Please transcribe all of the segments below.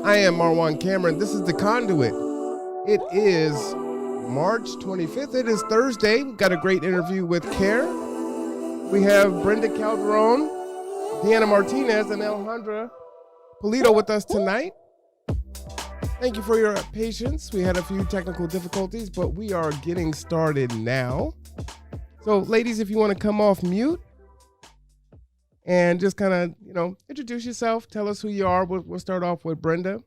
I am Marwan Cameron. This is The Conduit. It is March 25th. It is Thursday. We've got a great interview with KAIRE. We have Brenda Calderon, Deanna Martinez, and Alejandra Pulido with us tonight. Thank you for your patience. We had a few technical difficulties, but we are getting started now. So, ladies, if you want to come off mute and just kind of, introduce yourself, tell us who you are. We'll start off with Brenda.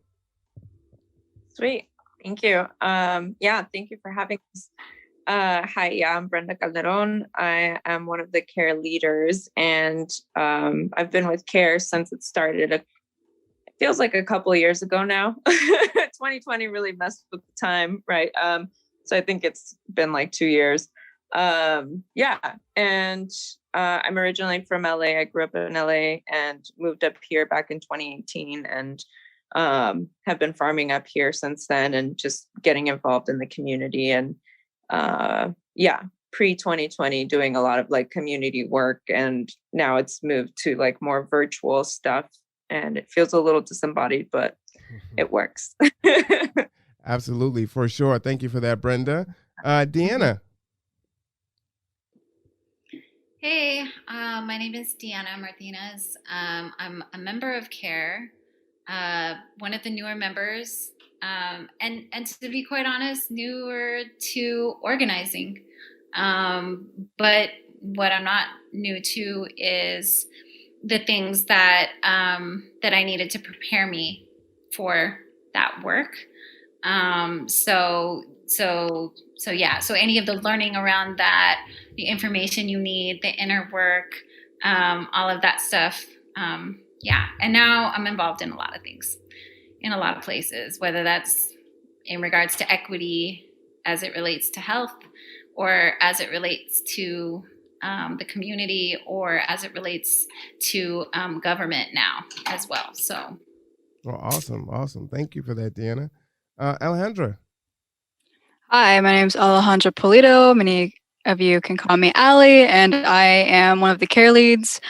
Sweet. Thank you. Thank you for having us. Hi, I'm Brenda Calderon. I am one of the KAIRE leaders, and I've been with KAIRE since it started. It feels like a couple of years ago now. 2020 really messed with the time, right? So I think it's been like 2 years. And I'm originally from LA. I grew up in LA and moved up here back in 2018, and have been farming up here since then and just getting involved in the community. And pre 2020 doing a lot of like community work, and now it's moved to like more virtual stuff, and it feels a little disembodied, but it works. Absolutely, for sure. Thank you for that, Brenda. Deanna. Hey, my name is Deanna Martinez. I'm a member of KAIRE, one of the newer members, and to be quite honest, newer to organizing. But what I'm not new to is the things that that I needed to prepare me for that work. So any of the learning around that, the information you need, the inner work, all of that stuff. And now I'm involved in a lot of things, in a lot of places, whether that's in regards to equity as it relates to health, or as it relates to the community, or as it relates to government now as well. So. Well, awesome. Thank you for that, Deanna. Alejandra. Hi, my name is Alejandra Pulido. Many of you can call me Ali, and I am one of the KAIRE leads.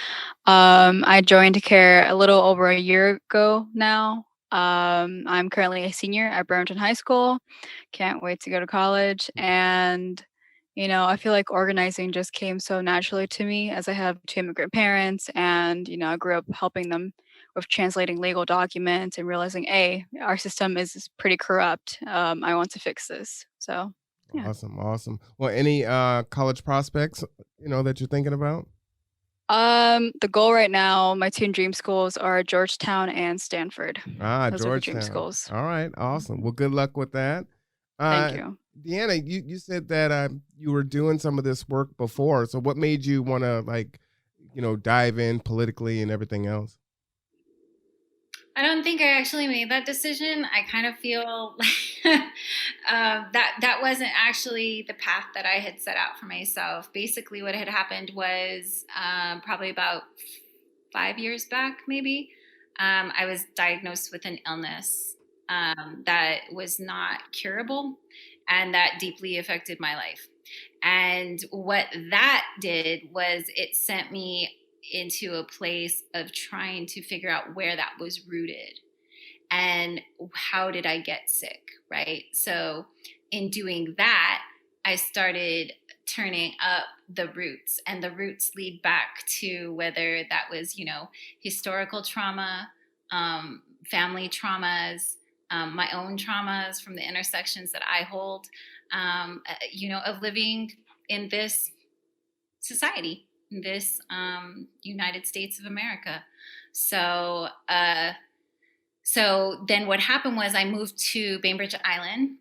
I joined KAIRE a little over a year ago now. I'm currently a senior at Bremerton High School. Can't wait to go to college. And, I feel like organizing just came so naturally to me, as I have 2 immigrant parents, and, I grew up helping them with translating legal documents and realizing, hey, our system is pretty corrupt. I want to fix this. So, yeah. Awesome. Well, any college prospects, that you're thinking about? The goal right now, my 2 dream schools are Georgetown and Stanford. Those Georgetown. are the dream schools. All right, awesome. Well, good luck with that. Thank you. Deanna, you said that you were doing some of this work before. So what made you want to dive in politically and everything else? I don't think I actually made that decision. I kind of feel that wasn't actually the path that I had set out for myself. Basically, what had happened was probably about 5 years back, maybe, I was diagnosed with an illness that was not curable, and that deeply affected my life. And what that did was it sent me into a place of trying to figure out where that was rooted and how did I get sick, right? So in doing that, I started turning up the roots, and the roots lead back to whether that was, historical trauma, family traumas, my own traumas from the intersections that I hold, of living in this society, in this United States of America. So then what happened was I moved to Bainbridge Island,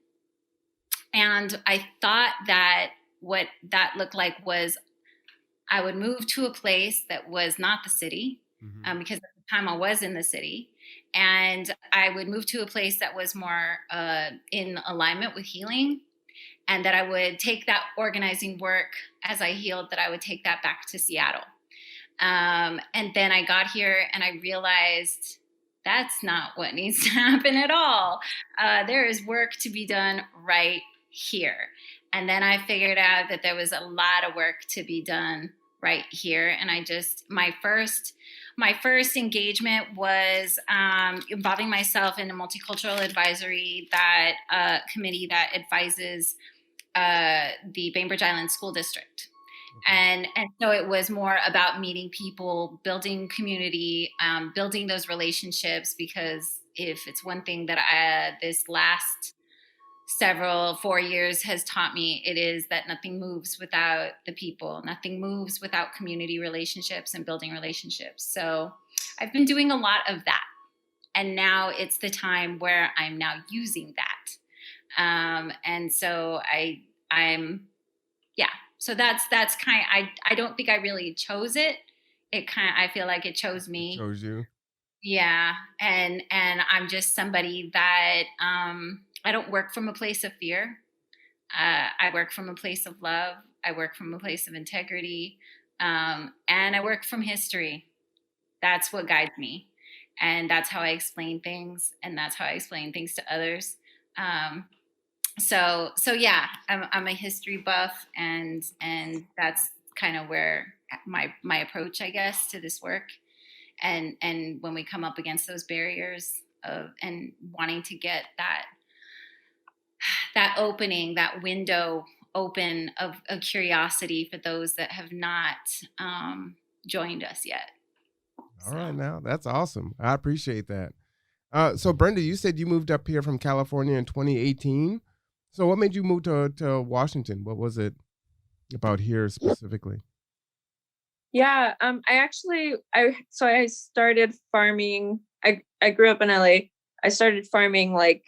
and I thought that what that looked like was I would move to a place that was not the city, because at the time I was in the city, and I would move to a place that was more in alignment with healing, and that I would take that organizing work as I healed, that I would take that back to Seattle. And then I got here and I realized that's not what needs to happen at all. There is work to be done right here. And then I figured out that there was a lot of work to be done right here. And my first My first engagement was involving myself in a multicultural advisory committee that advises the Bainbridge Island School District. And so it was more about meeting people, building community, building those relationships, because if it's one thing that this last 4 years has taught me, it is that nothing moves without the people. Nothing moves without community relationships and building relationships. So I've been doing a lot of that. And now it's the time where I'm now using that. And so so that's kind of, I don't think I really chose it. I feel like it chose me. It chose you. Yeah. And I'm just somebody that, I don't work from a place of fear. I work from a place of love. I work from a place of integrity. And I work from history. That's what guides me. And that's how I explain things. And that's how I explain things to others. So yeah, I'm a history buff, and that's kind of where my approach, I guess, to this work. And when we come up against those barriers and wanting to get that opening, that window open of curiosity for those that have not joined us yet. All right, now that's awesome. I appreciate that. So Brenda, you said you moved up here from California in 2018. So what made you move to Washington? What was it about here specifically? Yeah, I started farming. I grew up in LA. I started farming like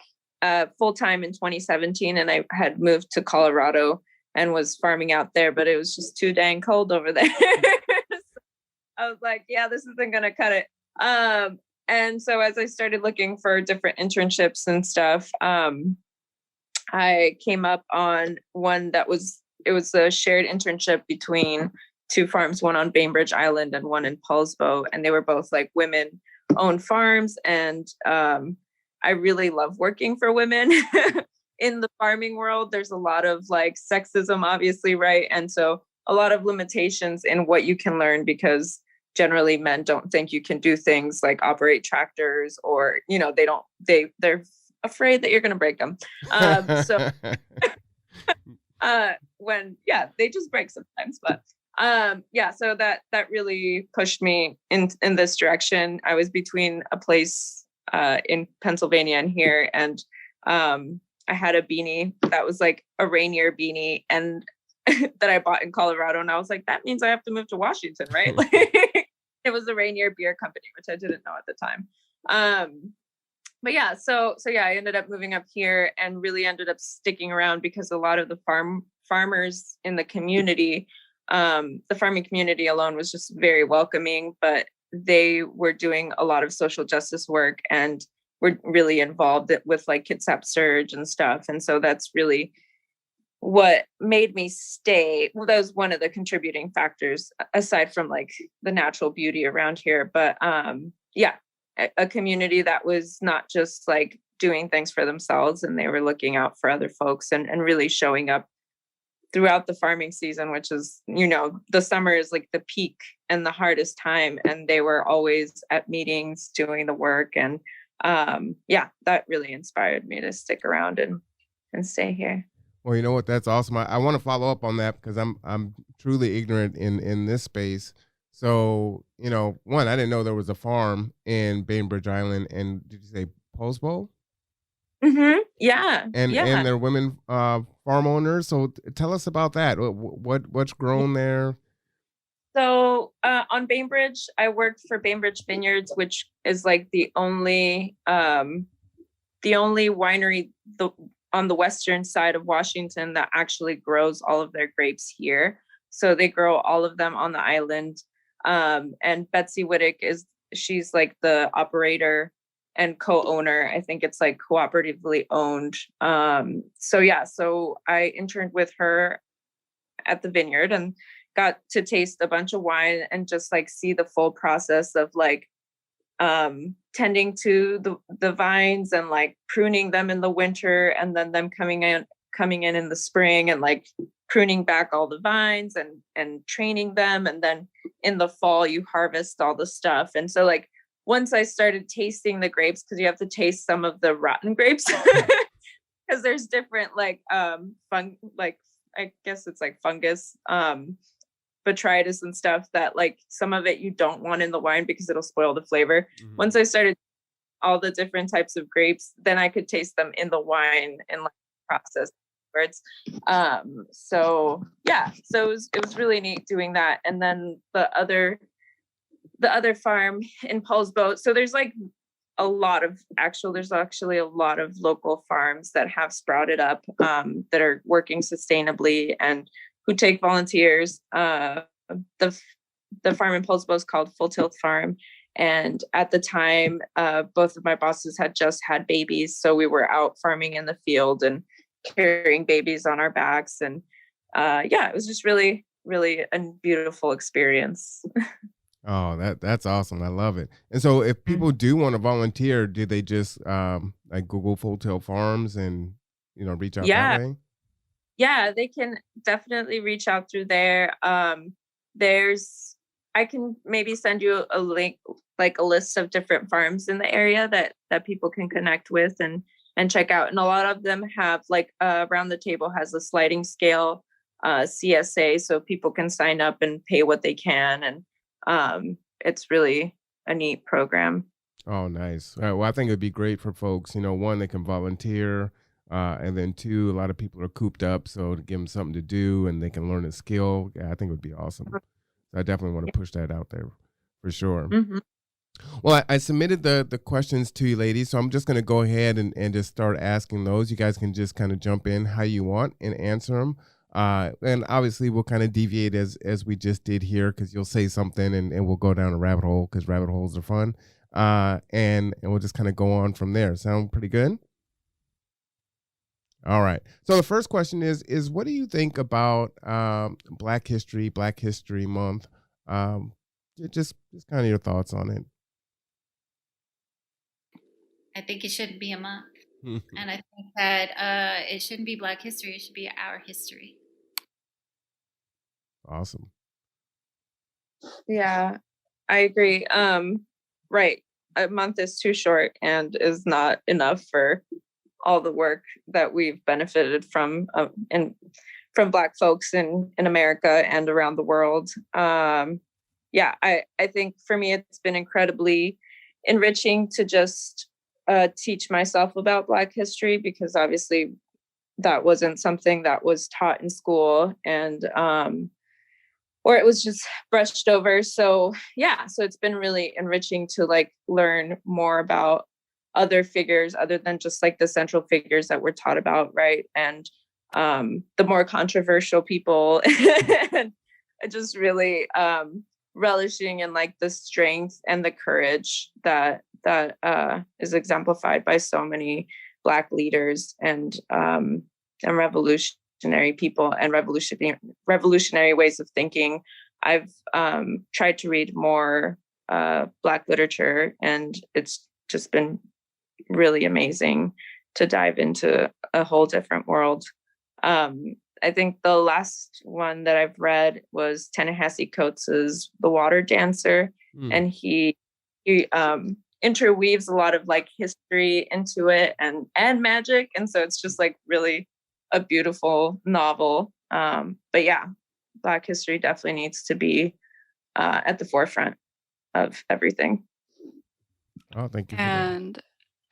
full time in 2017, and I had moved to Colorado and was farming out there, but it was just too dang cold over there. So I was like, yeah, this isn't gonna cut it. And so as I started looking for different internships and stuff, I came up on one it was a shared internship between two farms, one on Bainbridge Island and one in Paulsbo. And they were both like women-owned farms. And I really love working for women in the farming world. There's a lot of like sexism, obviously, right? And so a lot of limitations in what you can learn, because generally men don't think you can do things like operate tractors, or, they're afraid that you're going to break them. They just break sometimes, but so that really pushed me in this direction. I was between a place in Pennsylvania and here, and I had a beanie that was like a Rainier beanie, and that I bought in Colorado, and I was like, that means I have to move to Washington, right? Like, it was a Rainier beer company, which I didn't know at the time. I ended up moving up here and really ended up sticking around because a lot of the farmers in the community, the farming community alone was just very welcoming, but they were doing a lot of social justice work and were really involved with like Kitsap surge and stuff. And so that's really what made me stay. Well, that was one of the contributing factors, aside from like the natural beauty around here. But a community that was not just like doing things for themselves, and they were looking out for other folks and really showing up throughout the farming season, which is, the summer is like the peak and the hardest time. And they were always at meetings doing the work. And that really inspired me to stick around and stay here. Well, you know what? That's awesome. I want to follow up on that because I'm truly ignorant in this space. So, one, I didn't know there was a farm in Bainbridge Island, and did you say Paulsbo? Mm-hmm. Yeah. And they're women farm owners. So tell us about that. What's grown there? So on Bainbridge, I worked for Bainbridge Vineyards, which is like the only winery on the western side of Washington that actually grows all of their grapes here. So they grow all of them on the island. And Betsy Whittick she's like the operator and co-owner. I think it's like cooperatively owned. So I interned with her at the vineyard and got to taste a bunch of wine and just like see the full process of like tending to the vines and like pruning them in the winter, and then them coming in the spring and like pruning back all the vines and training them. And then in the fall, you harvest all the stuff. And so like, once I started tasting the grapes, because you have to taste some of the rotten grapes, because there's different like I guess it's like fungus, botrytis and stuff that like some of it you don't want in the wine because it'll spoil the flavor. Mm-hmm. Once I started all the different types of grapes, then I could taste them in the wine and like process afterwards. So it was really neat doing that. And then the other farm in Paulsbo. So there's like there's actually a lot of local farms that have sprouted up, that are working sustainably and who take volunteers. The farm in Paulsbo is called Full Tilt Farm. And at the time, both of my bosses had just had babies. So we were out farming in the field and carrying babies on our backs. And it was just really, really a beautiful experience. Oh, that's awesome. I love it. And so if people do want to volunteer, do they just like Google Full Tilt Farms and, reach out that way? Yeah, they can definitely reach out through there. I can maybe send you a link, like a list of different farms in the area that people can connect with and check out. And a lot of them have like Around the Table has a sliding scale CSA, so people can sign up and pay what they can. And it's really a neat program. Oh, nice. All right, well, I think it'd be great for folks, one, they can volunteer, and then two, a lot of people are cooped up, so to give them something to do and they can learn a skill. Yeah, I think it would be awesome. So I definitely want to push that out there for sure. Mm-hmm. Well, I submitted the questions to you ladies, so I'm just going to go ahead and just start asking those. You guys can just kind of jump in how you want and answer them. And obviously we'll kind of deviate as we just did here, because you'll say something and we'll go down a rabbit hole, because rabbit holes are fun. And we'll just kind of go on from there. Sound pretty good? All right. So the first question is what do you think about Black History Month? Just kind of your thoughts on it. I think it shouldn't be a month. And I think that it shouldn't be Black history. It should be our history. Awesome. Yeah, I agree. Right. A month is too short and is not enough for all the work that we've benefited from from Black folks in America and around the world. I think for me, it's been incredibly enriching to just teach myself about Black history, because obviously that wasn't something that was taught in school, and or it was just brushed over. So it's been really enriching to like learn more about other figures other than just like the central figures that we're taught about, right? And the more controversial people, and just really relishing in like the strength and the courage that is exemplified by so many Black leaders and revolutionary people and revolutionary ways of thinking. I've tried to read more Black literature, and it's just been really amazing to dive into a whole different world. I think the last one that I've read was Ta-Nehisi Coates's The Water Dancer, and he interweaves a lot of like history into it and magic, and so it's just like really a beautiful novel. But yeah, Black history definitely needs to be at the forefront of everything. Oh, thank you. And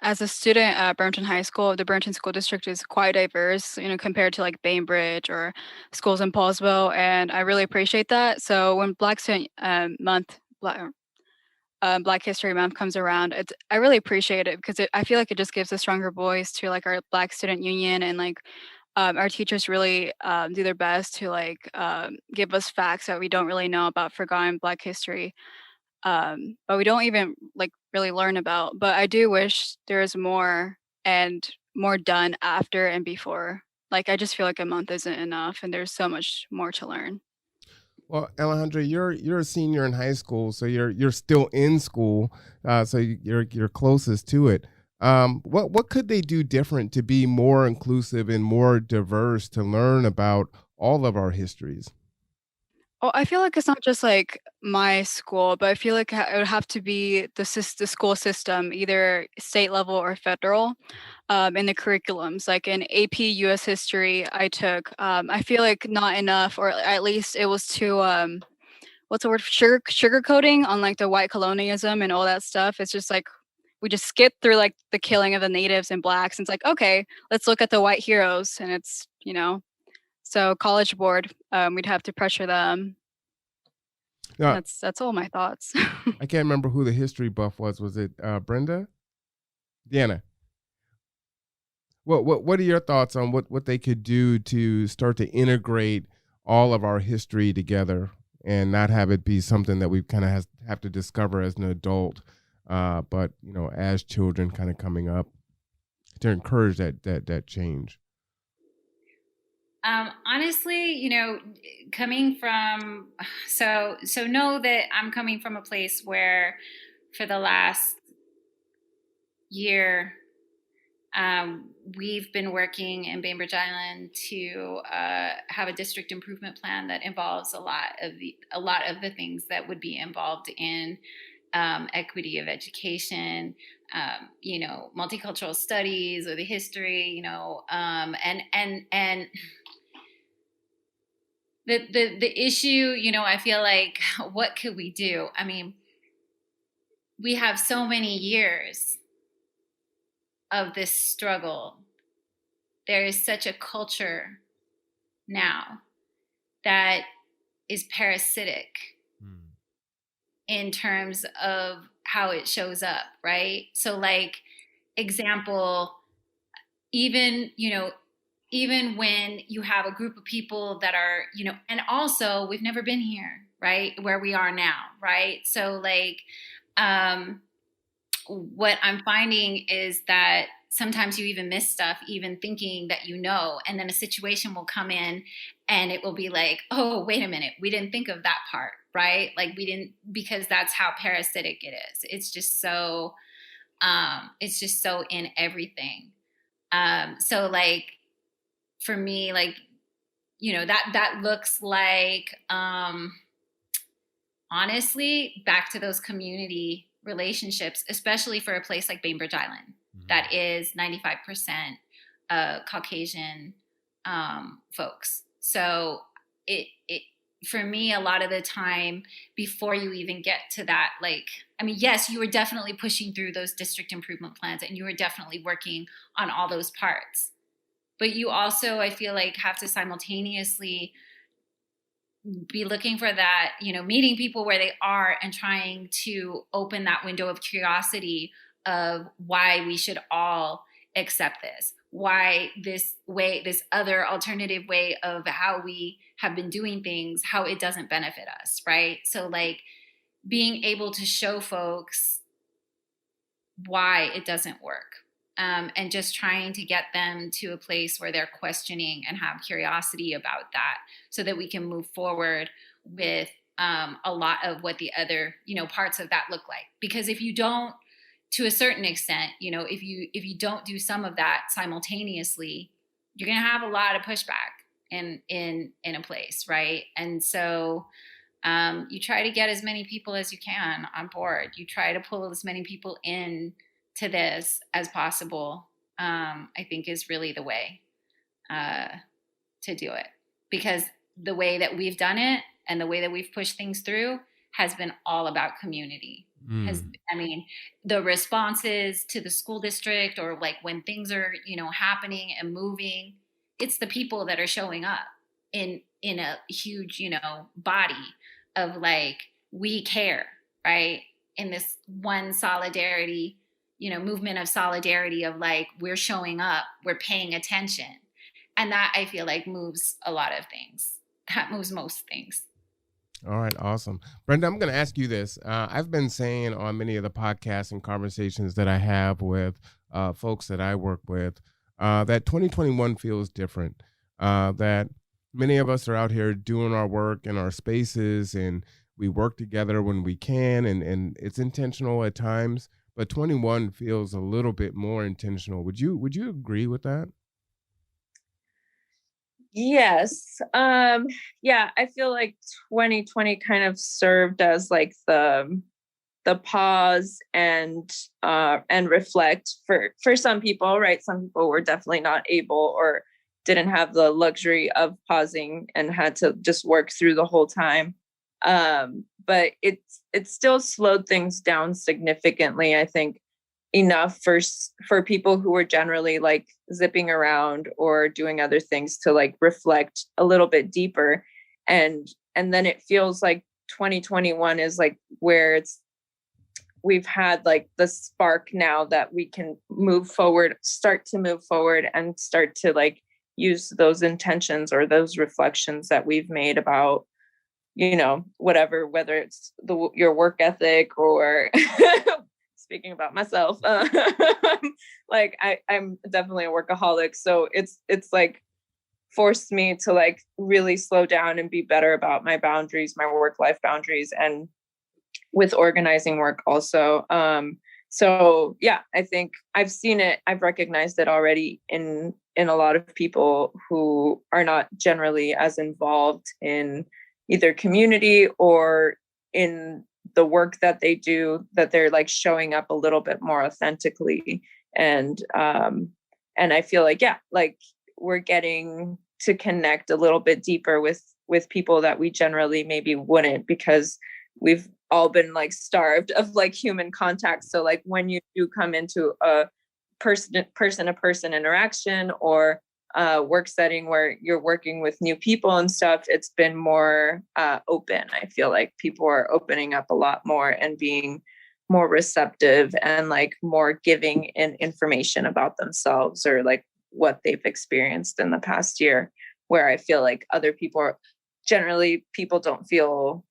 as a student at Brampton High School, the Brampton School District is quite diverse, compared to like Bainbridge or schools in Paulsville, and I really appreciate that. So when Black Student Month, Black History Month comes around, I really appreciate it, because I feel like it just gives a stronger voice to like our Black Student Union, and like our teachers really do their best to like give us facts that we don't really know about forgotten Black history. But we don't even like really learn about. But I do wish there was more and more done after and before. Like I just feel like a month isn't enough, and there's so much more to learn. Well, Alejandra, you're a senior in high school, so you're still in school, so you're closest to it. What could they do different to be more inclusive and more diverse, to learn about all of our histories? Oh, I feel like it's not just like my school, but I feel like it would have to be the school system, either state level or federal, in the curriculums. Like in AP US history, I took. I feel like not enough, or at least it was too. What's the word? Sugarcoating on like the white colonialism and all that stuff. It's just like we just skip through like the killing of the natives and blacks. And it's like, okay, let's look at the white heroes, and it's So College Board, we'd have to pressure them. Now, That's all my thoughts. I can't remember who the history buff was. Was it Brenda? Deanna? What are your thoughts on what they could do to start to integrate all of our history together and not have it be something that we kind of have to discover as an adult, but as children kind of coming up, to encourage that change? Honestly, coming from, so know that I'm coming from a place where for the last year, we've been working in Bainbridge Island to have a district improvement plan that involves a lot of the things that would be involved in equity of education, multicultural studies or the history, and the issue, I feel like, what could we do? I mean, we have so many years of this struggle. There is such a culture now that is parasitic in terms of how it shows up, right? So like, example, even when you have a group of people that are, and also we've never been here, right? Where we are now, right? So like, what I'm finding is that sometimes you even miss stuff, even thinking that and then a situation will come in and it will be like, oh, wait a minute, we didn't think of that part, right? Like we didn't, because that's how parasitic it is. It's just so in everything. So like, for me, like, that looks like, honestly, back to those community relationships, especially for a place like Bainbridge Island, that is 95% Caucasian folks. So it for me, a lot of the time, before you even get to that, like, I mean, yes, you were definitely pushing through those district improvement plans and you were definitely working on all those parts. But you also, I feel like, have to simultaneously be looking for that, meeting people where they are and trying to open that window of curiosity of why we should all accept this, why this other alternative way of how we have been doing things, how it doesn't benefit us, right? So like being able to show folks why it doesn't work. And just trying to get them to a place where they're questioning and have curiosity about that so that we can move forward with a lot of what the other, parts of that look like. Because if you don't, to a certain extent, if you don't do some of that simultaneously, you're going to have a lot of pushback in a place, right? And so you try to get as many people as you can on board. You try to pull as many people in to this as possible, I think is really the way to do it. Because the way that we've done it and the way that we've pushed things through has been all about community. The responses to the school district or like when things are, happening and moving, it's the people that are showing up in a huge, body of like, we care, right? In this one solidarity, movement of solidarity of like, we're showing up, we're paying attention. And that I feel like moves a lot of things. That moves most things. All right. Awesome. Brenda, I'm going to ask you this. I've been saying on many of the podcasts and conversations that I have with folks that I work with, that 2021 feels different, that many of us are out here doing our work in our spaces and we work together when we can, and it's intentional at times. But 21 feels a little bit more intentional. Would you agree with that? Yes. Yeah, I feel like 2020 kind of served as like the pause and reflect for some people, right? Some people were definitely not able or didn't have the luxury of pausing and had to just work through the whole time. But it still slowed things down significantly, I think, enough for people who were generally like zipping around or doing other things to like reflect a little bit deeper. And then it feels like 2021 is like where we've had like the spark now that we can start to move forward and start to like use those intentions or those reflections that we've made about, whatever, whether it's your work ethic or speaking about myself, like I'm definitely a workaholic. So it's like forced me to like really slow down and be better about my boundaries, my work-life boundaries, and with organizing work also. So yeah, I think I've seen it, I've recognized it already in a lot of people who are not generally as involved in either community or in the work that they do, that they're like showing up a little bit more authentically. And I feel like, yeah, like we're getting to connect a little bit deeper with people that we generally maybe wouldn't, because we've all been like starved of like human contact. So like when you do come into a person to person interaction or work setting where you're working with new people and stuff, it's been more open. I feel like people are opening up a lot more and being more receptive and like more giving in information about themselves or like what they've experienced in the past year, where I feel like other people don't feel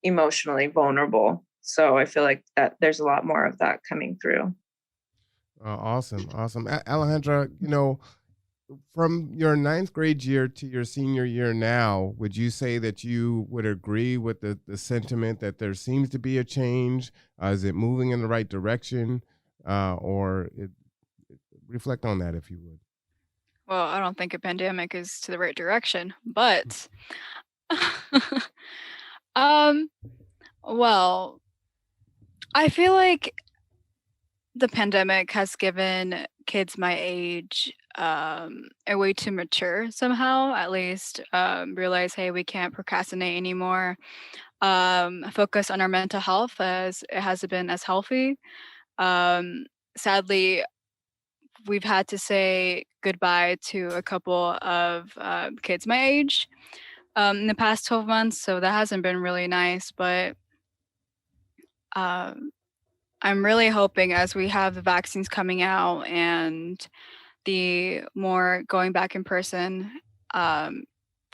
emotionally vulnerable. So I feel like that there's a lot more of that coming through. Awesome. Alejandra, from your ninth grade year to your senior year now, would you say that you would agree with the sentiment that there seems to be a change? Is it moving in the right direction? Reflect on that if you would. Well, I don't think a pandemic is to the right direction, but well, I feel like the pandemic has given kids my age a way to mature somehow, at least realize, hey, we can't procrastinate anymore. Focus on our mental health, as it hasn't been as healthy. Sadly, we've had to say goodbye to a couple of kids my age in the past 12 months, so that hasn't been really nice. But I'm really hoping, as we have the vaccines coming out and the more going back in person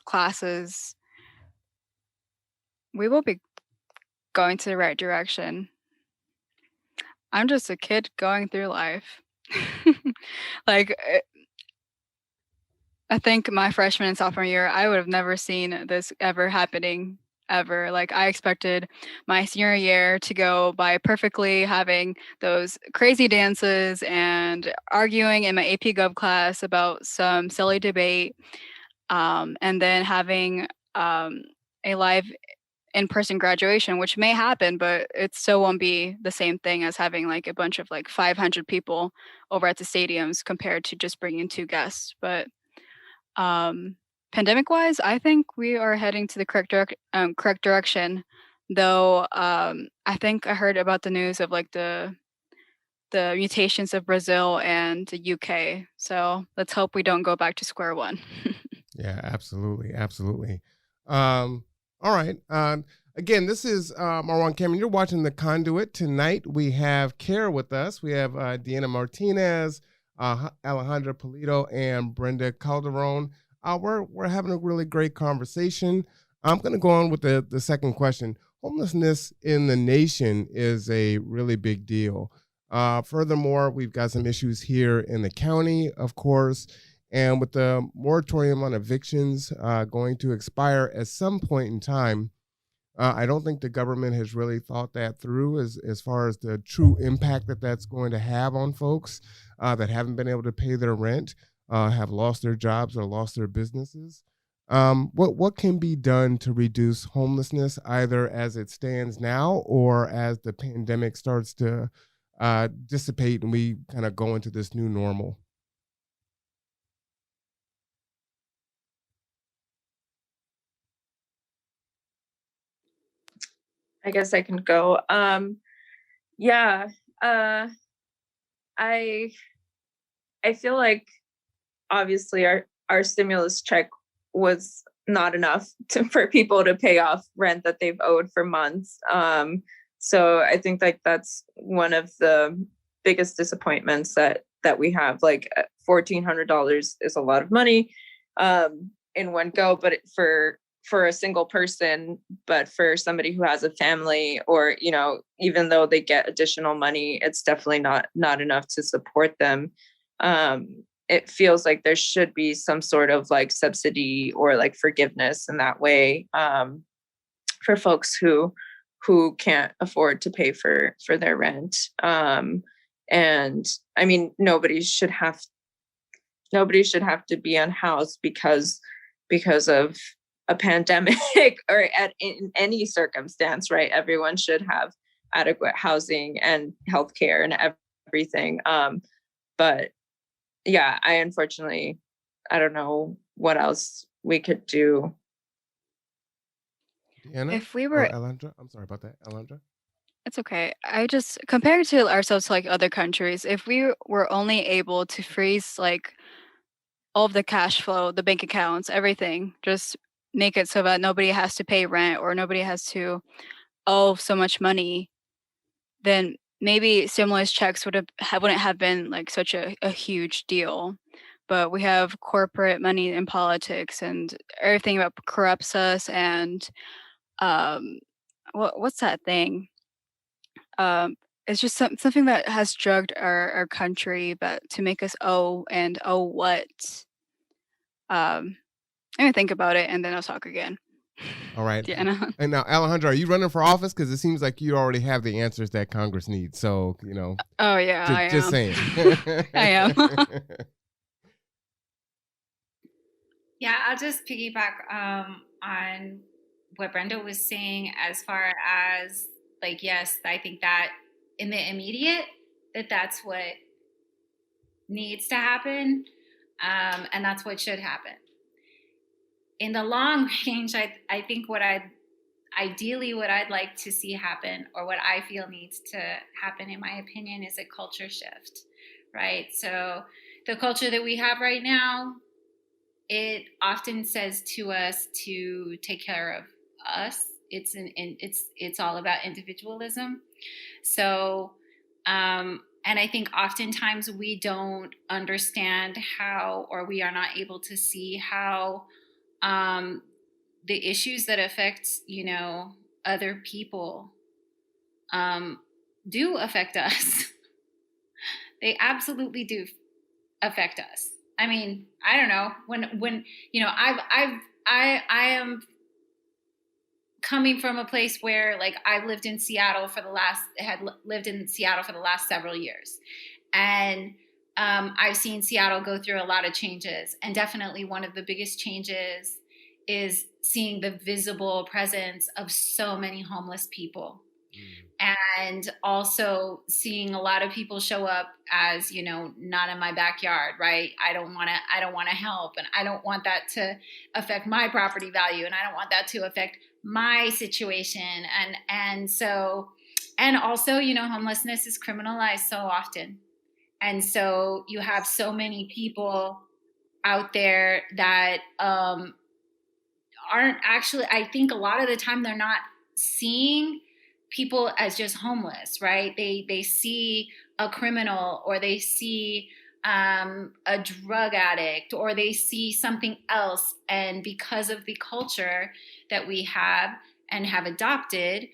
classes, we will be going to the right direction. I'm just a kid going through life. Like, I think my freshman and sophomore year, I would have never seen this ever happening, ever. Like, I expected my senior year to go by perfectly, having those crazy dances and arguing in my AP Gov class about some silly debate, and then having a live in-person graduation, which may happen, but it still won't be the same thing as having like a bunch of like 500 people over at the stadiums compared to just bringing 2 guests. But pandemic wise, I think we are heading to the correct direction, though. I think I heard about the news of like the mutations of Brazil and the UK, so let's hope we don't go back to square one. Yeah, absolutely. All right. Again, this is Marwan Cameron. You're watching The Conduit. Tonight we have KAIRE with us. We have Deanna Martinez, Alejandra Pulido, and Brenda Calderon. We're having a really great conversation. I'm going to go on with the second question. Homelessness in the nation is a really big deal. Furthermore, we've got some issues here in the county, of course. And with the moratorium on evictions going to expire at some point in time, I don't think the government has really thought that through as far as the true impact that that's going to have on folks that haven't been able to pay their rent. have lost their jobs or lost their businesses. What can be done to reduce homelessness, either as it stands now or as the pandemic starts to dissipate and we kind of go into this new normal? I guess I can go. Yeah, I I feel like obviously our stimulus check was not enough for people to pay off rent that they've owed for months. So I think like that's one of the biggest disappointments that we have. Like $1,400 is a lot of money in one go, but for a single person, but for somebody who has a family, or even though they get additional money, it's definitely not enough to support them. It feels like there should be some sort of like subsidy or like forgiveness in that way, for folks who can't afford to pay for their rent. And I mean, nobody should have to be unhoused because of a pandemic or in any circumstance, right? Everyone should have adequate housing and healthcare and everything. But yeah, I don't know what else we could do. Deanna If we or were, Alejandra? I'm sorry about that, Alejandra. it's okay. I just comparing to ourselves to like other countries, if we were only able to freeze like all of the cash flow, the bank accounts, everything, just make it so that nobody has to pay rent or nobody has to owe so much money, then maybe stimulus checks wouldn't have been like such a huge deal. But we have corporate money in politics and everything that corrupts us, and what's that thing? It's just something that has drugged our country, but to make us owe what? I'm gonna think about it and then I'll talk again. All right. Deanna. And now, Alejandra, are you running for office? Because it seems like you already have the answers that Congress needs. So, Oh yeah, I just am. saying. I am. Yeah, I'll just piggyback on what Brenda was saying as far as like, yes, I think that in the immediate that's what needs to happen, and that's what should happen. In the long range, I think what I'd like to see happen, or what I feel needs to happen, in my opinion, is a culture shift, right? So the culture that we have right now, it often says to us to take care of us. It's all about individualism. So, and I think oftentimes we don't understand how, or we are not able to see how the issues that affect other people do affect us. They absolutely do affect us. I mean, I don't know, when I am coming from a place where like I've lived in Seattle for the last several years, and I've seen Seattle go through a lot of changes, and definitely one of the biggest changes is seeing the visible presence of so many homeless people. And also seeing a lot of people show up as, not in my backyard, right? I don't want to help, and I don't want that to affect my property value, and I don't want that to affect my situation. And so, and also, homelessness is criminalized so often. And so you have so many people out there that aren't actually, I think a lot of the time they're not seeing people as just homeless, right? They see a criminal, or they see a drug addict, or they see something else. And because of the culture that we have and have adopted,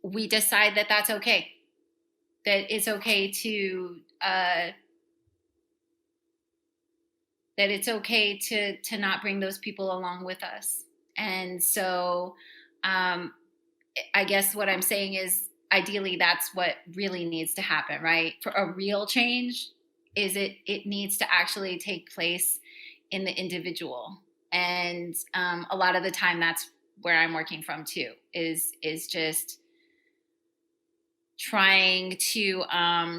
we decide that that's okay. That it's okay to not bring those people along with us. And so I guess what I'm saying is, ideally, that's what really needs to happen, right? For a real change, is it needs to actually take place in the individual. And a lot of the time that's where I'm working from too, is just trying to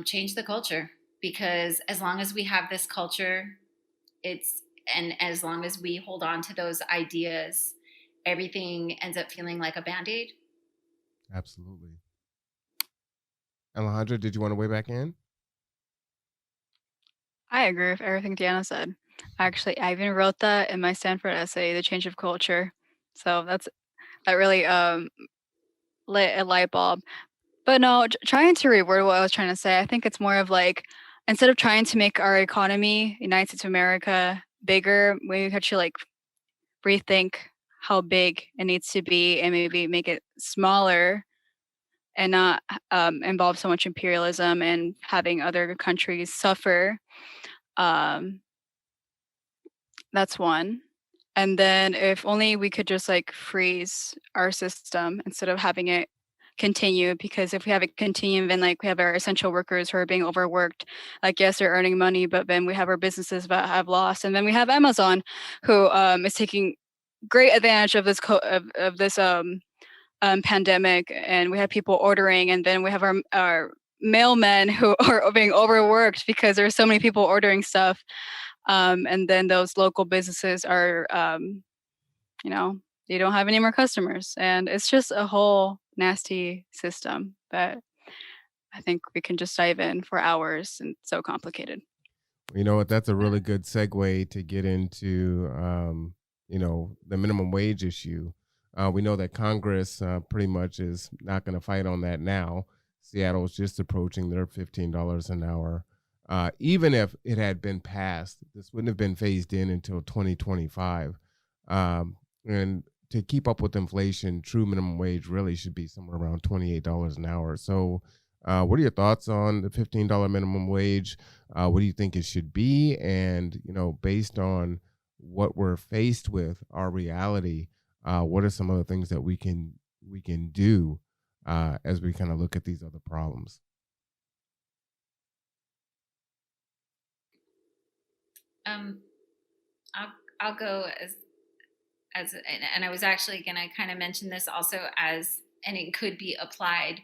change the culture, because as long as we have this culture, and as long as we hold on to those ideas, everything ends up feeling like a Band-Aid. Absolutely. Alejandra, did you want to weigh back in? I agree with everything Deanna said. Actually, I even wrote that in my Stanford essay, The Change of Culture. So that really lit a light bulb. But no, trying to reword what I was trying to say, I think it's more of like, instead of trying to make our economy, United States of America, bigger, we have to like rethink how big it needs to be and maybe make it smaller and not involve so much imperialism and having other countries suffer. That's one. And then if only we could just like freeze our system instead of having it continue, because if we have it continue, then like we have our essential workers who are being overworked, like yes, they're earning money, but then we have our businesses that have lost, and then we have Amazon who is taking great advantage of this of this pandemic, and we have people ordering, and then we have our mailmen who are being overworked because there's so many people ordering stuff, and then those local businesses are they don't have any more customers, and it's just a whole nasty system that I think we can just dive in for hours, and it's so complicated. You know what? That's a really good segue to get into, the minimum wage issue. We know that Congress pretty much is not going to fight on that now. Seattle's just approaching their $15 an hour. Even if it had been passed, this wouldn't have been phased in until 2025. And to keep up with inflation, true minimum wage really should be somewhere around $28 an hour. So what are your thoughts on the $15 minimum wage? What do you think it should be? And, based on what we're faced with, our reality, what are some other things that we can do as we kind of look at these other problems? I'll go as and I was actually going to kind of mention this also and it could be applied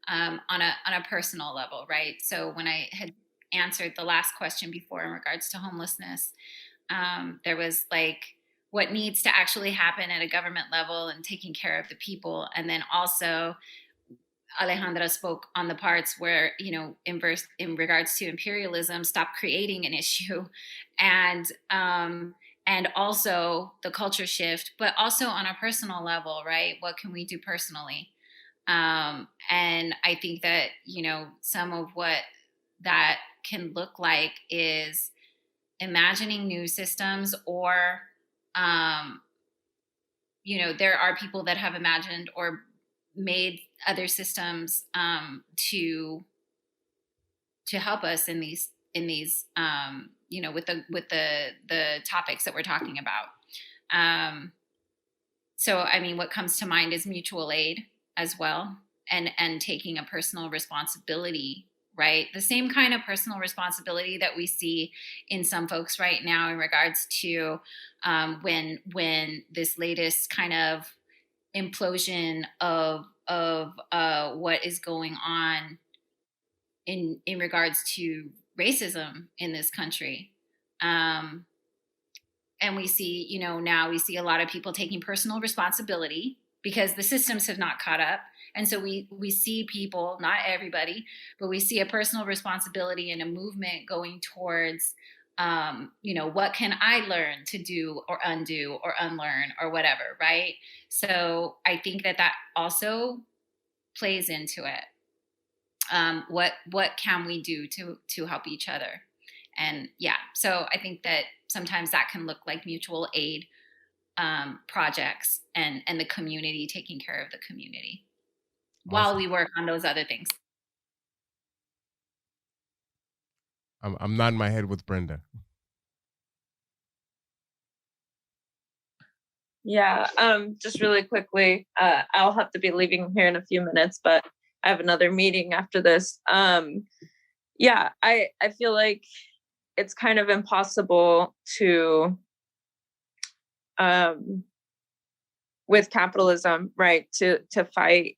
on a personal level, right? So when I had answered the last question before in regards to homelessness, there was like what needs to actually happen at a government level and taking care of the people, and then also Alejandra spoke on the parts where, in regards to imperialism, stop creating an issue, and also the culture shift, but also on a personal level, right? What can we do personally? And I think that, some of what that can look like is imagining new systems, or, there are people that have imagined or made other systems to help us in these with the topics that we're talking about. So I mean, what comes to mind is mutual aid as well, and taking a personal responsibility, right? The same kind of personal responsibility that we see in some folks right now in regards to when this latest kind of implosion of what is going on in regards to racism in this country. And we see, now we see a lot of people taking personal responsibility because the systems have not caught up. And so we see people, not everybody, but we see a personal responsibility and a movement going towards, what can I learn to do or undo or unlearn or whatever, right? So I think that also plays into it. What can we do to help each other? And yeah, so I think that sometimes that can look like mutual aid projects and the community taking care of the community. Awesome. While we work on those other things. I'm nodding my head with Brenda. Yeah, just really quickly, I'll have to be leaving here in a few minutes, but I have another meeting after this. Yeah, I feel like it's kind of impossible to with capitalism, right, to fight,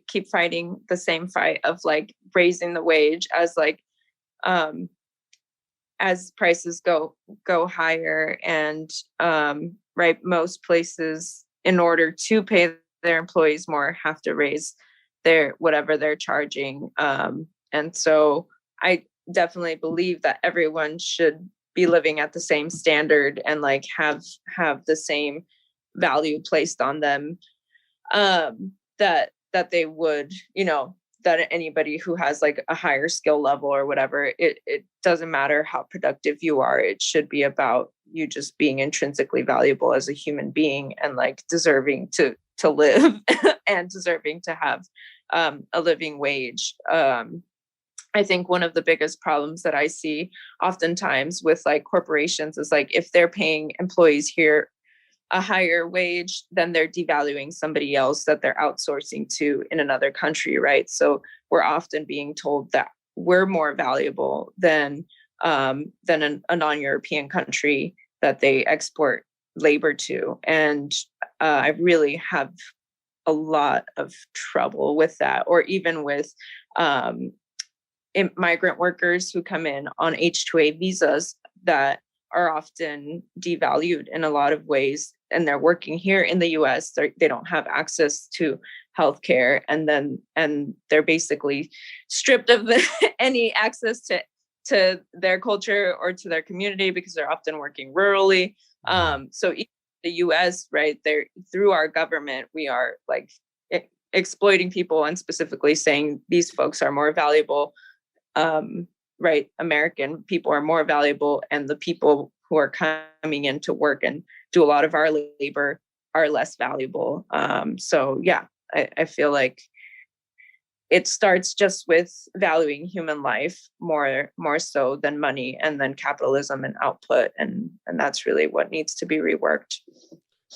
keep fighting the same fight of like raising the wage as prices go higher. And right, most places, in order to pay their employees more, have to raise their whatever they're charging. And so I definitely believe that everyone should be living at the same standard and like have the same value placed on them, that they would, that anybody who has like a higher skill level or whatever, it doesn't matter how productive you are. It should be about you just being intrinsically valuable as a human being and like deserving to live and deserving to have a living wage. I think one of the biggest problems that I see oftentimes with like corporations is like, if they're paying employees here a higher wage, then they're devaluing somebody else that they're outsourcing to in another country, right? So we're often being told that we're more valuable than a non-European country that they export labor to. And I really have a lot of trouble with that, or even with migrant workers who come in on H-2A visas that are often devalued in a lot of ways, and they're working here in the US. They don't have access to healthcare, and they're basically stripped of any access to their culture or to their community because they're often working rurally. So even the US, right, they're through our government, we are like exploiting people and specifically saying these folks are more valuable. Right, American people are more valuable, and the people who are coming in to work and do a lot of our labor are less valuable. So yeah, I feel like it starts just with valuing human life more so than money, and then capitalism and output, and that's really what needs to be reworked.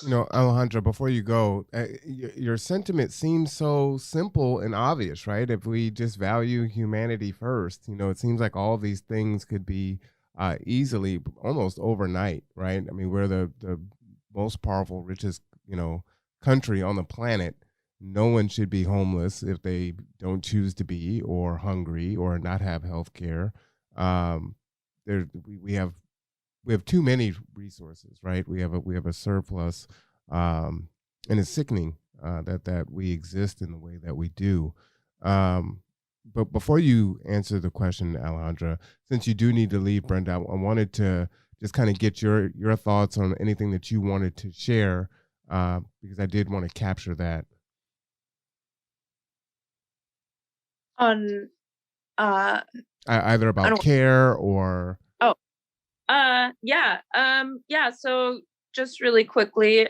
Alejandra, before you go, your sentiment seems so simple and obvious, right? If we just value humanity first, it seems like all these things could be easily, almost overnight, right? I mean, we're the most powerful, richest, country on the planet. No one should be homeless if they don't choose to be, or hungry, or not have health care. We have too many resources, right? We have a surplus, and it's sickening that we exist in the way that we do. But before you answer the question, Alejandra, since you do need to leave, Brenda, I wanted to just kind of get your thoughts on anything that you wanted to share, because I did want to capture that. On either about CAIRE or. Yeah. So just really quickly,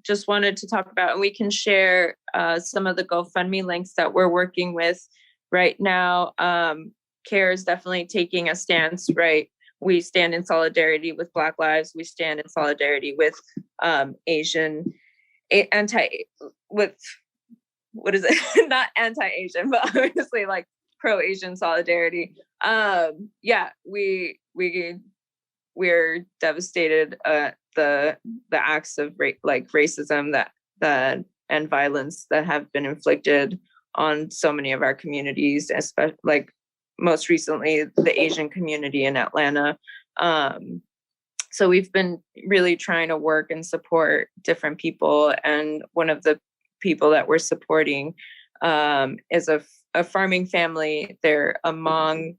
just wanted to talk about, and we can share some of the GoFundMe links that we're working with right now. CAIRE is definitely taking a stance, right? We stand in solidarity with Black lives. We stand in solidarity with what is it? Not anti-Asian, but obviously like pro-Asian solidarity. We're devastated at the acts of racism that and violence that have been inflicted on so many of our communities, especially like most recently the Asian community in Atlanta. So we've been really trying to work and support different people, and one of the people that we're supporting is a farming family. They're a Hmong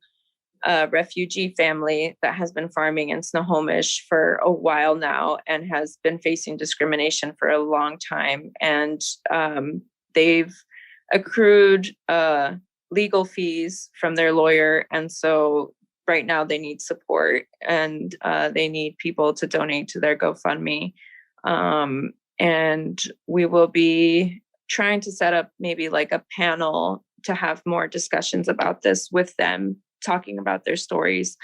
refugee family that has been farming in Snohomish for a while now and has been facing discrimination for a long time. And they've accrued legal fees from their lawyer. And so right now they need support, and they need people to donate to their GoFundMe. And we will be trying to set up maybe like a panel to have more discussions about this with them, talking about their stories.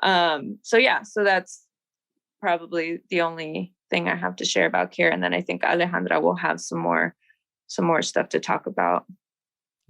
So that's probably the only thing I have to share about CAIRE. And then I think Alejandra will have some more stuff to talk about.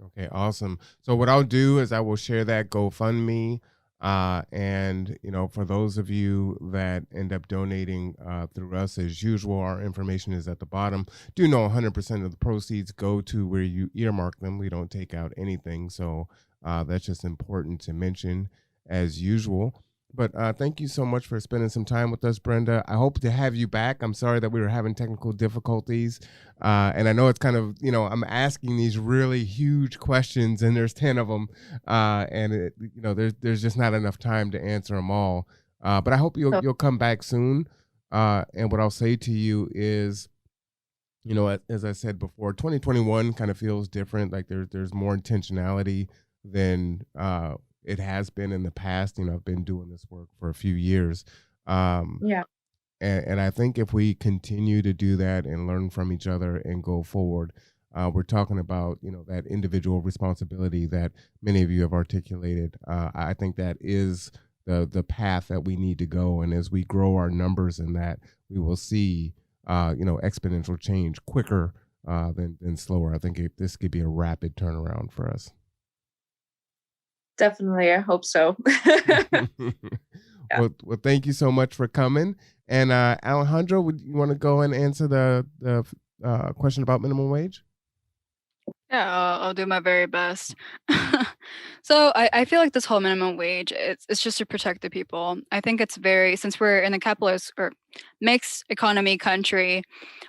Okay, awesome. So what I'll do is I will share that GoFundMe And, for those of you that end up donating through us, as usual, our information is at the bottom. Do know 100% of the proceeds go to where you earmark them. We don't take out anything. So that's just important to mention as usual. But thank you so much for spending some time with us, Brenda. I hope to have you back. I'm sorry that we were having technical difficulties. And I know it's kind of, I'm asking these really huge questions, and there's 10 of them. And there's just not enough time to answer them all. But I hope you'll come back soon. And what I'll say to you is, as I said before, 2021 kind of feels different. Like there's more intentionality than it has been in the past. I've been doing this work for a few years. Yeah. And I think if we continue to do that and learn from each other and go forward, we're talking about, that individual responsibility that many of you have articulated. I think that is the path that we need to go. And as we grow our numbers in that, we will see, exponential change quicker than slower. I think this could be a rapid turnaround for us. Definitely. I hope so. Well, thank you so much for coming. And Alejandra, would you want to go and answer the question about minimum wage? Yeah, I'll do my very best. So I feel like this whole minimum wage, it's just to protect the people. I think it's since we're in a capitalist or mixed economy country,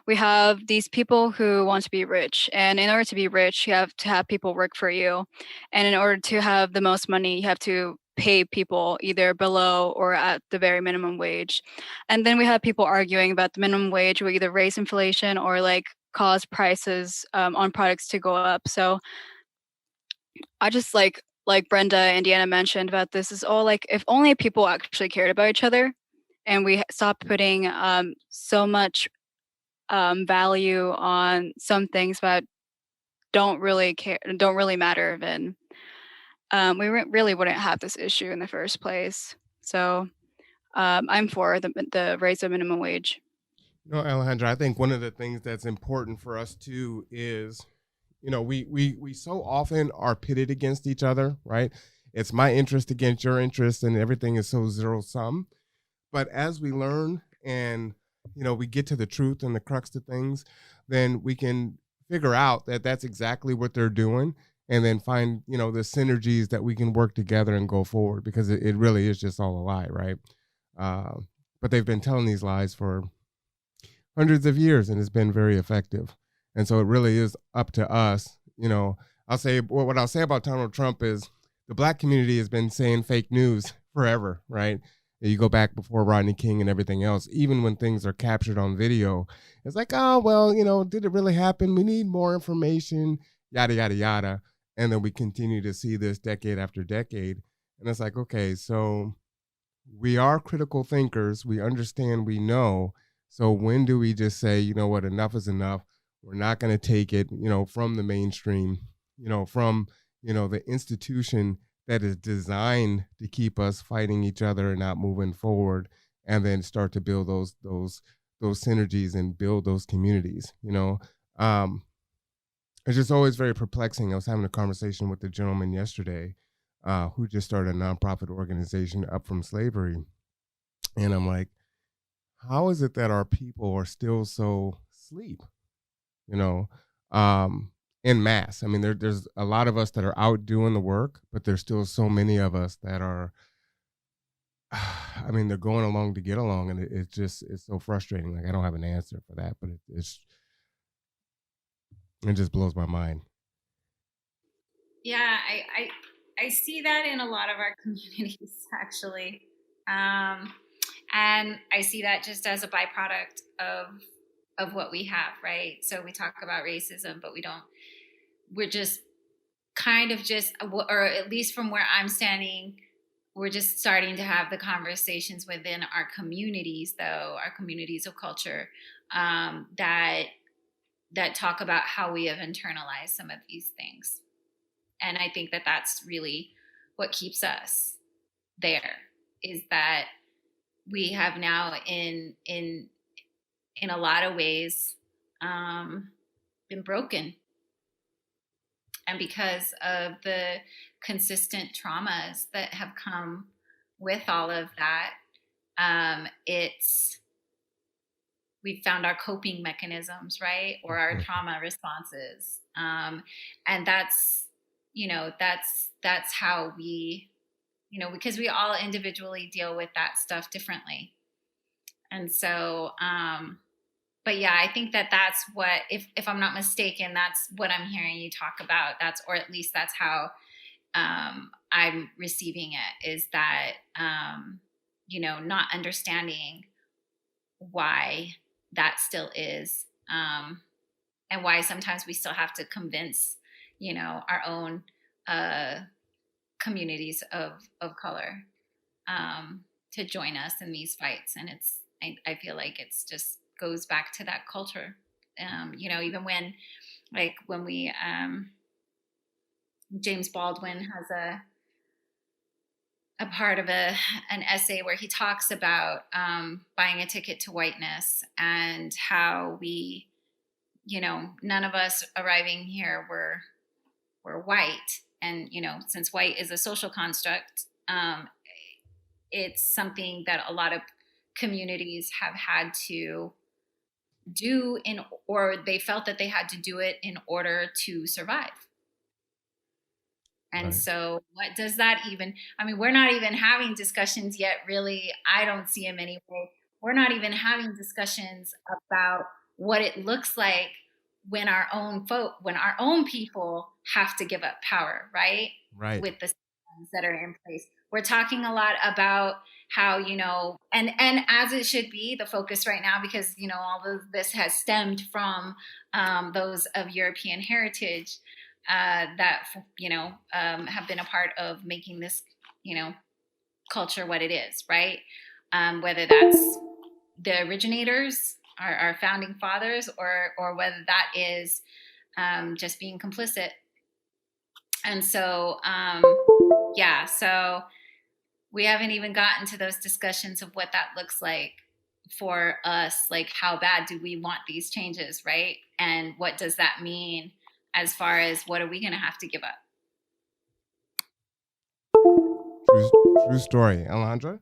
we have these people who want to be rich. And in order to be rich, you have to have people work for you. And in order to have the most money, you have to pay people either below or at the very minimum wage. And then we have people arguing about the minimum wage will either raise inflation or cause prices on products to go up. So I just like Brenda and Deanna mentioned about this is all if only people actually cared about each other and we stopped putting so much value on some things that don't really matter, then we really wouldn't have this issue in the first place. So I'm for the raise of minimum wage. No, Alejandra, I think one of the things that's important for us too is, we so often are pitted against each other, right? It's my interest against your interest, and everything is so zero sum. But as we learn and, we get to the truth and the crux of things, then we can figure out that that's exactly what they're doing, and then find, the synergies that we can work together and go forward, because it really is just all a lie, right? But they've been telling these lies for hundreds of years, and it's been very effective. And so it really is up to us. I'll say what I'll say about Donald Trump is the Black community has been saying fake news forever, right? You go back before Rodney King and everything else, even when things are captured on video, it's like, oh, well, did it really happen? We need more information, yada, yada, yada. And then we continue to see this decade after decade. And it's like, okay, so we are critical thinkers. We understand, we know. So when do we just say, what, enough is enough? We're not going to take it, from the mainstream, from, the institution that is designed to keep us fighting each other and not moving forward, and then start to build those synergies and build those communities. It's just always very perplexing. I was having a conversation with a gentleman yesterday who just started a nonprofit organization up from slavery. And I'm like, how is it that our people are still so asleep, en masse? I mean, there's a lot of us that are out doing the work, but there's still so many of us that are, they're going along to get along. And it's so frustrating. Like, I don't have an answer for that, but it just blows my mind. Yeah, I see that in a lot of our communities, actually. And I see that just as a byproduct of what we have, right? So we talk about racism, but we're just kind of or at least from where I'm standing, we're just starting to have the conversations within our communities, though, our communities of culture, that talk about how we have internalized some of these things. And I think that that's really what keeps us there, is that we have now in a lot of ways been broken. And because of the consistent traumas that have come with all of that, we found our coping mechanisms, right? Or our trauma responses. And that's how we, because we all individually deal with that stuff differently. And so, but yeah, I think that's what, if I'm not mistaken, that's what I'm hearing you talk about. Or at least that's how I'm receiving it, is that, not understanding why that still is, and why sometimes we still have to convince, our own communities of color to join us in these fights. And I feel like it's just goes back to that culture. Even when we, James Baldwin has a part of an essay where he talks about buying a ticket to whiteness, and how we, none of us arriving here were white. And, since white is a social construct, it's something that a lot of communities have had to do or they felt that they had to do it in order to survive. And so what does that even, we're not even having discussions yet, really. I don't see them anyway. We're not even having discussions about what it looks like when our own people have to give up power, right? Right. With the systems that are in place. We're talking a lot about how, and as it should be, the focus right now, because, all of this has stemmed from those of European heritage that, have been a part of making this, culture what it is, right? Whether that's the originators, our founding fathers, or whether that is just being complicit. And so, so we haven't even gotten to those discussions of what that looks like for us. Like, how bad do we want these changes, right? And what does that mean as far as what are we going to have to give up? True story. Alejandra,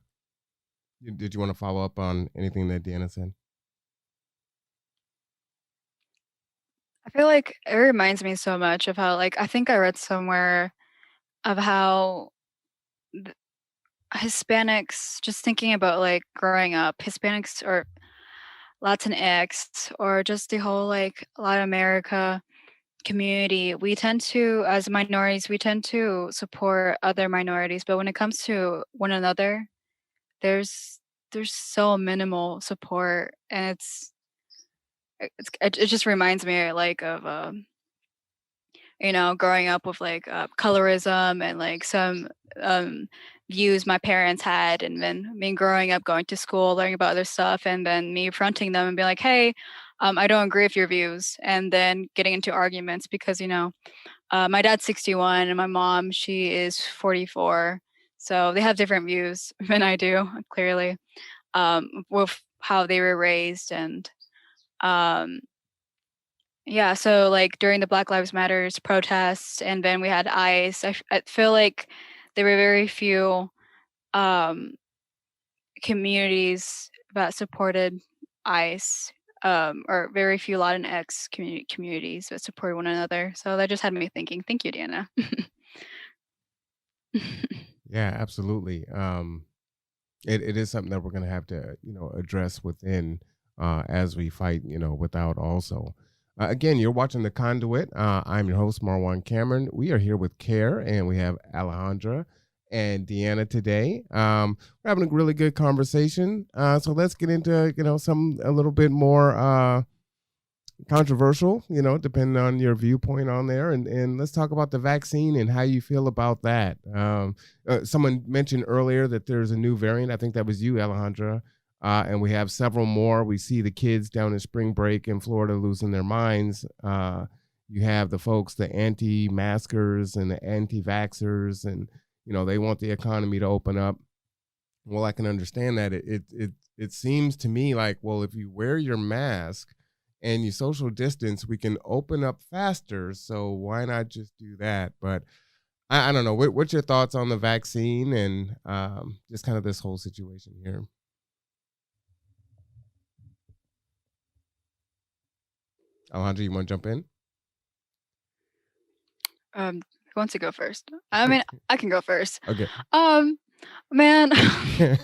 did you want to follow up on anything that Deanna said? I feel like it reminds me so much of how, I think I read somewhere of how Hispanics, just thinking about growing up, Hispanics or Latinx, or just the whole Latin America community, we tend to, as minorities, we tend to support other minorities, but when it comes to one another, there's so minimal support, and it just reminds me of growing up with colorism and some views my parents had, and then me growing up, going to school, learning about other stuff, and then me fronting them and being like, hey, I don't agree with your views, and then getting into arguments because my dad's 61 and my mom, she is 44, so they have different views than I do, clearly, with how they were raised. And so during the Black Lives Matters protests, and then we had ICE, I feel like there were very few communities that supported ICE, or very few Latinx communities that supported one another. So that just had me thinking. Thank you, Deanna. Yeah, absolutely. It is something that we're going to have to, address within as we fight, without also. Again, you're watching The Conduit. I'm your host, Marwan Cameron. We are here with KAIRE, and we have Alejandra and Deanna today. We're having a really good conversation. So let's get into, a little bit more controversial, depending on your viewpoint on there. And let's talk about the vaccine and how you feel about that. Someone mentioned earlier that there's a new variant. I think that was you, Alejandra. And we have several more. We see the kids down in spring break in Florida losing their minds. You have the folks, the anti-maskers and the anti-vaxxers, and, they want the economy to open up. Well, I can understand that. It seems to me like, well, if you wear your mask and you social distance, we can open up faster. So why not just do that? But I don't know. What's your thoughts on the vaccine and just kind of this whole situation here? Alejandra, you want to jump in? Who wants to go first? I mean, I can go first. Okay. Man,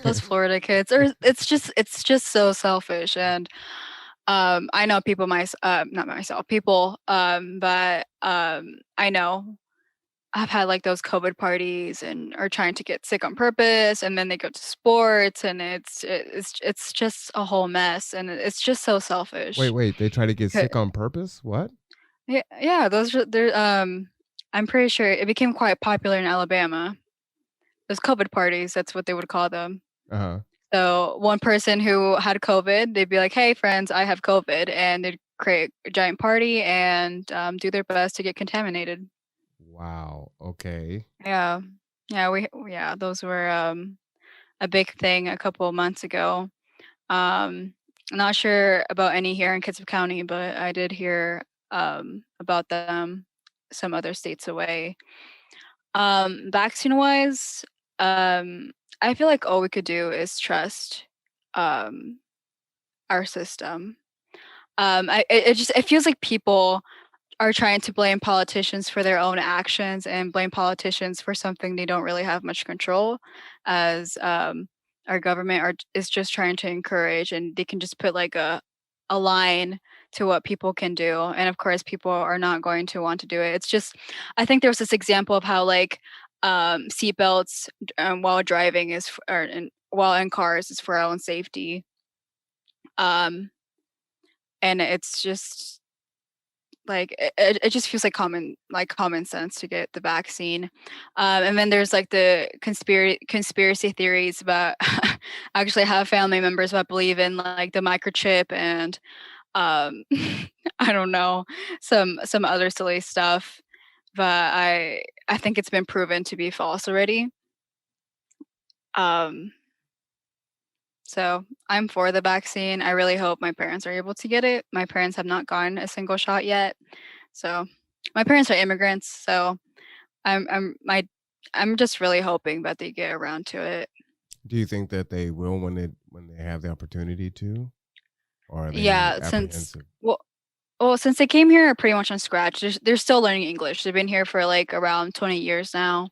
those Florida kids it's just so selfish. And I know people not myself, people but I know I've had like those COVID parties and are trying to get sick on purpose, and then they go to sports, and it's just a whole mess, and it's just so selfish. Wait. They try to get sick on purpose? What? Yeah, those are there. I'm pretty sure it became quite popular in Alabama. Those COVID parties, that's what they would call them. Uh-huh. So one person who had COVID, they'd be like, "Hey, friends, I have COVID," and they'd create a giant party and do their best to get contaminated. Wow. Okay. Yeah, those were a big thing a couple of months ago. Not sure about any here in Kitsap County, but I did hear about them some other states away. Vaccine wise, I feel like all we could do is trust our system. It feels like people are trying to blame politicians for their own actions and blame politicians for something they don't really have much control, as our government is just trying to encourage, and they can just put like a line to what people can do, and of course people are not going to want to do it. It's just, I think there was this example of how like seatbelts while driving while in cars is for our own safety, and it's just like it just feels like common sense to get the vaccine. And then there's like the conspiracy theories about actually have family members that believe in like the microchip and I don't know, some other silly stuff, but I think it's been proven to be false already. So I'm for the vaccine. I really hope my parents are able to get it. My parents have not gotten a single shot yet. So my parents are immigrants, so I'm just really hoping that they get around to it. Do you think that they will when they have the opportunity to? Or are they apprehensive? Since they came here pretty much on scratch, they're still learning English. They've been here for like around 20 years now,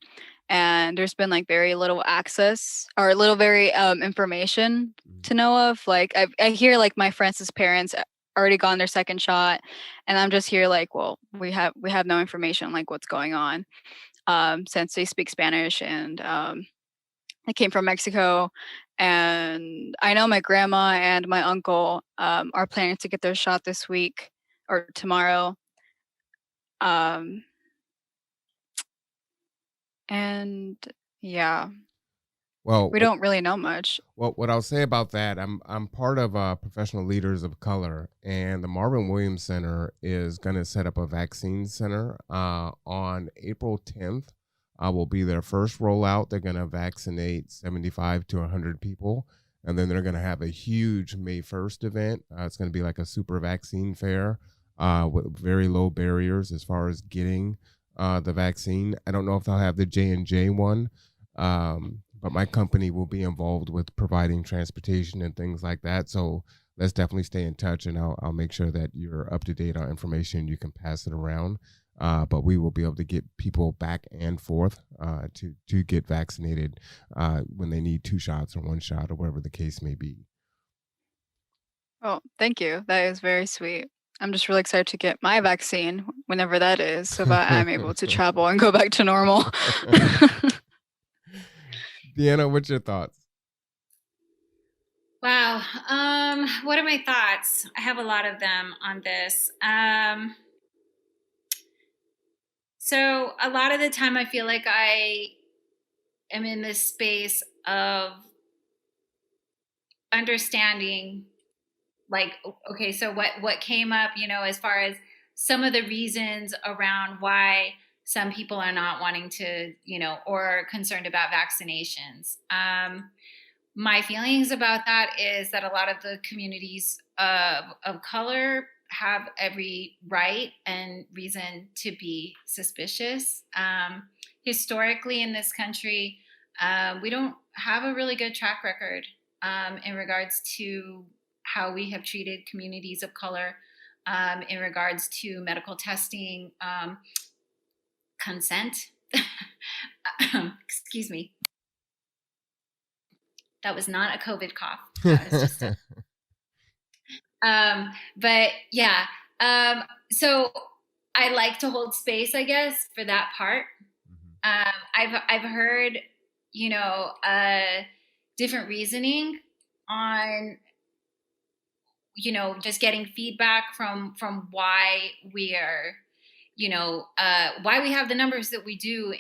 and there's been like very little access or little very information to know of. Like I hear like my friends' parents already gotten their second shot, and I'm just here like, well, we have no information like what's going on, since they speak Spanish, and I came from Mexico, and I know my grandma and my uncle are planning to get their shot this week or tomorrow. And yeah. Well, we don't really know much. Well, what I'll say about that, I'm part of Professional Leaders of Color, and the Marvin Williams Center is going to set up a vaccine center on April 10th. Will be their first rollout. They're going to vaccinate 75 to 100 people, and then they're going to have a huge May 1st event. It's going to be like a super vaccine fair with very low barriers as far as getting the vaccine. I don't know if they'll have the J&J one, but my company will be involved with providing transportation and things like that. So let's definitely stay in touch, and I'll make sure that you're up to date on information. You can pass it around. But we will be able to get people back and forth to get vaccinated when they need 2 shots or 1 shot or whatever the case may be. Oh, thank you. That is very sweet. I'm just really excited to get my vaccine whenever that is, so that I'm able to travel and go back to normal. Deanna, what's your thoughts? Wow. What are my thoughts? I have a lot of them on this. So a lot of the time I feel like I am in this space of understanding, like, okay, so what came up, as far as some of the reasons around why some people are not wanting to, or concerned about vaccinations. My feelings about that is that a lot of the communities of color have every right and reason to be suspicious. historically in this country, we don't have a really good track record in regards to how we have treated communities of color, in regards to medical testing, consent. Excuse me. That was not a COVID cough. That was just but yeah, so I like to hold space, I guess, for that part. I've heard, different reasoning on, just getting feedback from why we are, why we have the numbers that we do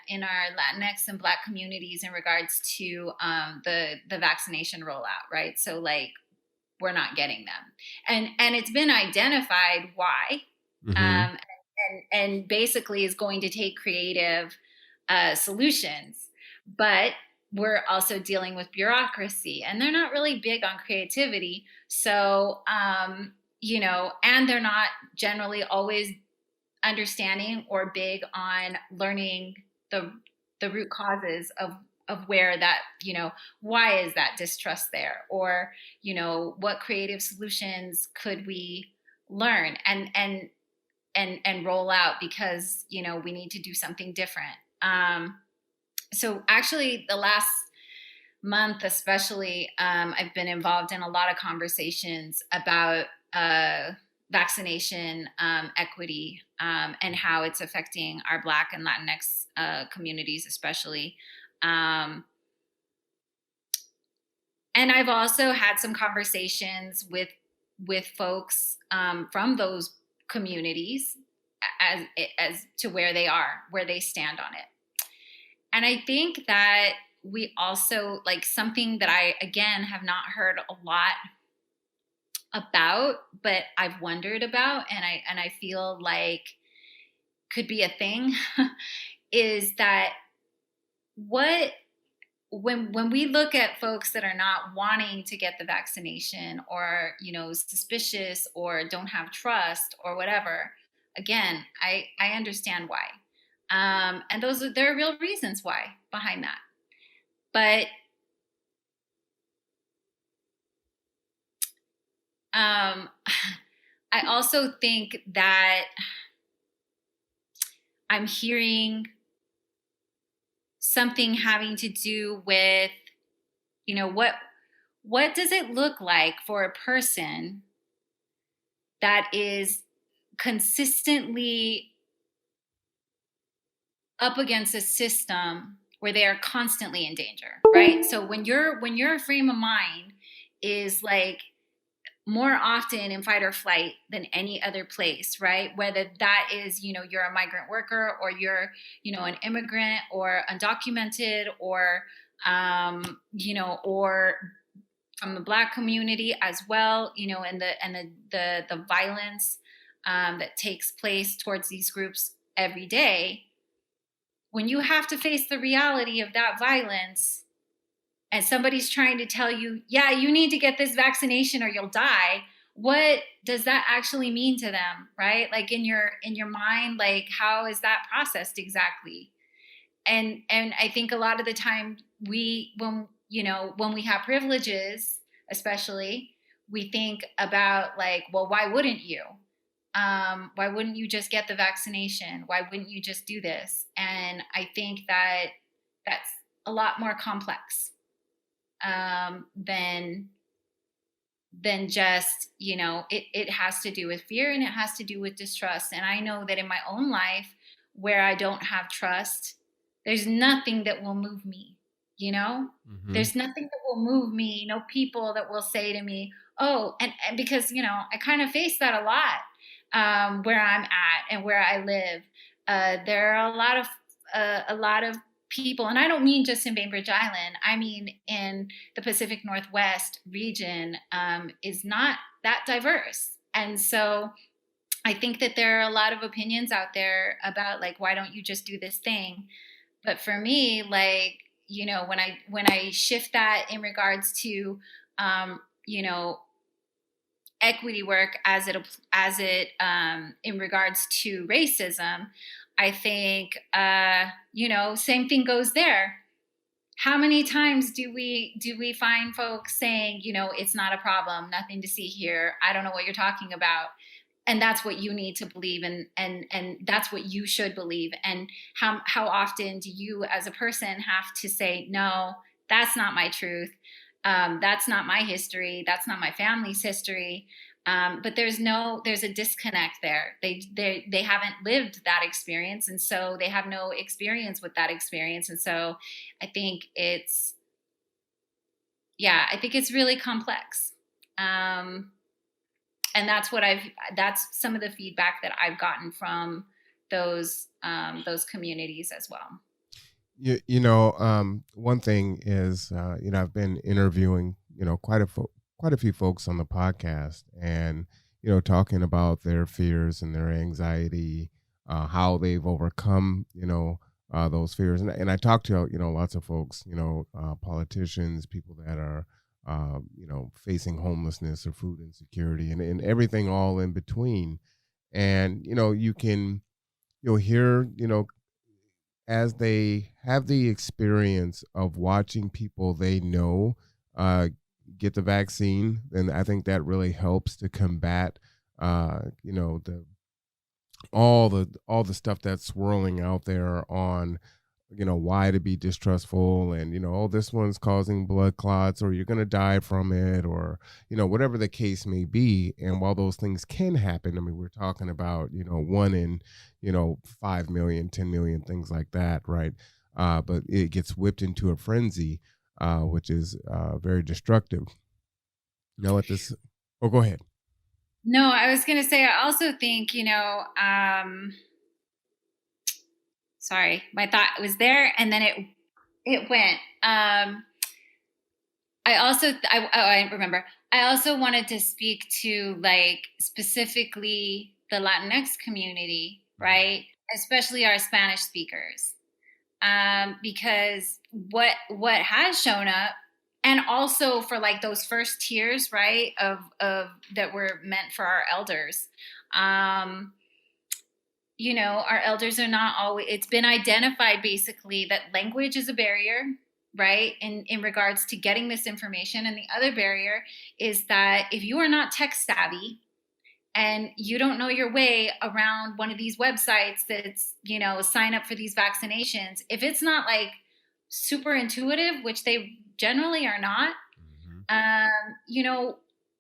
in our Latinx and Black communities in regards to the vaccination rollout, right? So like, we're not getting them, and it's been identified why, and basically is going to take creative solutions, but we're also dealing with bureaucracy, and they're not really big on creativity. So, and they're not generally always understanding or big on learning the root causes of where that, why is that distrust there, or, what creative solutions could we learn and roll out, because, we need to do something different. So actually the last month, especially, I've been involved in a lot of conversations about vaccination equity, and how it's affecting our Black and Latinx communities, especially. And I've also had some conversations with folks from those communities as to where they are, where they stand on it. And I think that we also, like, something that I, again, have not heard a lot about, but I've wondered about, and I feel like could be a thing, is that when we look at folks that are not wanting to get the vaccination, or, suspicious, or don't have trust, or whatever, again, I understand why. And there are real reasons why behind that. But I also think that I'm hearing something having to do with, what does it look like for a person that is consistently up against a system where they are constantly in danger, right? So when your frame of mind is like more often in fight or flight than any other place, right? Whether that is, you're a migrant worker, or you're, an immigrant, or undocumented, or, or from the Black community as well, and the violence that takes place towards these groups every day. When you have to face the reality of that violence, and somebody's trying to tell you, yeah, you need to get this vaccination or you'll die, what does that actually mean to them, right? Like in your mind, like, how is that processed exactly? And I think a lot of the time when we have privileges, especially, we think about like, well, why wouldn't you? Why wouldn't you just get the vaccination? Why wouldn't you just do this? And I think that that's a lot more complex than just, it has to do with fear, and it has to do with distrust. And I know that in my own life, where I don't have trust, there's nothing that will move me, There's nothing that will move me, no people that will say to me, oh, and because, I kind of face that a lot. Where I'm at and where I live, there are a lot of people, and I don't mean just in Bainbridge Island. I mean in the Pacific Northwest region is not that diverse, and so I think that there are a lot of opinions out there about like, why don't you just do this thing? But for me, like, when I shift that in regards to equity work as it in regards to racism, I think, same thing goes there. How many times do we find folks saying, it's not a problem, nothing to see here, I don't know what you're talking about, and that's what you need to believe, and that's what you should believe. And how often do you as a person have to say, no, that's not my truth, that's not my history, that's not my family's history. But there's a disconnect there. They haven't lived that experience, and so they have no experience with that experience. And so I think it's really complex. And that's some of the feedback that I've gotten from those communities as well. One thing is, I've been interviewing, quite a few folks on the podcast, and talking about their fears and their anxiety, how they've overcome those fears, and I talked to lots of folks, politicians, people that are facing homelessness or food insecurity, and everything all in between. And you'll hear as they have the experience of watching people they know get the vaccine, then I think that really helps to combat, all the stuff that's swirling out there on, why to be distrustful, and, this one's causing blood clots, or you're going to die from it, or, whatever the case may be. And while those things can happen, I mean, we're talking about, 1 in, 5 million, 10 million, things like that. Right. But it gets whipped into a frenzy, which is very destructive. Go ahead. No, I was going to say, I also think, sorry, my thought was there and then it went. I remember. I also wanted to speak to, like, specifically the Latinx community, right? Especially our Spanish speakers. Because what has shown up, and also for, like, those first tiers, right, of that were meant for our elders. Our elders are not always, it's been identified basically that language is a barrier, right, in regards to getting this information. And the other barrier is that if you are not tech savvy and you don't know your way around one of these websites that's, sign up for these vaccinations, if it's not, like, super intuitive, which they generally are not,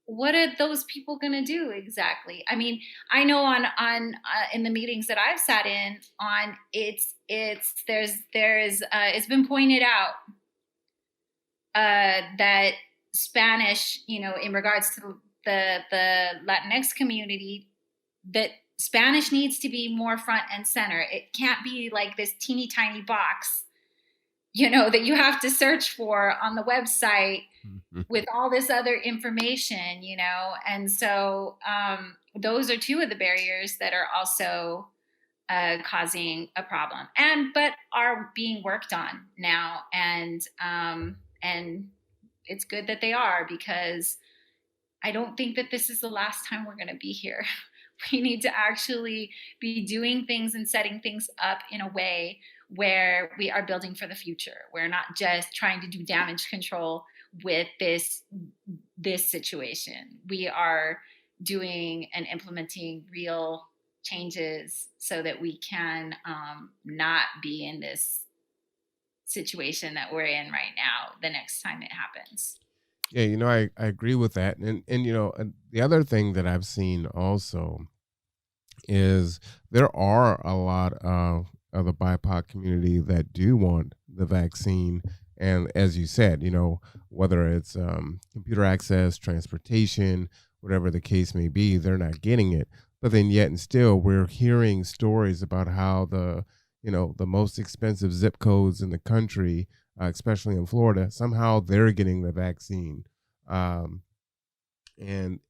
what are those people going to do exactly? I mean, I know on in the meetings that I've sat in on, it's been pointed out that Spanish, in regards to the Latinx community, that Spanish needs to be more front and center. It can't be like this teeny tiny box, that you have to search for on the website with all this other information, and so those are two of the barriers that are also causing a problem, but are being worked on now, and it's good that they are, because I don't think that this is the last time we're going to be here. We need to actually be doing things and setting things up in a way where we are building for the future. We're not just trying to do damage control with this situation. We are doing and implementing real changes so that we can not be in this situation that we're in right now the next time it happens. Yeah, I agree with that. And the other thing that I've seen also is there are a lot of the BIPOC community that do want the vaccine. And as you said, whether it's computer access, transportation, whatever the case may be, they're not getting it. But then yet and still, we're hearing stories about how the most expensive zip codes in the country, especially in Florida, somehow they're getting the vaccine. And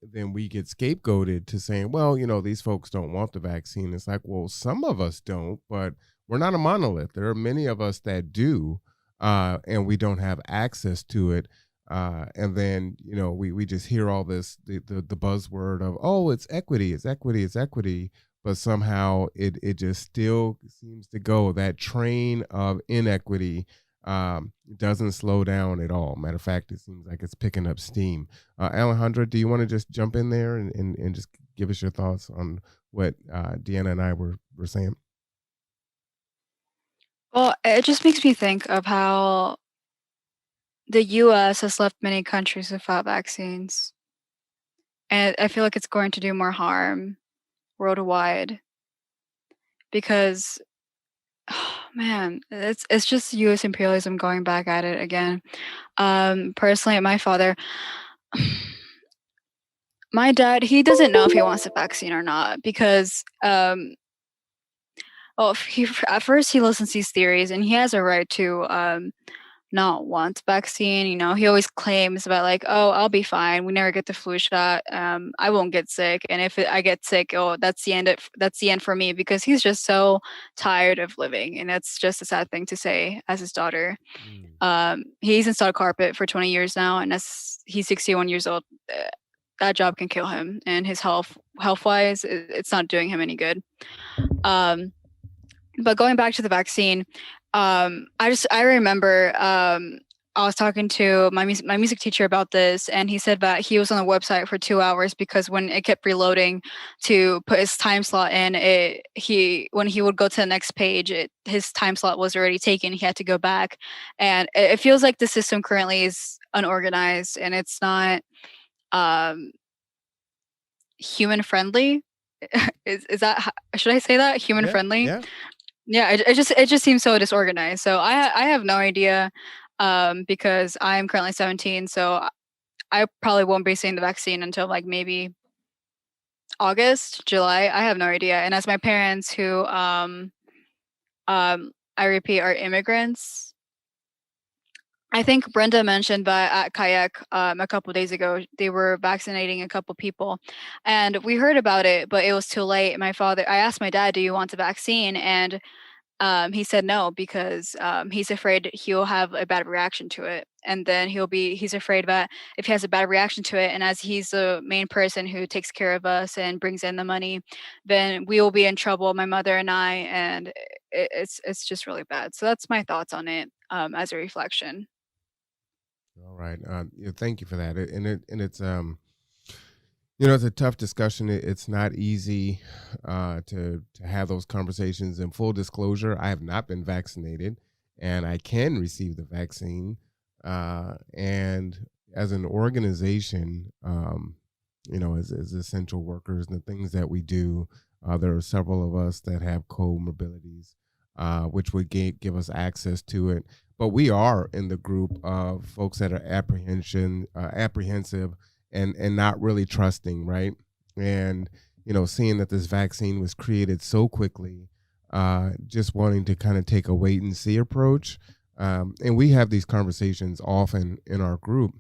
then we get scapegoated to saying, well, these folks don't want the vaccine. It's like, well, some of us don't, but we're not a monolith. There are many of us that do, and we don't have access to it. And then, we just hear all this, the buzzword of, oh, it's equity, it's equity, it's equity, but somehow it just still seems to go. That train of inequity doesn't slow down at all. Matter of fact, it seems like it's picking up steam. Alejandra, do you want to just jump in there and just give us your thoughts on what Deanna and I were saying? Well, it just makes me think of how the US has left many countries without vaccines. And I feel like it's going to do more harm worldwide because, oh, man, it's just US imperialism going back at it again. Personally, my father, my dad, he doesn't know if he wants a vaccine or not because at first he listens to these theories and he has a right to not want vaccine. You know, he always claims about like, oh, I'll be fine. We never get the flu shot. I won't get sick. And if I get sick, oh, that's the end for me, because he's just so tired of living. And that's just a sad thing to say as his daughter. He's installed carpet for 20 years now, and he's 61 years old. That job can kill him, and his health wise, it's not doing him any good. But going back to the vaccine, I remember I was talking to my music teacher about this, and he said that he was on the website for 2 hours because when it kept reloading to put his time slot in, when he would go to the next page, his time slot was already taken. He had to go back, and it feels like the system currently is unorganized and it's not human friendly. Is that, should I say that, human friendly? Yeah, it just seems so disorganized. So I have no idea, because I'm currently 17, so I probably won't be seeing the vaccine until like maybe August, July. I have no idea. And as my parents, who I repeat, are immigrants, I think Brenda mentioned that at Kayak a couple days ago, they were vaccinating a couple people, and we heard about it, but it was too late. I asked my dad, "Do you want the vaccine?" And he said no, because he's afraid he'll have a bad reaction to it, and then he's afraid that if he has a bad reaction to it, and as he's the main person who takes care of us and brings in the money, then we will be in trouble, my mother and I, and it's just really bad. So that's my thoughts on it, as a reflection. All right. Thank you for that. It's it's a tough discussion. It's not easy to have those conversations. In full disclosure, I have not been vaccinated, and I can receive the vaccine. And as an organization, as essential workers and the things that we do, there are several of us that have comorbidities, which would give us access to it. But we are in the group of folks that are apprehensive and not really trusting, right? And, seeing that this vaccine was created so quickly, just wanting to kind of take a wait and see approach. And we have these conversations often in our group.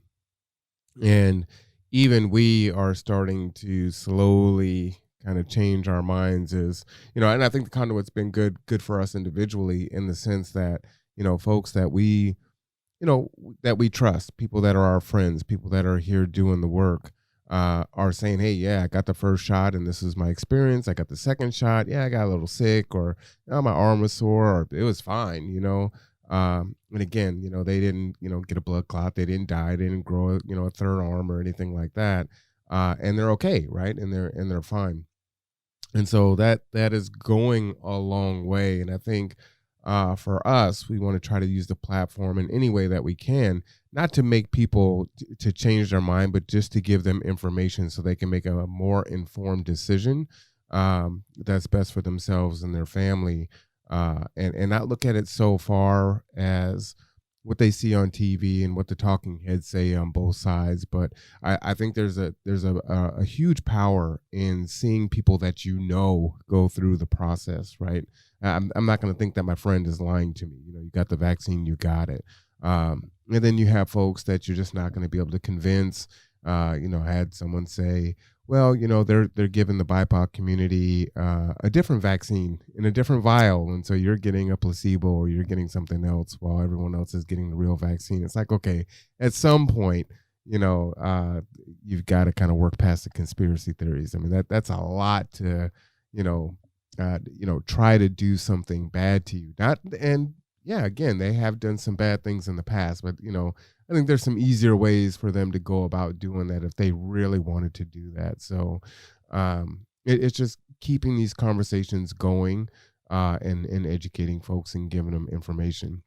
And even we are starting to slowly kind of change our minds and I think the conduit's been good for us individually, in the sense that, folks that we trust, people that are our friends, people that are here doing the work, are saying, hey, yeah, I got the first shot and this is my experience. I got the second shot. Yeah, I got a little sick, or my arm was sore, or it was fine, And again, they didn't, get a blood clot. They didn't die. They didn't grow, a third arm or anything like that. And they're okay, right? And they're fine. And so that is going a long way. And I think for us, we want to try to use the platform in any way that we can, not to make people to change their mind, but just to give them information so they can make a more informed decision that's best for themselves and their family, and not look at it so far as what they see on TV and what the talking heads say on both sides. But I think there's a huge power in seeing people that go through the process, right? I'm not going to think that my friend is lying to me. You got the vaccine, you got it. And then you have folks that you're just not going to be able to convince. I had someone say, well, they're giving the BIPOC community a different vaccine in a different vial, and so you're getting a placebo or you're getting something else while everyone else is getting the real vaccine. It's like, okay, at some point, you've got to kind of work past the conspiracy theories. I mean, that's a lot to try to do something bad to you. Not and yeah, again, they have done some bad things in the past, but I think there's some easier ways for them to go about doing that if they really wanted to do that. So it's just keeping these conversations going and educating folks and giving them information.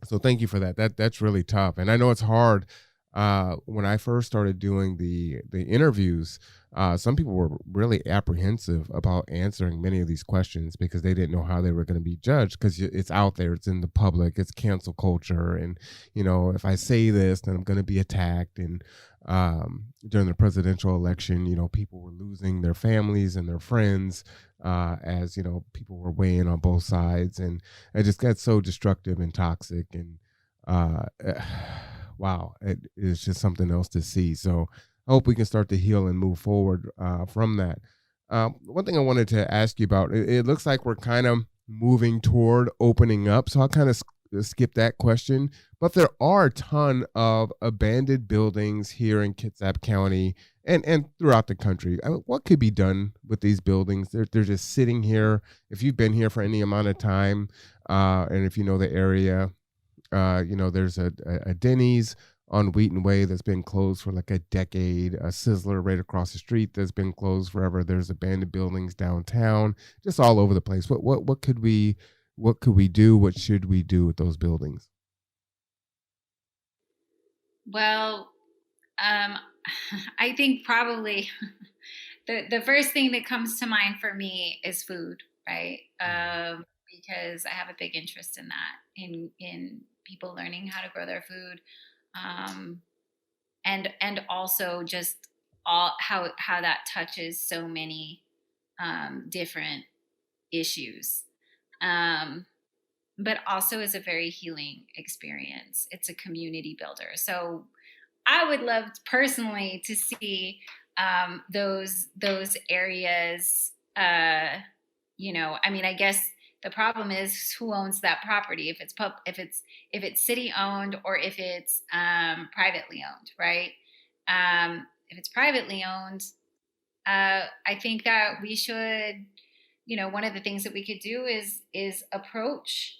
So thank you for that. That's really tough, and I know it's hard. When I first started doing the interviews, some people were really apprehensive about answering many of these questions because they didn't know how they were going to be judged because it's out there, it's in the public, it's cancel culture, and if I say this, then I'm going to be attacked. And during the presidential election, people were losing their families and their friends as people were weighing on both sides, and it just got so destructive and toxic. And wow, it is just something else to see. So I hope we can start to heal and move forward from that. One thing I wanted to ask you about, it looks like we're kind of moving toward opening up. So I'll kind of skip that question. But there are a ton of abandoned buildings here in Kitsap County and throughout the country. I mean, what could be done with these buildings? They're just sitting here. If you've been here for any amount of time, and if you know the area, there's a Denny's on Wheaton Way that's been closed for like a decade, a Sizzler right across the street that's been closed forever. There's abandoned buildings downtown, just all over the place. What could we do? What should we do with those buildings? Well, I think probably the first thing that comes to mind for me is food, right? Because I have a big interest in that, in people learning how to grow their food, and also just all how that touches so many different issues. But also is a very healing experience. It's a community builder. So I would love personally to see those areas. I mean, I guess the problem is who owns that property. If it's city owned or if it's privately owned, right? If it's privately owned, I think that we should. One of the things that we could do is approach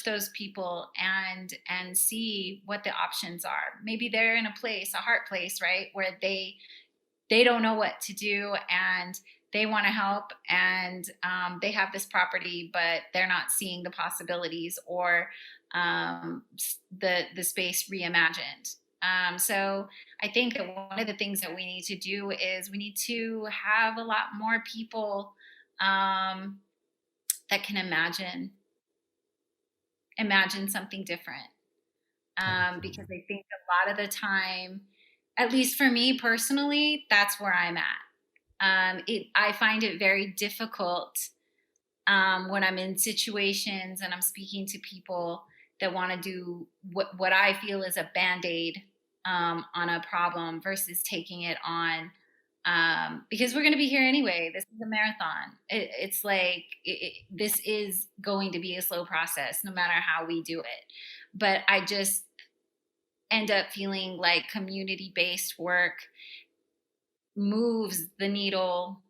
those people and see what the options are. Maybe they're in a hard place, right, where they don't know what to do and they want to help, and they have this property, but they're not seeing the possibilities or the space reimagined. So I think that one of the things that we need to do is we need to have a lot more people that can imagine something different. Because I think a lot of the time, at least for me personally, that's where I'm at. I find it very difficult when I'm in situations and I'm speaking to people that want to do what I feel is a Band-Aid on a problem versus taking it on, because we're going to be here anyway. This is a marathon. It's like this is going to be a slow process no matter how we do it. But I just end up feeling like community-based work moves the needle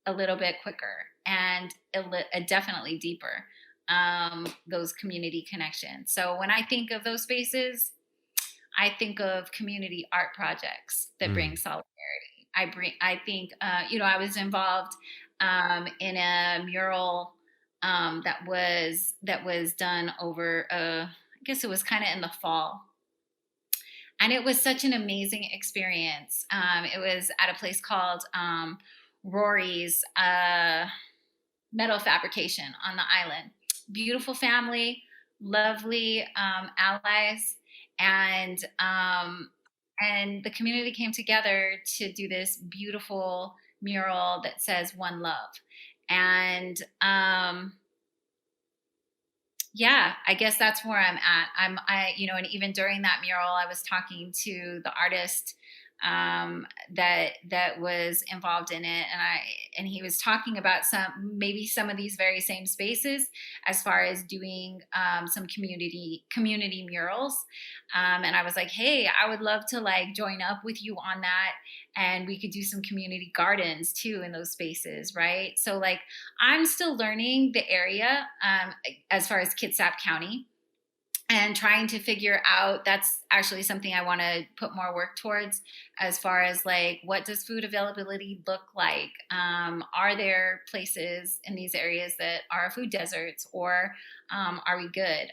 a little bit quicker and definitely deeper, those community connections. So when I think of those spaces, I think of community art projects that bring solidarity. I think I was involved in a mural that was done over I guess it was kind of in the fall. And it was such an amazing experience. It was at a place called Rory's Metal Fabrication on the island. Beautiful family, lovely allies, and the community came together to do this beautiful mural that says "One Love," and yeah, I guess that's where I'm at. And even during that mural, I was talking to the artist that was involved in it, and he was talking about some of these very same spaces as far as doing some community murals, and I was like, hey, I would love to like join up with you on that, and we could do some community gardens too in those spaces, right? So like I'm still learning the area as far as Kitsap County, and trying to figure out, that's actually something I want to put more work towards, as far as like, what does food availability look like? Are there places in these areas that are food deserts, or are we good?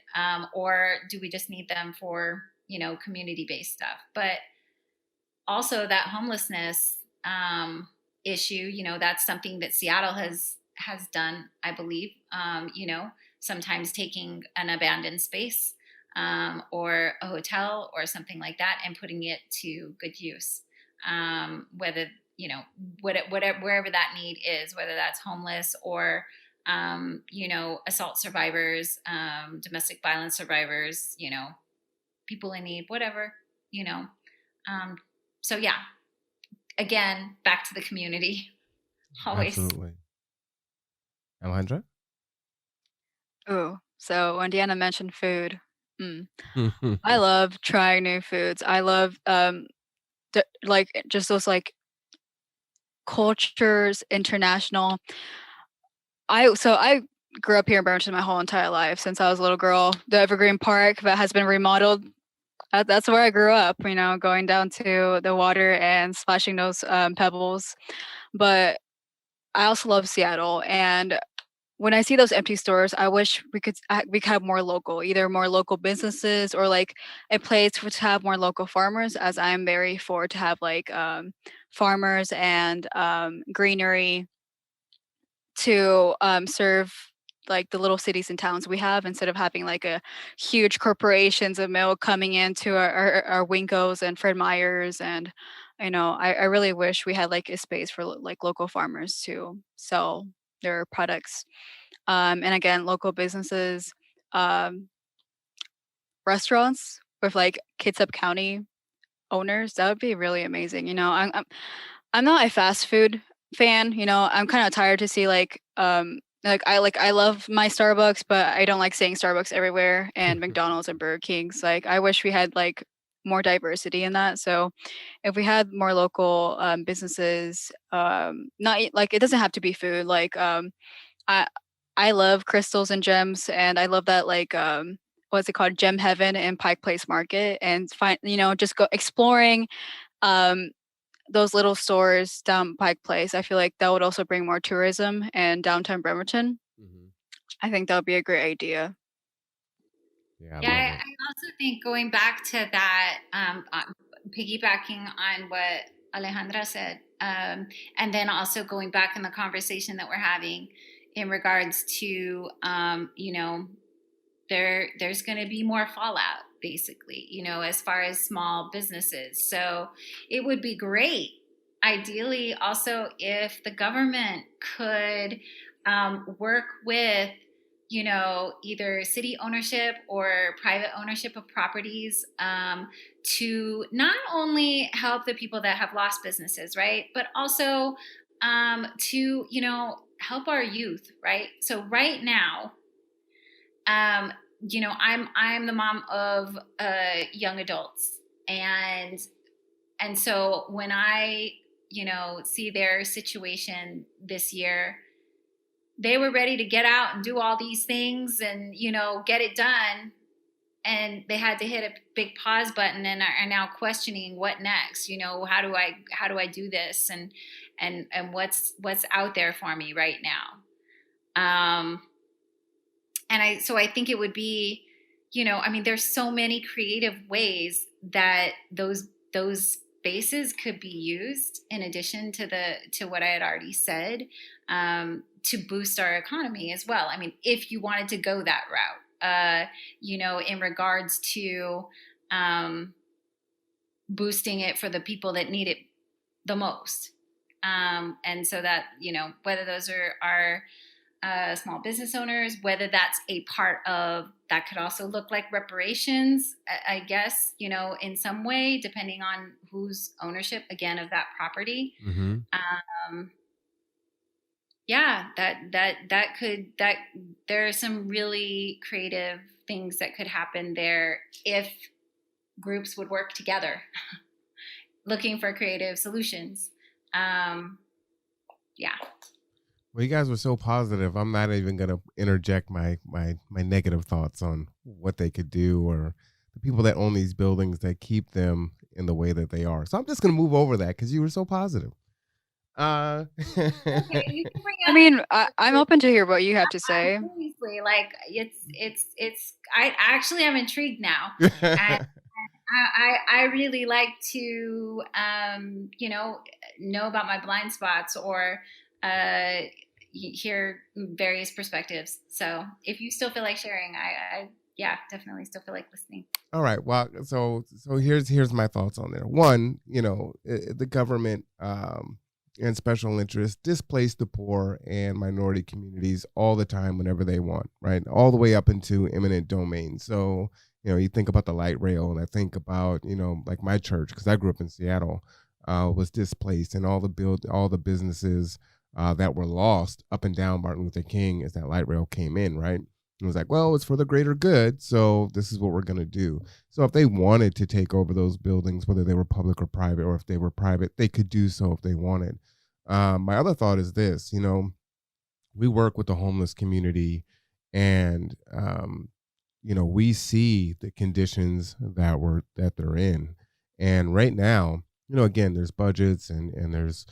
Or do we just need them for, community-based stuff? But also that homelessness issue, that's something that Seattle has done, I believe, sometimes taking an abandoned space or a hotel or something like that and putting it to good use. Whether, whatever, wherever that need is, whether that's homeless or, assault survivors, domestic violence survivors, people in need, whatever, so yeah, again, back to the community. Always. Absolutely. Alejandra? Oh, so when Deanna mentioned food, I love trying new foods. I love like just those like cultures, international. I grew up here in Burlington my whole entire life since I was a little girl. The Evergreen Park that has been remodeled. That's where I grew up. Going down to the water and splashing those pebbles. But I also love Seattle, and when I see those empty stores, I wish we could have more local, either more local businesses or like a place to have more local farmers. As I'm very for to have like farmers and greenery to serve like the little cities and towns we have, instead of having like a huge corporations of milk coming into our Winkos and Fred Meyers. And I really wish we had like a space for like local farmers to sell their products. And again, local businesses, um, restaurants with like Kitsap County owners. That would be really amazing. I'm not a fast food fan. I'm kind of tired to see I love my Starbucks, but I don't like seeing Starbucks everywhere and McDonald's and Burger Kings. Like I wish we had like more diversity in that. So if we had more local businesses, not like it doesn't have to be food. Like I I love crystals and gems, and I love that like what's it called, Gem Heaven and Pike Place Market, and find just go exploring um those little stores down Pike Place. I feel like that would also bring more tourism and downtown Bremerton. Mhm. I think that would be a great idea. Yeah, I Yeah, love I it. also think going back to that, piggybacking on what Alejandra said, and then also going back in the conversation that we're having in regards to, there's going to be more fallout, basically, as far as small businesses. So it would be great, ideally, also if the government could work with either city ownership or private ownership of properties, to not only help the people that have lost businesses, right, but also to help our youth, right? So right now, I'm the mom of young adults, and so when I see their situation this year, they were ready to get out and do all these things and get it done, and they had to hit a big pause button and are now questioning what next. How do I do this, and what's out there for me right now. And I think it would be, there's so many creative ways that those spaces could be used in addition to what I had already said, to boost our economy as well. I mean, if you wanted to go that route, in regards to boosting it for the people that need it the most. And so that, whether those are small business owners, whether that's a part of That could also look like reparations, I guess, in some way, depending on whose ownership, again, of that property. Mm-hmm. Yeah, there are some really creative things that could happen there if groups would work together, looking for creative solutions. Yeah. Well, you guys were so positive. I'm not even gonna interject my negative thoughts on what they could do or the people that own these buildings that keep them in the way that they are. So I'm just gonna move over that because you were so positive. Okay, you can bring I up. mean, I'm open to hear what you have to say. Seriously, like it's. I actually am intrigued now, and I really like to know about my blind spots or hear various perspectives. So if you still feel like sharing, I yeah, definitely still feel like listening. All right. Well, so here's my thoughts on there. One, the government and special interests displace the poor and minority communities all the time whenever they want, right? All the way up into eminent domain. So, you think about the light rail, and I think about, like my church, because I grew up in Seattle, was displaced, and all the businesses that were lost up and down Martin Luther King as that light rail came in, right? It was like, well, it's for the greater good, so this is what we're going to do. So if they wanted to take over those buildings, whether they were public or private, or if they were private, they could do so if they wanted. My other thought is this, we work with the homeless community, and, we see the conditions that they're in. And right now, again, there's budgets and there's,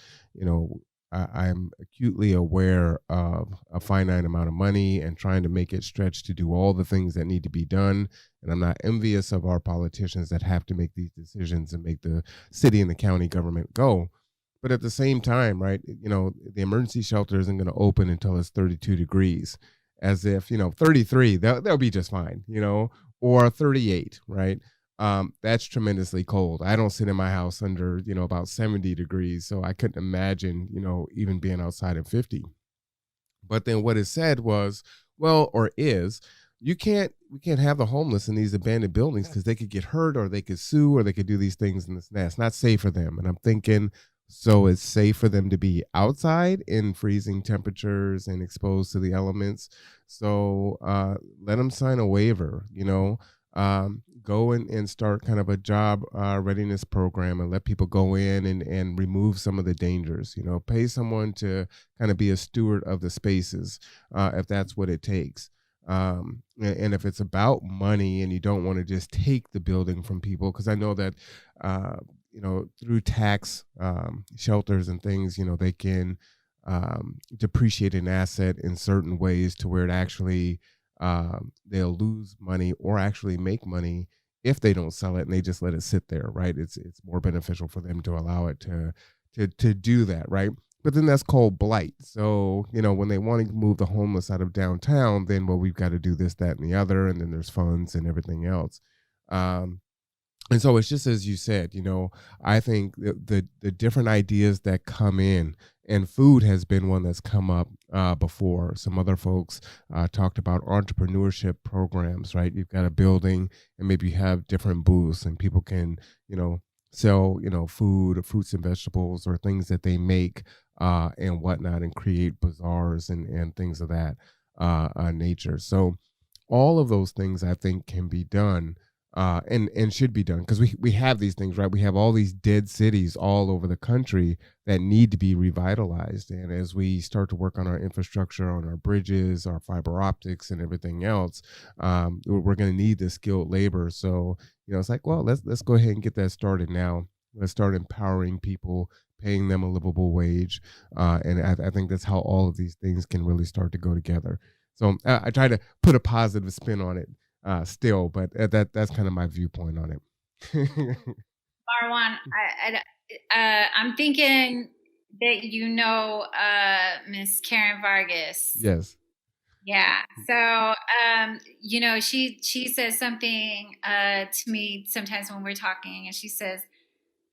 I'm acutely aware of a finite amount of money and trying to make it stretch to do all the things that need to be done. And I'm not envious of our politicians that have to make these decisions and make the city and the county government go. But at the same time, right, the emergency shelter isn't going to open until it's 32 degrees, as if, 33, they'll be just fine, or 38, right? That's tremendously cold. I don't sit in my house under, about 70 degrees. So I couldn't imagine, even being outside at 50. But then what is said was, well, or is, we can't have the homeless in these abandoned buildings because they could get hurt or they could sue or they could do these things in this nest. Not safe for them. And I'm thinking, so it's safe for them to be outside in freezing temperatures and exposed to the elements. So let them sign a waiver, go and start kind of a job readiness program and let people go in and remove some of the dangers, pay someone to kind of be a steward of the spaces if that's what it takes. And if it's about money and you don't want to just take the building from people, because I know that, through tax shelters and things, they can depreciate an asset in certain ways to where it actually they'll lose money or actually make money if they don't sell it and they just let it sit there, right? It's more beneficial for them to allow it to do that, right? But then that's called blight. So, when they want to move the homeless out of downtown, then, well, we've got to do this, that, and the other, and then there's funds and everything else. And so it's just as you said, I think the different ideas that come in, and food has been one that's come up before. Some other folks talked about entrepreneurship programs, right? You've got a building and maybe you have different booths and people can, sell, food or fruits and vegetables or things that they make and whatnot, and create bazaars and things of that nature. So all of those things I think can be done. And should be done because we have these things, right? We have all these dead cities all over the country that need to be revitalized. And as we start to work on our infrastructure, on our bridges, our fiber optics, and everything else, we're going to need the skilled labor. So it's like, well, let's go ahead and get that started now. Let's start empowering people, paying them a livable wage, and I think that's how all of these things can really start to go together. So I try to put a positive spin on it. Still, but that's kind of my viewpoint on it. Marwan, I'm thinking that Miss Karen Vargas. Yes. Yeah. So she says something to me sometimes when we're talking, and she says,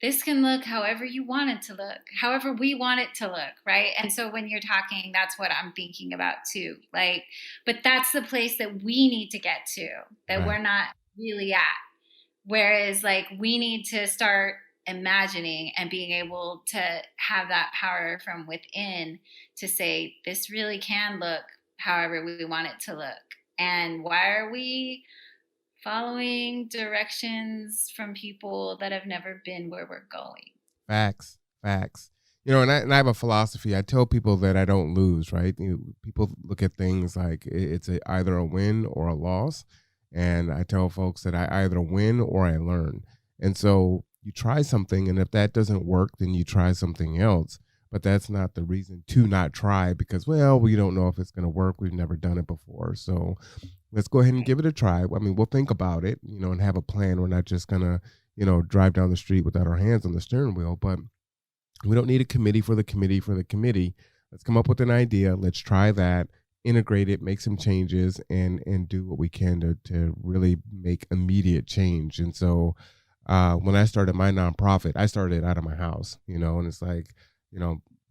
this can look however you want it to look, however we want it to look, right? And so when you're talking, that's what I'm thinking about too. Like, but that's the place that we need to get to, that Right. we're not really at. Whereas, like, we need to start imagining and being able to have that power from within to say, this really can look however we want it to look. And why are we following directions from people that have never been where we're going? Facts, facts. And I have a philosophy. I tell people that I don't lose, right? People look at things like it's either a win or a loss. And I tell folks that I either win or I learn. And so you try something, and if that doesn't work, then you try something else. But that's not the reason to not try because, well, we don't know if it's going to work. We've never done it before. So let's go ahead and give it a try. I mean, we'll think about it, and have a plan. We're not just going to, drive down the street without our hands on the steering wheel, but we don't need a committee for the committee for the committee. Let's come up with an idea. Let's try that, integrate it, make some changes, and do what we can to really make immediate change. And so when I started my nonprofit, I started out of my house, and it's like,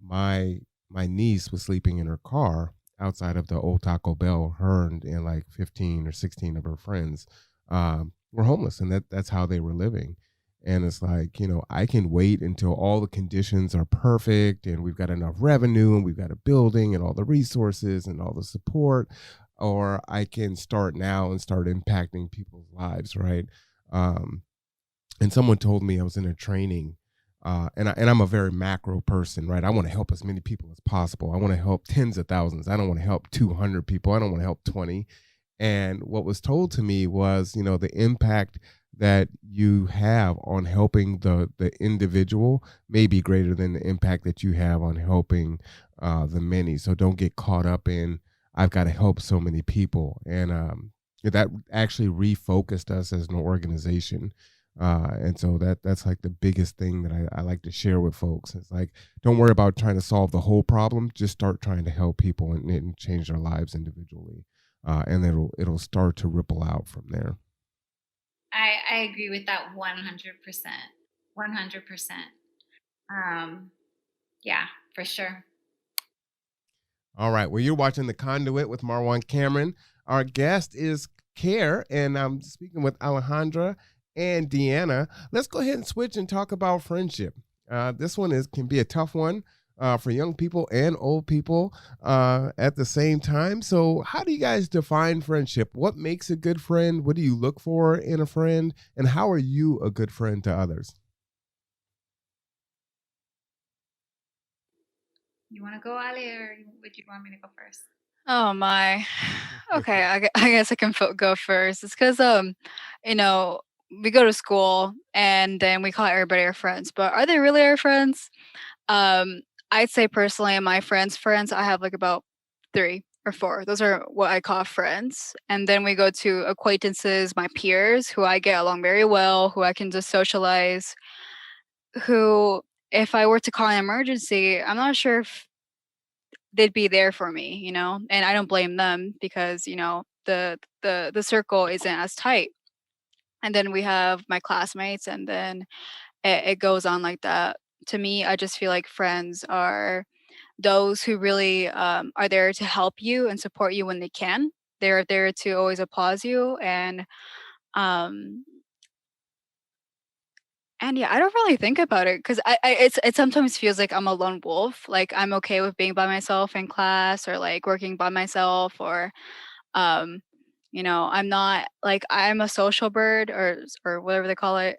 my niece was sleeping in her car outside of the old Taco Bell. Her and like 15 or 16 of her friends were homeless, and that's how they were living. And it's like, I can wait until all the conditions are perfect and we've got enough revenue and we've got a building and all the resources and all the support, or I can start now and start impacting people's lives, right? And someone told me, I was in a training, and I'm a very macro person, right? I want to help as many people as possible. I want to help tens of thousands. I don't want to help 200 people. I don't want to help 20. And what was told to me was, the impact that you have on helping the individual may be greater than the impact that you have on helping the many. So don't get caught up in, I've got to help so many people. And that actually refocused us as an organization. And so that's like the biggest thing that I like to share with folks. It's like, don't worry about trying to solve the whole problem. Just start trying to help people and change their lives individually. And it'll start to ripple out from there. I agree with that 100%. 100%. Yeah, for sure. All right. Well, you're watching The Conduit with Marwan Cameron. Our guest is KAIRE, and I'm speaking with Alejandra and Deanna. Let's go ahead and switch and talk about friendship. This one can be a tough one for young people and old people at the same time. So how do you guys define friendship? What makes a good friend? What do you look for in a friend? And how are you a good friend to others? You want to go, Ali, or would you want me to go first? Oh my. Okay, I guess I can go first. It's because we go to school and then we call everybody our friends, but are they really our friends? I'd say personally, my friends, I have like about 3 or 4. Those are what I call friends. And then we go to acquaintances, my peers, who I get along very well, who I can just socialize, who, if I were to call an emergency, I'm not sure if they'd be there for me, and I don't blame them because, the circle isn't as tight. And then we have my classmates, and then it goes on like that. To me, I just feel like friends are those who really are there to help you and support you when they can. They're there to always applaud you, um, and yeah, I don't really think about it because it sometimes feels like I'm a lone wolf. Like I'm okay with being by myself in class or like working by myself or um, I'm not like I'm a social bird or whatever they call it.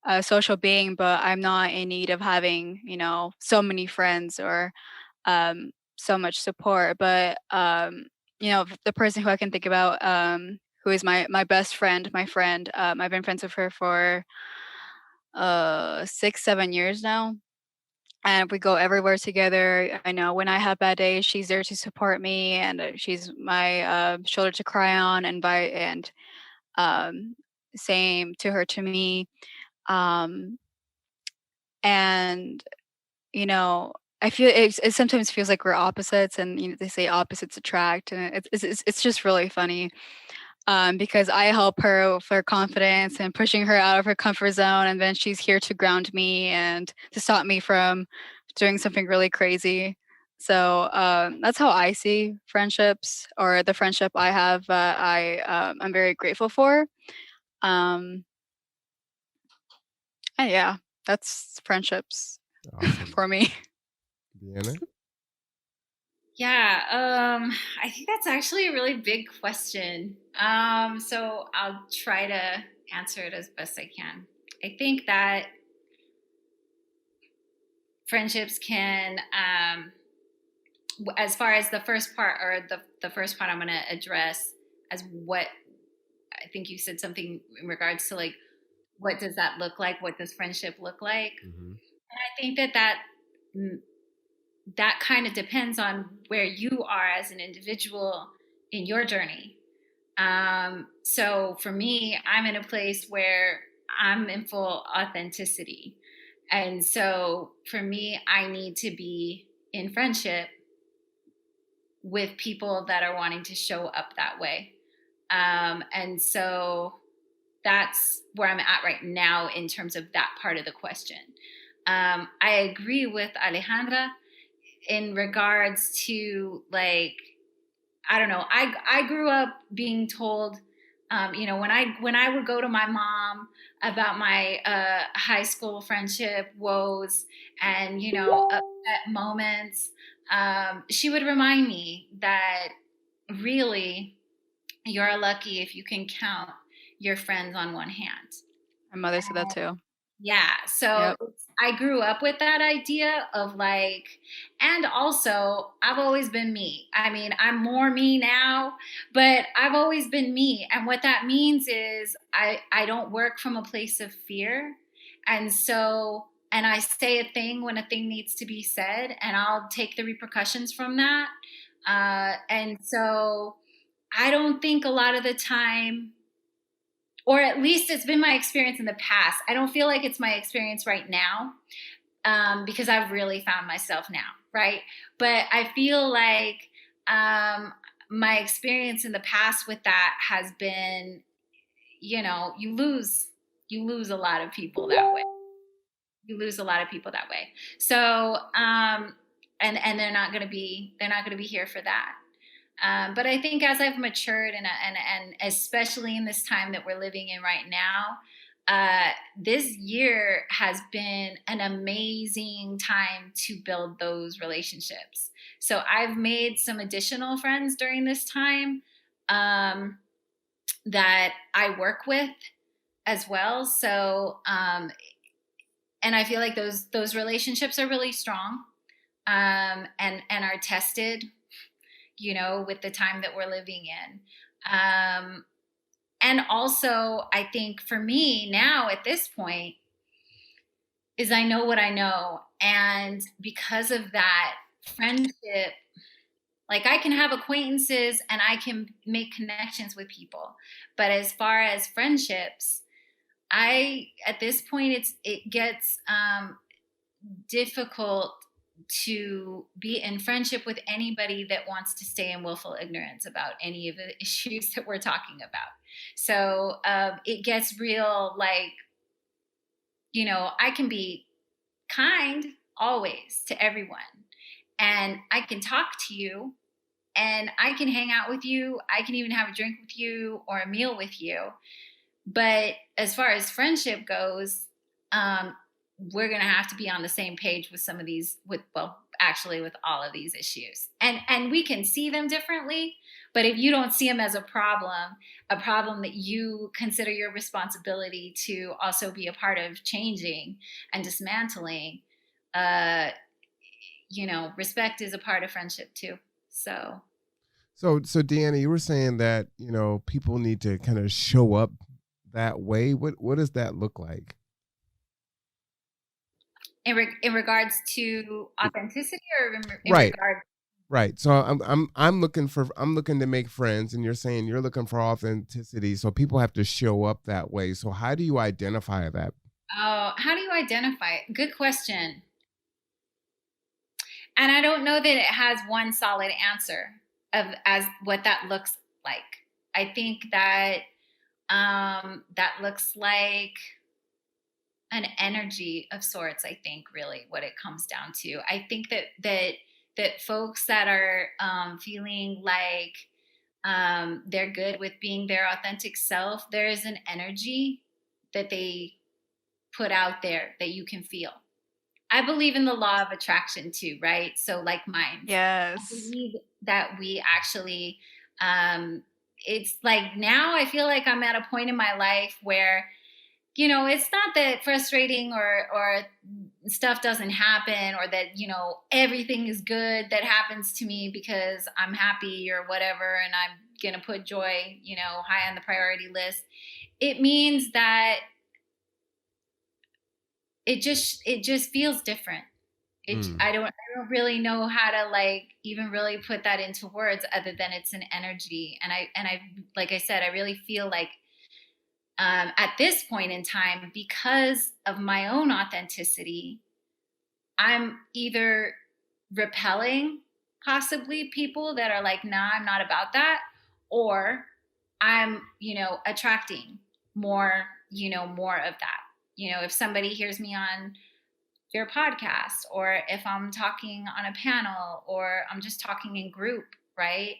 A social being, but I'm not in need of having, so many friends or so much support. But the person who I can think about, who is my best friend, my friend, I've been friends with her for 6-7 years now, and we go everywhere together. I know when I have bad days, she's there to support me, and she's my shoulder to cry on, and um, same to her to me. Um, and I feel it sometimes feels like we're opposites, and they say opposites attract, and it's just really funny. because I help her with her confidence and pushing her out of her comfort zone. And then she's here to ground me and to stop me from doing something really crazy. So that's how I see friendships, or the friendship I have. I'm very grateful for. And yeah, that's friendships Awesome. for me. Deanna? Yeah, I think that's actually a really big question. So I'll try to answer it as best I can. I think that friendships can, as far as the first part, or the first part I'm going to address as what I think you said something in regards to, like, what does that look like? What does friendship look like? Mm-hmm. And I think that kind of depends on where you are as an individual in your journey. So for me, I'm in a place where I'm in full authenticity. And so for me, I need to be in friendship with people that are wanting to show up that way. And so that's where I'm at right now in terms of that part of the question. I agree with Alejandra in regards to, like, I don't know. I grew up being told, when I would go to my mom about my high school friendship woes and upset moments, she would remind me that really you're lucky if you can count your friends on one hand. My mother said that too. Yeah. So Yep. I grew up with that idea of, like, and also I've always been me. I mean, I'm more me now, but I've always been me. And what that means is I don't work from a place of fear. And so, and I say a thing when a thing needs to be said, and I'll take the repercussions from that. And so I don't think a lot of the time, or at least it's been my experience in the past. I don't feel like it's my experience right now, because I've really found myself now, right? But I feel like my experience in the past with that has been, you lose a lot of people that way. You lose a lot of people that way. So, and they're not going to be here for that. But I think as I've matured, and especially in this time that we're living in right now, this year has been an amazing time to build those relationships. So I've made some additional friends during this time that I work with as well. So, and I feel like those relationships are really strong, and are tested, with the time that we're living in. And also, I think for me now at this point is I know what I know. And because of that, friendship, like, I can have acquaintances and I can make connections with people. But as far as friendships, at this point, it gets difficult to be in friendship with anybody that wants to stay in willful ignorance about any of the issues that we're talking about. So it gets real, like, I can be kind always to everyone, and I can talk to you, and I can hang out with you. I can even have a drink with you or a meal with you. But as far as friendship goes, we're going to have to be on the same page with some of these, with all of these issues. And we can see them differently, but if you don't see them as a problem that you consider your responsibility to also be a part of changing and dismantling, respect is a part of friendship too. So Deanna, you were saying that, people need to kind of show up that way. What does that look like? In regards to authenticity, or in Right. regards? Right. So I'm looking to make friends, and you're saying you're looking for authenticity. So people have to show up that way. So how do you identify that? Oh, how do you identify it? Good question. And I don't know that it has one solid answer as what that looks like. I think that that looks like an energy of sorts. I think really what it comes down to. I think that folks that are feeling like they're good with being their authentic self, there is an energy that they put out there that you can feel. I believe in the law of attraction too, right? So like minds. Yes. I believe that we actually, it's like now I feel like I'm at a point in my life where, you know, it's not that frustrating or stuff doesn't happen or that, you know, everything is good that happens to me because I'm happy or whatever and I'm going to put joy, you know, high on the priority list. It means that it just feels different. I don't really know how to like even really put that into words other than it's an energy. And I like I said, I really feel like at this point in time, because of my own authenticity, I'm either repelling possibly people that are like, nah, I'm not about that, or I'm, you know, attracting more, you know, more of that. You know, if somebody hears me on your podcast, or if I'm talking on a panel, or I'm just talking in group, right?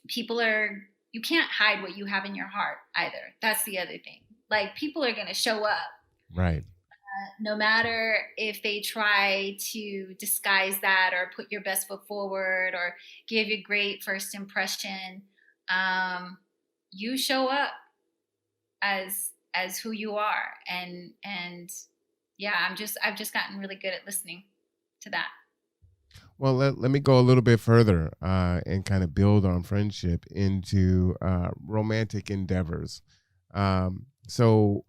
People are, you can't hide what you have in your heart either. That's the other thing. Like people are going to show up. Right. No matter if they try to disguise that or put your best foot forward or give you a great first impression, you show up as who you are. And yeah, I've just gotten really good at listening to that. Well, let me go a little bit further and kind of build on friendship into romantic endeavors. So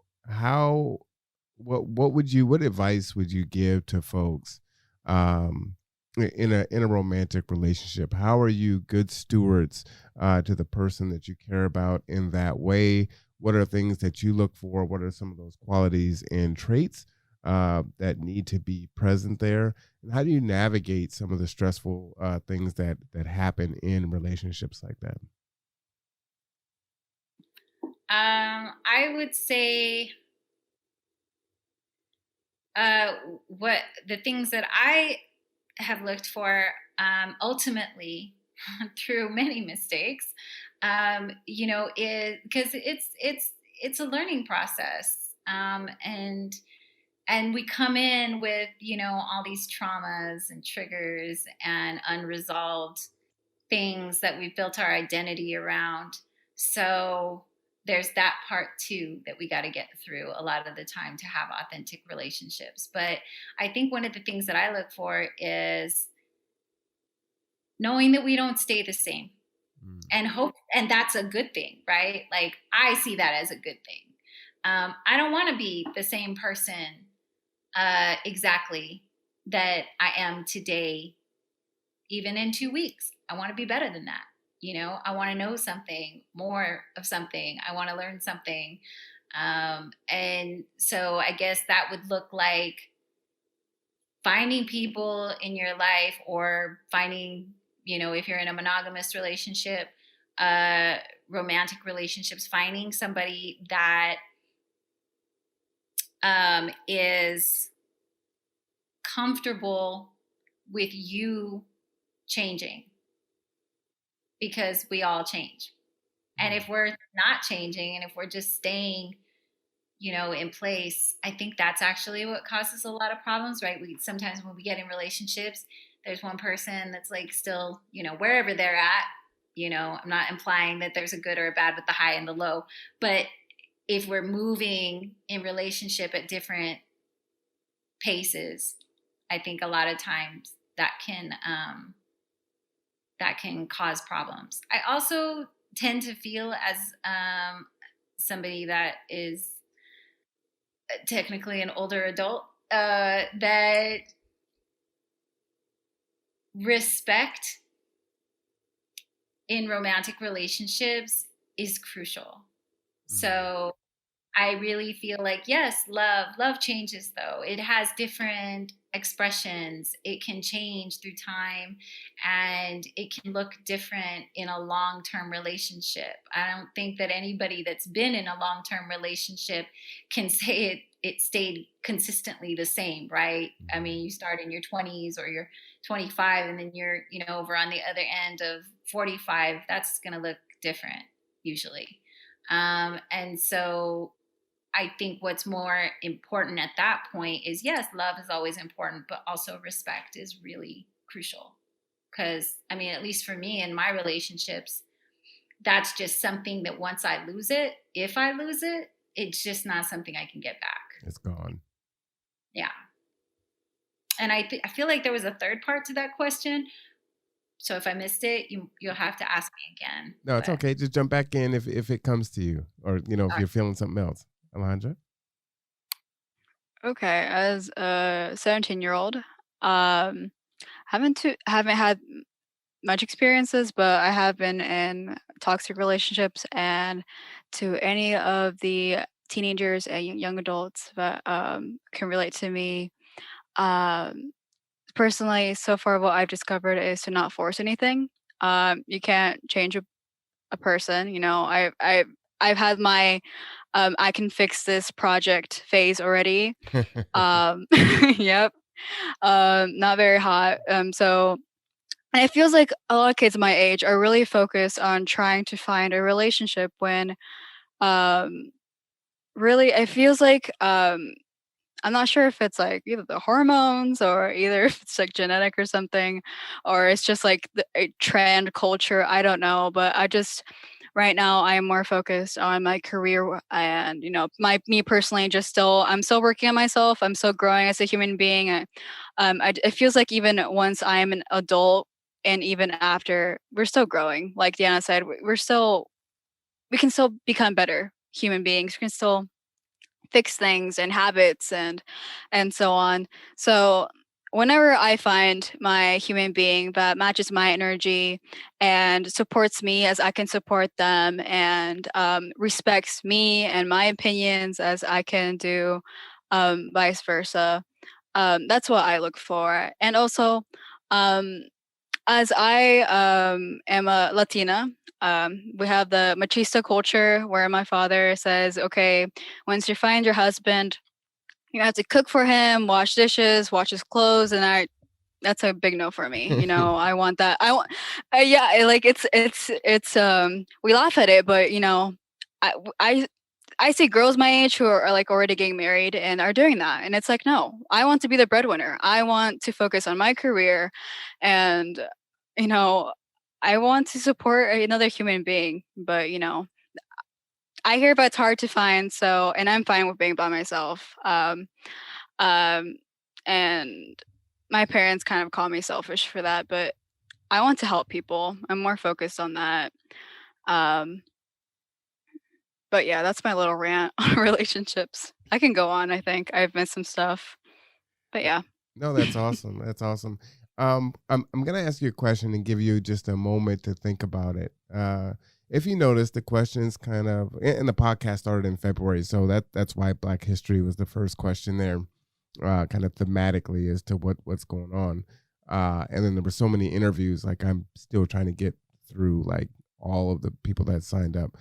what advice would you give to folks in a romantic relationship? How are you good stewards to the person that you care about in that way? What are things that you look for? What are some of those qualities and traits that need to be present there? And how do you navigate some of the stressful things that happen in relationships like that? I would say what the things that I have looked for ultimately through many mistakes, you know, is because it's a learning process, and we come in with, you know, all these traumas and triggers and unresolved things that we've built our identity around. So there's that part too that we got to get through a lot of the time to have authentic relationships. But I think one of the things that I look for is knowing that we don't stay the same and hope, and that's a good thing, right? Like I see that as a good thing. I don't want to be the same person exactly that I am today, even in 2 weeks. I want to be better than that. You know, I want to know something more of something. I want to learn something. And so I guess that would look like finding people in your life, or finding, you know, if you're in a monogamous relationship, romantic relationships, finding somebody that is comfortable with you changing, because we all change. And if we're not changing and if we're just staying, you know, in place, I think that's actually what causes a lot of problems, right? Sometimes when we get in relationships, there's one person that's like still, you know, wherever they're at, you know, I'm not implying that there's a good or a bad with the high and the low, but if we're moving in relationship at different paces, I think a lot of times that can cause problems. I also tend to feel as somebody that is technically an older adult, that respect in romantic relationships is crucial. So I really feel like, yes, love changes though. It has different expressions. It can change through time and it can look different in a long-term relationship. I don't think that anybody that's been in a long-term relationship can say it stayed consistently the same, right? I mean, you start in your 20s or you're 25 and then you're, over on the other end of 45, that's going to look different usually. And so I think what's more important at that point is, yes, love is always important, but also respect is really crucial. Because, I mean, at least for me in my relationships, that's just something that once I lose it, if I lose it, it's just not something I can get back. It's gone. Yeah. And I feel like there was a third part to that question. So if I missed it, you'll have to ask me again. No, it's okay. Just jump back in if it comes to you, or if you're feeling something else. Alejandra? Okay, as a 17-year-old, haven't had much experiences, but I have been in toxic relationships, and to any of the teenagers and young adults that can relate to me, personally, so far what I've discovered is to not force anything. You can't change a person. I've had my I can fix this project phase already. Yep. Not very hot. So and it feels like a lot of kids my age are really focused on trying to find a relationship when really it feels like I'm not sure if it's like either the hormones or either if it's like genetic or something, or it's just like a trend culture. I don't know, but right now I am more focused on my career and me personally. I'm still working on myself. I'm still growing as a human being. It feels like even once I am an adult and even after, we're still growing. Like Deanna said, we can still become better human beings. We can still fix things and habits and so on. So whenever I find my human being that matches my energy and supports me as I can support them, and respects me and my opinions as I can do, vice versa, that's what I look for. And also, um, as I am a Latina, we have the machista culture where my father says, okay, once you find your husband, you have to cook for him, wash dishes, wash his clothes. And that's a big no for me. I want that. I want, yeah, like it's, we laugh at it, but I, I, I see girls my age who are like already getting married and are doing that. And it's like, no, I want to be the breadwinner. I want to focus on my career and, you know, I want to support another human being, but I hear that's hard to find. So, and I'm fine with being by myself. Um, and my parents kind of call me selfish for that, but I want to help people. I'm more focused on that. But yeah, that's my little rant on relationships. I can go on. I think I've missed some stuff, but yeah. No, that's awesome. That's awesome. I'm gonna ask you a question and give you just a moment to think about it. If you notice, the questions kind of, and the podcast started in February, so that's why Black History was the first question there, kind of thematically as to what's going on. And then there were so many interviews, like I'm still trying to get through like all of the people that signed up.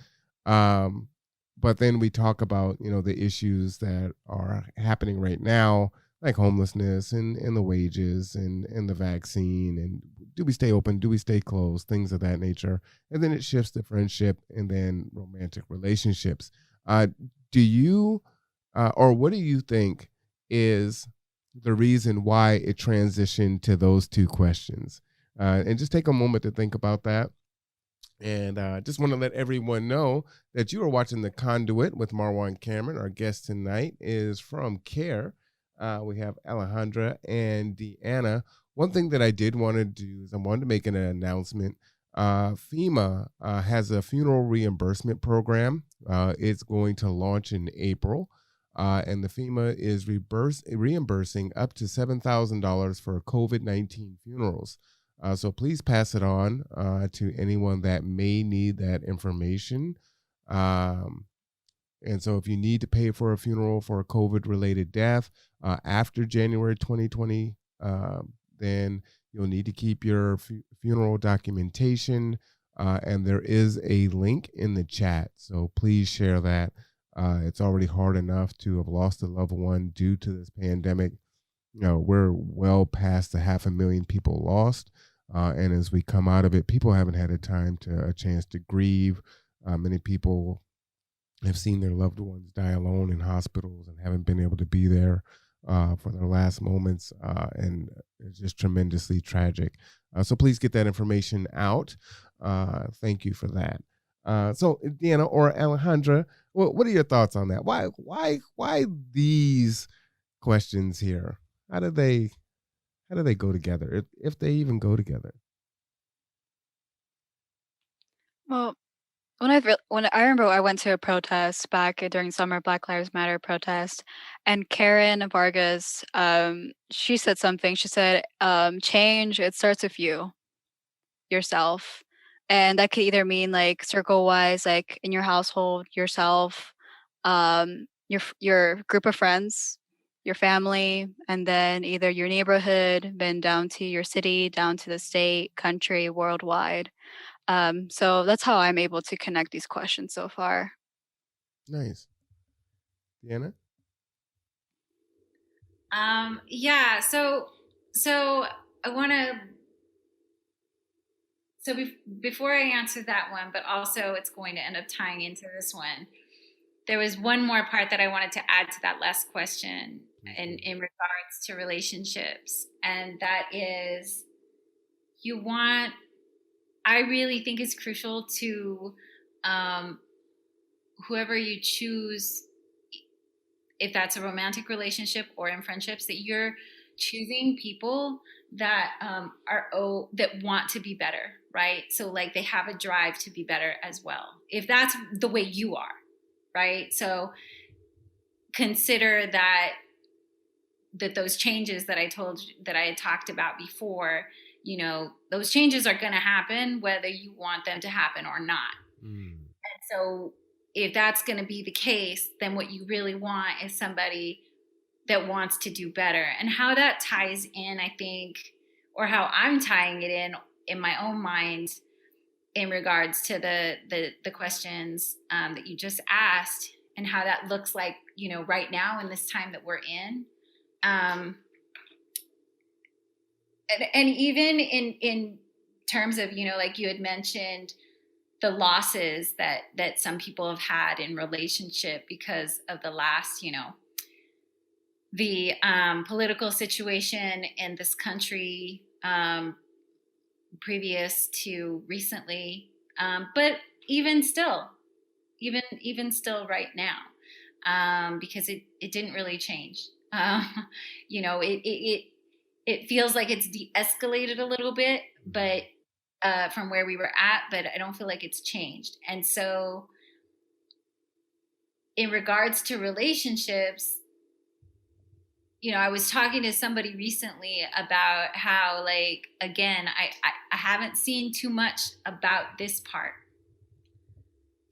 But then we talk about, the issues that are happening right now, like homelessness and the wages and the vaccine, and do we stay open, do we stay closed, things of that nature. And then it shifts to friendship and then romantic relationships. Do you, or what do you think is the reason why it transitioned to those two questions? And just take a moment to think about that. And just want to let everyone know that you are watching The Conduit with Marwa and Cameron. Our guest tonight is from KAIRE. We have Alejandra and Deanna. One thing that I did want to do is I wanted to make an announcement. FEMA has a funeral reimbursement program. It's going to launch in April. And the FEMA is reimbursing up to $7,000 for COVID-19 funerals. So please pass it on to anyone that may need that information. And so if you need to pay for a funeral for a COVID-related death after January 2020, then you'll need to keep your funeral documentation. And there is a link in the chat. So please share that. It's already hard enough to have lost a loved one due to this pandemic. We're well past the 500,000 people lost. And as we come out of it, people haven't had a chance to grieve. Many people have seen their loved ones die alone in hospitals and haven't been able to be there for their last moments. And it's just tremendously tragic. So please get that information out. Thank you for that. So Deanna or Alejandra, what are your thoughts on that? Why these questions here? How do they go together, if they even go together? Well, when I remember I went to a protest back during summer, Black Lives Matter protest, and Karen Vargas, she said something. She said, "Change, it starts with yourself," and that could either mean like circle wise, like in your household, yourself, your group of friends, your family, and then either your neighborhood, then down to your city, down to the state, country, worldwide. So that's how I'm able to connect these questions so far. Nice. Deanna? Yeah. So I want to. So before I answer that one, but also it's going to end up tying into this one. There was one more part that I wanted to add to that last question in regards to relationships, and that is, I really think it's crucial to whoever you choose, if that's a romantic relationship or in friendships, that you're choosing people that that want to be better, right? So like they have a drive to be better as well, if that's the way you are, right? So consider that those changes that I had talked about before, those changes are going to happen whether you want them to happen or not. And so if that's going to be the case, then what you really want is somebody that wants to do better. And how that ties in, I think, or how I'm tying it in my own mind in regards to the questions that you just asked, and how that looks like, right now in this time that we're in. And even in terms of, like you had mentioned, the losses that some people have had in relationship because of the last, the political situation in this country previous to recently, but even still right now, because it didn't really change. It feels like it's de-escalated a little bit, but from where we were at, but I don't feel like it's changed. And so in regards to relationships, I was talking to somebody recently about how, like, again, I haven't seen too much about this part,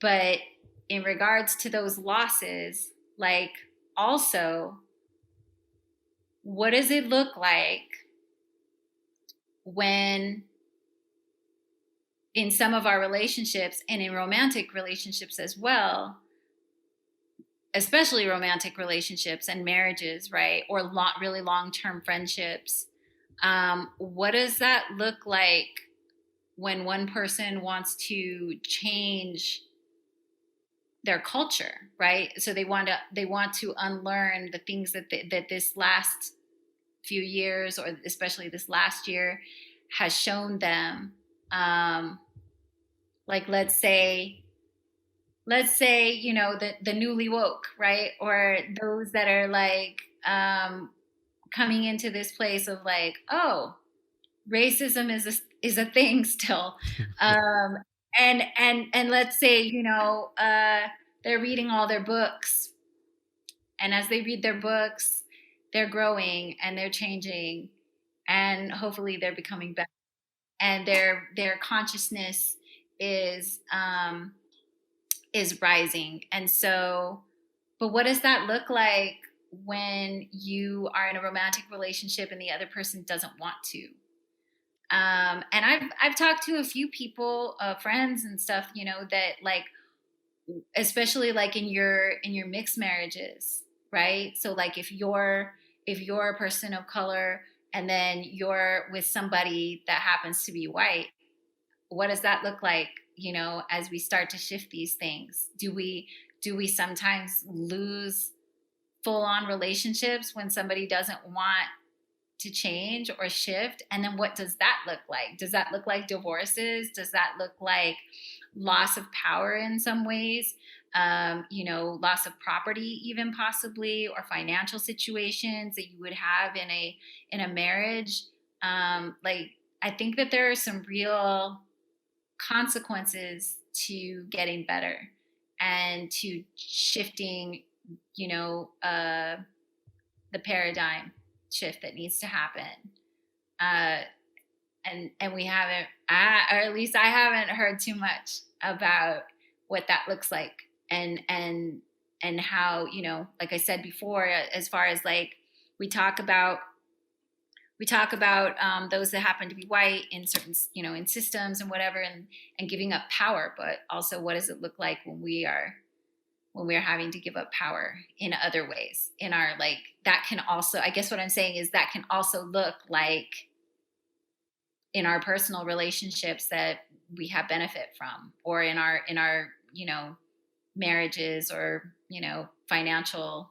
but in regards to those losses, like, also, what does it look like when in some of our relationships, and in romantic relationships as well, especially romantic relationships and marriages, right? Or really long-term friendships. What does that look like when one person wants to change their culture, right? So they want to unlearn the things that this last few years, or especially this last year, has shown them. Like let's say, the newly woke, right? Or those that are like coming into this place of like, oh, racism is a thing still. And let's say, they're reading all their books, and as they read their books, they're growing and they're changing, and hopefully they're becoming better, and their consciousness is is rising. And so, but what does that look like when you are in a romantic relationship and the other person doesn't want to? And I've talked to a few people, friends and stuff, you know, that like, especially like in your mixed marriages, right? So like if you're a person of color and then you're with somebody that happens to be white, what does that look like, you know, as we start to shift these things? Do we sometimes lose full on relationships when somebody doesn't want to change or shift? And then what does that look like? Does that look like divorces? Does that look like loss of power in some ways? You know, loss of property, even possibly, or financial situations that you would have in a marriage. Like, I think that there are some real consequences to getting better and to shifting, you know, the paradigm shift that needs to happen. And we haven't, or at least I haven't heard too much about what that looks like, and how, you know, like I said before, as far as like we talk about those that happen to be white in certain, you know, in systems and whatever, and giving up power, but also what does it look like when we are having to give up power in other ways in our, like, that can also, I guess what I'm saying is that can also look like in our personal relationships that we have benefit from, or in our, you know, marriages, or, you know, financial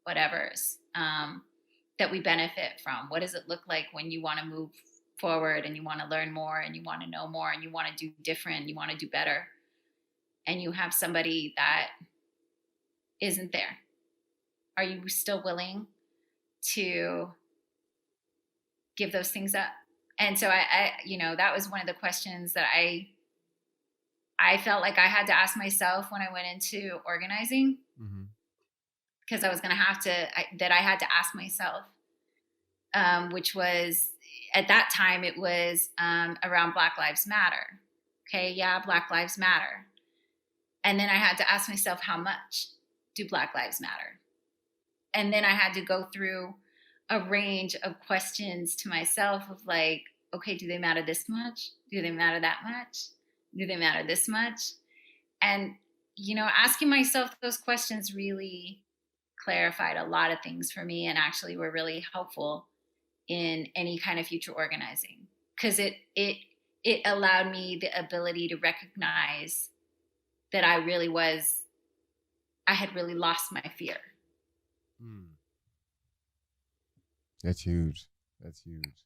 whatevers, that we benefit from. What does it look like when you want to move forward and you want to learn more and you want to know more and you want to do different, you want to do better, and you have somebody that isn't there? Are you still willing to give those things up? And so I you know, that was one of the questions that I felt like I had to ask myself when I went into organizing, because I was going to have to, that I had to ask myself, which was, at that time, it was around Black Lives Matter. Okay, yeah, Black Lives Matter. And then I had to ask myself, how much do Black Lives matter? And then I had to go through a range of questions to myself of like, okay, do they matter this much? Do they matter that much? Do they matter this much? And, you know, asking myself those questions really clarified a lot of things for me, and actually were really helpful in any kind of future organizing, because it allowed me the ability to recognize that I had really lost my fear. That's huge. That's huge.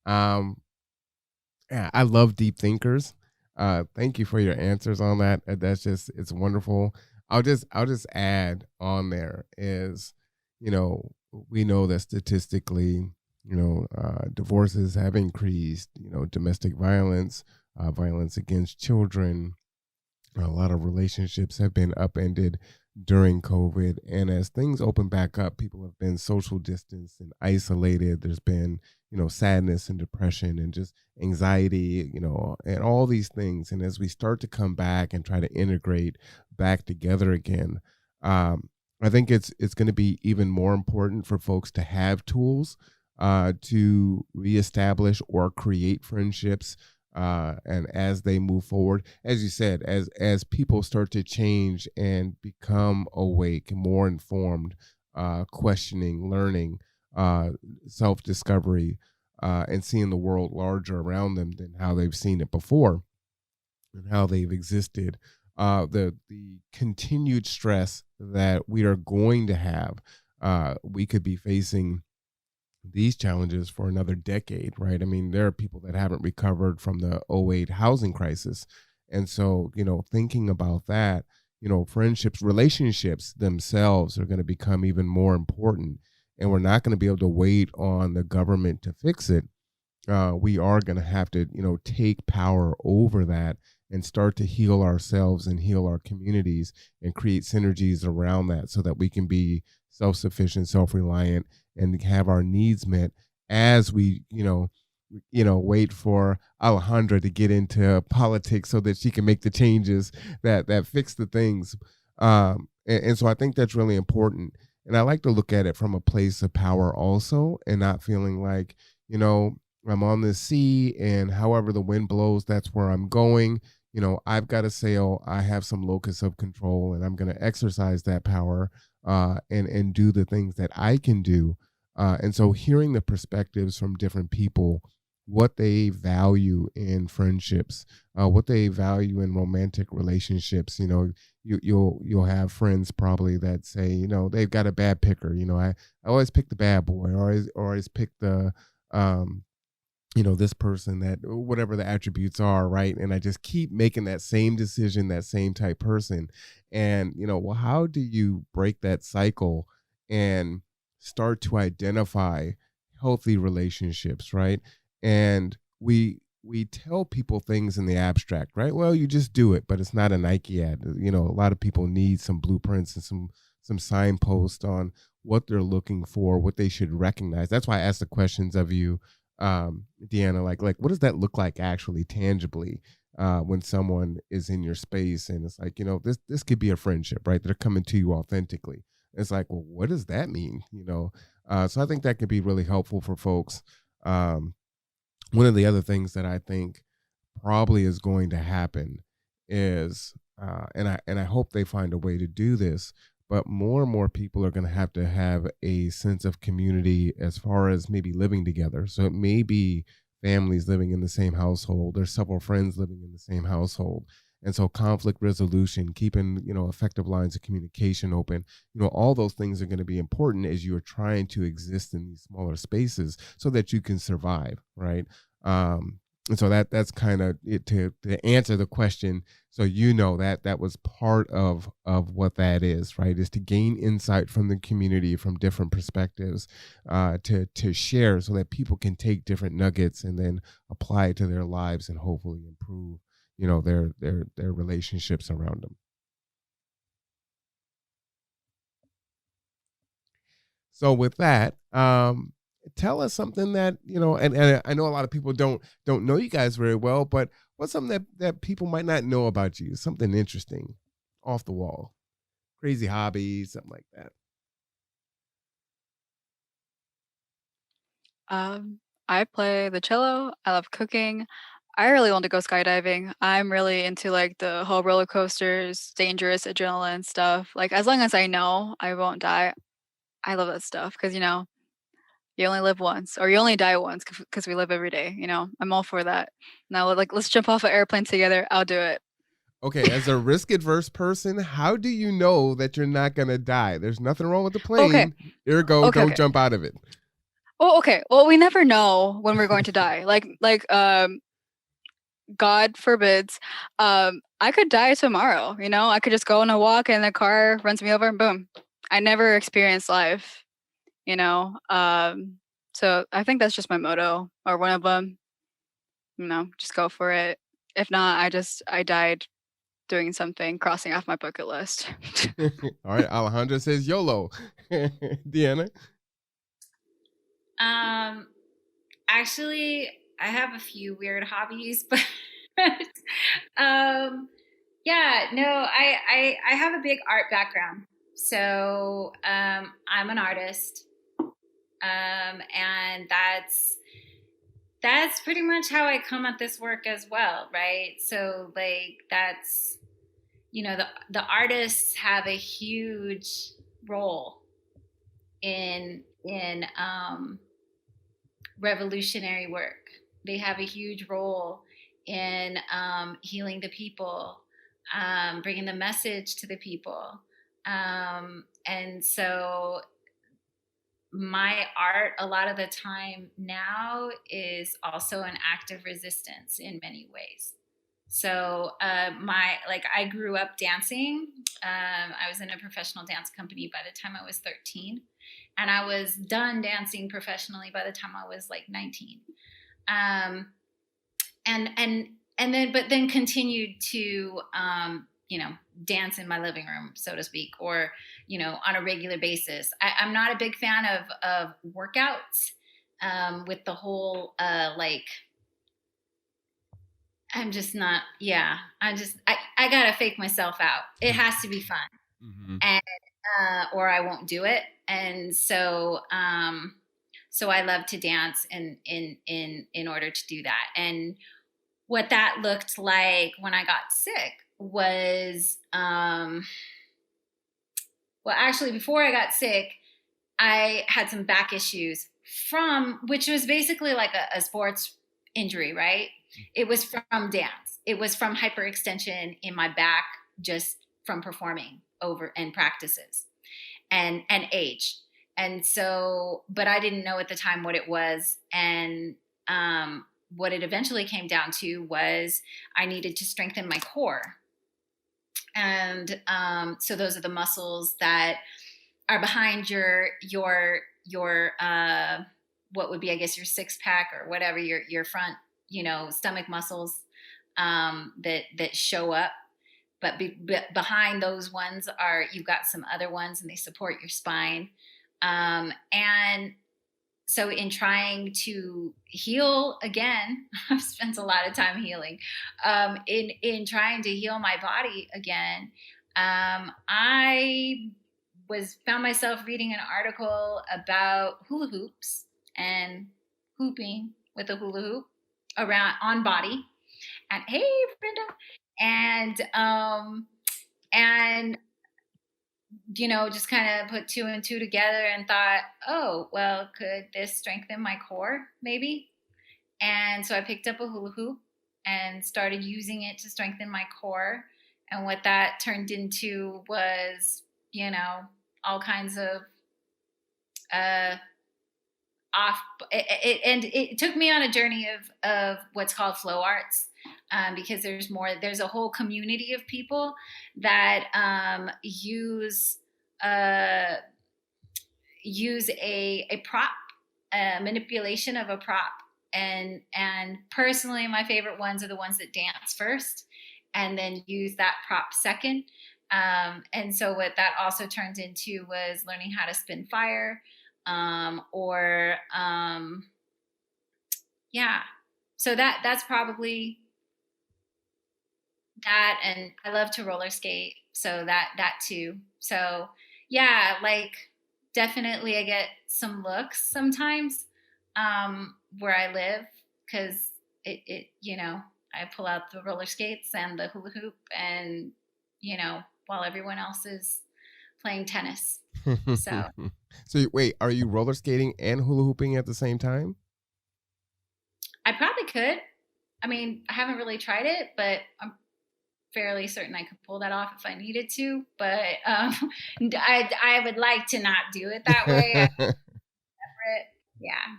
Yeah, I love deep thinkers. Thank you for your answers on that. That's just, it's wonderful. I'll just add on there is, you know, we know that statistically, you know, divorces have increased, you know, domestic violence, violence against children. A lot of relationships have been upended during COVID. And as things open back up, people have been social distanced and isolated. There's been, you know, sadness and depression and just anxiety, you know, and all these things. And as we start to come back and try to integrate back together again, I think it's going to be even more important for folks to have tools to reestablish or create friendships. And as they move forward, as you said, as people start to change and become awake, more informed, questioning, learning, self-discovery, and seeing the world larger around them than how they've seen it before and how they've existed, the continued stress that we are going to have, we could be facing these challenges for another decade, right? I mean, there are people that haven't recovered from the '08 housing crisis. And so, you know, thinking about that, you know, friendships, relationships themselves are going to become even more important. And we're not going to be able to wait on the government to fix it. We are going to have to, you know, take power over that and start to heal ourselves and heal our communities and create synergies around that so that we can be self-sufficient, self-reliant, and have our needs met as we, you know, wait for Alejandra to get into politics so that she can make the changes that fix the things. And so I think that's really important. And I like to look at it from a place of power also, and not feeling like, I'm on this sea and however the wind blows, that's where I'm going. I've got a sail, I have some locus of control, and I'm going to exercise that power, and do the things that I can do. And so hearing the perspectives from different people, what they value in friendships, what they value in romantic relationships. You'll have friends probably that say, they've got a bad picker. I always pick the bad boy, or always pick the this person, that whatever the attributes are, right? And I just keep making that same decision, that same type person. And well, how do you break that cycle and start to identify healthy relationships, right? And we tell people things in the abstract, right? Well, you just do it, but it's not a Nike ad. A lot of people need some blueprints and some signposts on what they're looking for, what they should recognize. That's why I asked the questions of you, Deanna, like what does that look like actually tangibly, when someone is in your space, and it's like, this could be a friendship, right? They're coming to you authentically. It's like, well, what does that mean? So I think that could be really helpful for folks. One of the other things that I think probably is going to happen is, and I hope they find a way to do this, but more and more people are going to have a sense of community as far as maybe living together. So it may be families living in the same household. There's several friends living in the same household. And so conflict resolution, keeping, effective lines of communication open, all those things are going to be important as you are trying to exist in these smaller spaces so that you can survive, right? And so that's kind of it to answer the question. So that was part of what that is, right? Is to gain insight from the community, from different perspectives, to share so that people can take different nuggets and then apply it to their lives and hopefully improve their relationships around them. So with that, tell us something that, and I know a lot of people don't know you guys very well, but what's something that people might not know about you? Something interesting, off the wall, crazy hobbies, something like that. I play the cello. I love cooking. I really want to go skydiving. I'm really into like the whole roller coasters, dangerous adrenaline stuff. Like as long as I know I won't die, I love that stuff because you only live once, or you only die once because we live every day. I'm all for that. Now, like, let's jump off an airplane together. I'll do it. Okay, as a risk-adverse person, how do you know that you're not gonna die? There's nothing wrong with the plane. Okay. Ergo, don't jump out of it. Oh, okay. Well, we never know when we're going to die. Like, God forbids, I could die tomorrow. I could just go on a walk and the car runs me over and boom. I never experienced life. So I think that's just my motto, or one of them. Just go for it. If not, I died doing something, crossing off my bucket list. All right, Alejandra says YOLO. Deanna? Actually, I have a few weird hobbies, but yeah, no, I have a big art background. So I'm an artist, and that's pretty much how I come at this work as well, right? So like that's the artists have a huge role in revolutionary work. They have a huge role in healing the people, bringing the message to the people. And so my art a lot of the time now is also an act of resistance in many ways. So I grew up dancing. I was in a professional dance company by the time I was 13, and I was done dancing professionally by the time I was like 19. But then continued to dance in my living room, so to speak, or on a regular basis. I'm not a big fan of workouts. with the whole like, I'm just not, yeah, I gotta fake myself out. It has to be fun. Mm-hmm. And or I won't do it. And so so I love to dance in order to do that. And what that looked like when I got sick was well, actually, before I got sick, I had some back issues from, which was basically like a sports injury, right? It was from dance. It was from hyperextension in my back, just from performing over and practices and age. And so, but I didn't know at the time what it was. And what it eventually came down to was I needed to strengthen my core. And so those are the muscles that are behind your what would be, I guess, your six pack or whatever, your front, stomach muscles that show up. But behind those ones you've got some other ones, and they support your spine. And so in trying to heal again, I've spent a lot of time healing. In trying to heal my body again, I found myself reading an article about hula hoops and hooping with a hula hoop around on body. And hey, Brenda, and just kind of put two and two together and thought, oh, well, could this strengthen my core maybe? And so I picked up a hula hoop and started using it to strengthen my core. And what that turned into was, all kinds of it took me on a journey of what's called flow arts, because there's a whole community of people that use a prop, manipulation of a prop. And personally, my favorite ones are the ones that dance first and then use that prop second. And so what that also turned into was learning how to spin fire, so that's probably that. And I love to roller skate, so that too. So yeah, like definitely I get some looks sometimes where I live, because it I pull out the roller skates and the hula hoop, and while everyone else is playing tennis. So wait, are you roller skating and hula hooping at the same time? I probably could. I mean, I haven't really tried it, but I'm fairly certain I could pull that off if I needed to. But I would like to not do it that way. Yeah.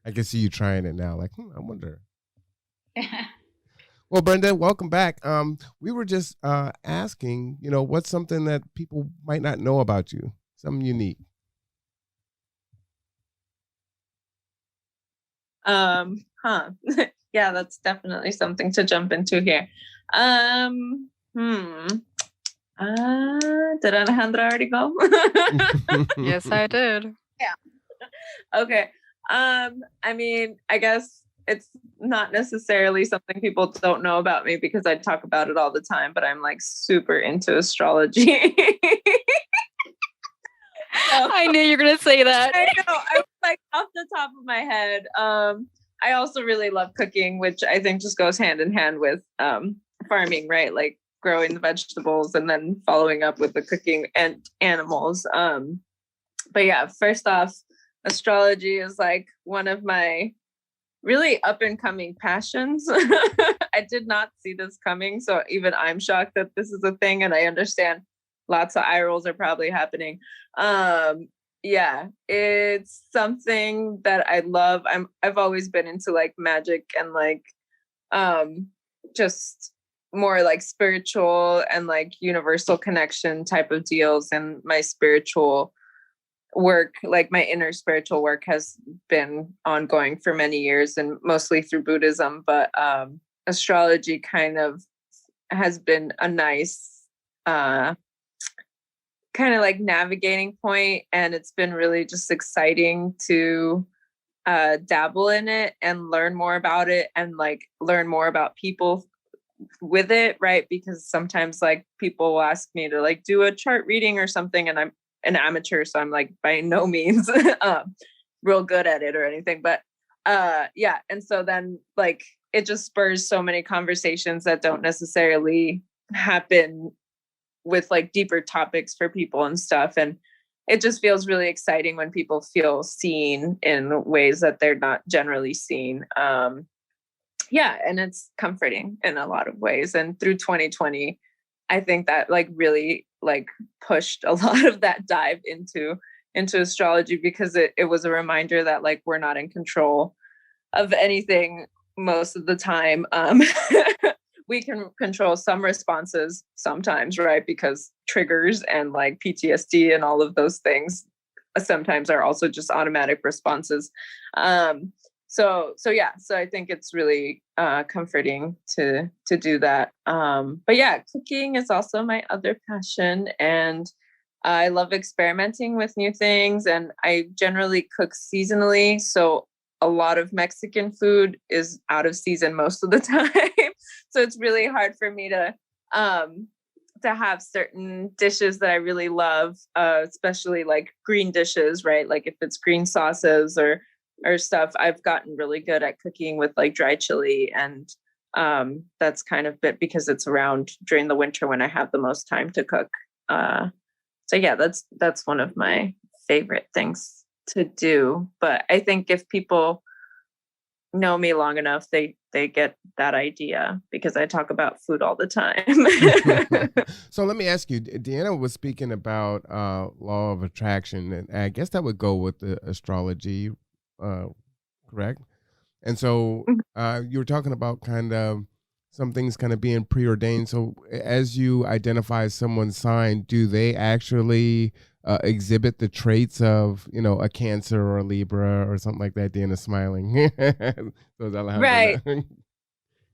I can see you trying it now. Like, I wonder. Well, Brenda, welcome back. We were just asking, what's something that people might not know about you, something unique. Yeah, that's definitely something to jump into here. Did Alejandra already go? Yes, I did. Yeah. Okay. I mean, I guess it's not necessarily something people don't know about me because I talk about it all the time, but I'm like super into astrology. I knew you were going to say that. I know. I was like off the top of my head. I also really love cooking, which I think just goes hand in hand with farming, right? Like growing the vegetables and then following up with the cooking and animals. But yeah, first off, astrology is like one of my really up and coming passions. I did not see this coming. So even I'm shocked that this is a thing, and I understand lots of eye rolls are probably happening. Yeah, it's something that I love. I've always been into like magic and like just more like spiritual and like universal connection type of deals. And my spiritual work, like my inner spiritual work, has been ongoing for many years and mostly through Buddhism. But astrology kind of has been a nice kind of like navigating point, and it's been really just exciting to dabble in it and learn more about it and like learn more about people with it, right? Because sometimes like people will ask me to like do a chart reading or something, and I'm an amateur, so I'm like by no means real good at it or anything, but yeah. And so then like it just spurs so many conversations that don't necessarily happen with like deeper topics for people and stuff. And it just feels really exciting when people feel seen in ways that they're not generally seen. Yeah, and it's comforting in a lot of ways. And through 2020, I think that like really like pushed a lot of that dive into astrology, because it was a reminder that like we're not in control of anything most of the time. We can control some responses sometimes, right? Because triggers and like PTSD and all of those things sometimes are also just automatic responses. So yeah, so I think it's really comforting to do that. But yeah, cooking is also my other passion, and I love experimenting with new things, and I generally cook seasonally. So a lot of Mexican food is out of season most of the time. So it's really hard for me to have certain dishes that I really love, especially like green dishes, right? Like if it's green sauces or stuff, I've gotten really good at cooking with like dry chili, and that's kind of bit because it's around during the winter when I have the most time to cook. So yeah, that's one of my favorite things to do. But I think if people know me long enough, they get that idea because I talk about food all the time. So let me ask you, Deanna was speaking about law of attraction, and I guess that would go with the astrology, correct? And so you were talking about kind of some things kind of being preordained. So as you identify someone's sign, do they actually exhibit the traits of, you know, a Cancer or a Libra or something like that? Deanna's smiling. So is Alejandra Right. now?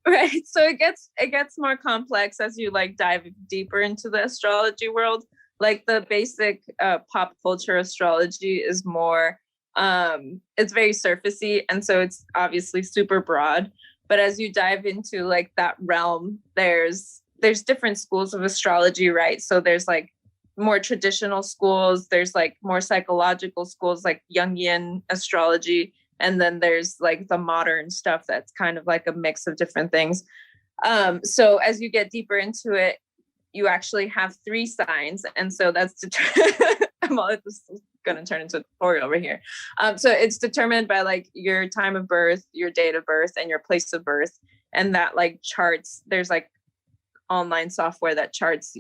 Right. So it gets more complex as you like dive deeper into the astrology world. Like the basic pop culture astrology is more it's very surfacey, and so it's obviously super broad. But as you dive into like that realm, there's different schools of astrology, right? So there's like more traditional schools, there's like more psychological schools like Jungian astrology, and then there's like the modern stuff that's kind of like a mix of different things. So as you get deeper into it, you actually have 3 signs, and so that's this is going to turn into a tutorial over here. So it's determined by like your time of birth, your date of birth, and your place of birth, and that like charts. There's like online software that charts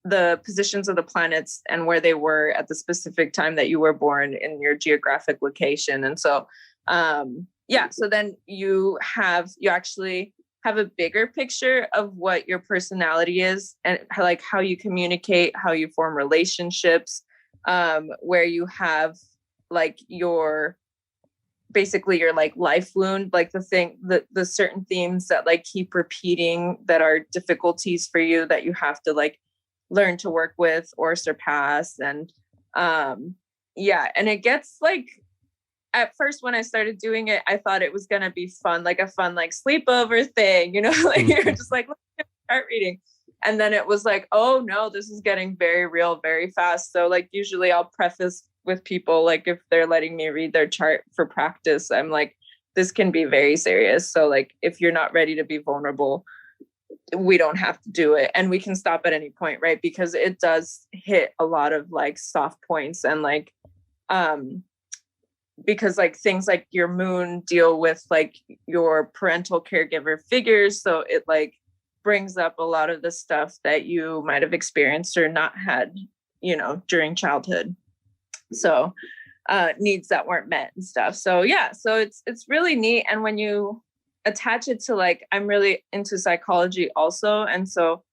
the positions of the planets and where they were at the specific time that you were born in your geographic location. And so yeah, so then you actually have a bigger picture of what your personality is, and like how you communicate, how you form relationships, where you have like basically your like life wound, like the certain themes that like keep repeating that are difficulties for you that you have to like learn to work with or surpass. And yeah, and it gets like, at first when I started doing it, I thought it was going to be fun, like a fun like sleepover thing, you know, like you're just like, let's get a chart reading. And then it was like, oh no, this is getting very real very fast. So like usually I'll preface with people, like if they're letting me read their chart for practice, I'm like, this can be very serious. So like if you're not ready to be vulnerable, we don't have to do it, and we can stop at any point, right? Because it does hit a lot of like soft points, and like because like things like your moon deal with like your parental caregiver figures, so it like brings up a lot of the stuff that you might have experienced or not had, you know, during childhood. So needs that weren't met and stuff. So yeah, so it's really neat. And when you attach it to like, I'm really into psychology also, and so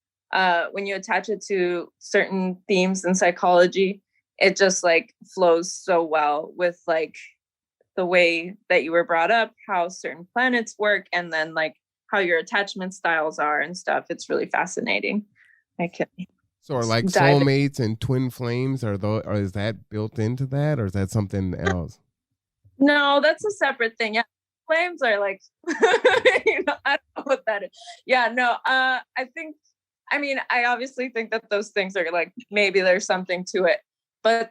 when you attach it to certain themes in psychology, it just like flows so well with like the way that you were brought up, how certain planets work, and then like how your attachment styles are and stuff. It's really fascinating. So are like soulmates and twin flames, or is that built into that, or is that something else? No, that's a separate thing. Yeah. Flames are like, I don't know what that is. Yeah, no, I obviously think that those things are like, maybe there's something to it, but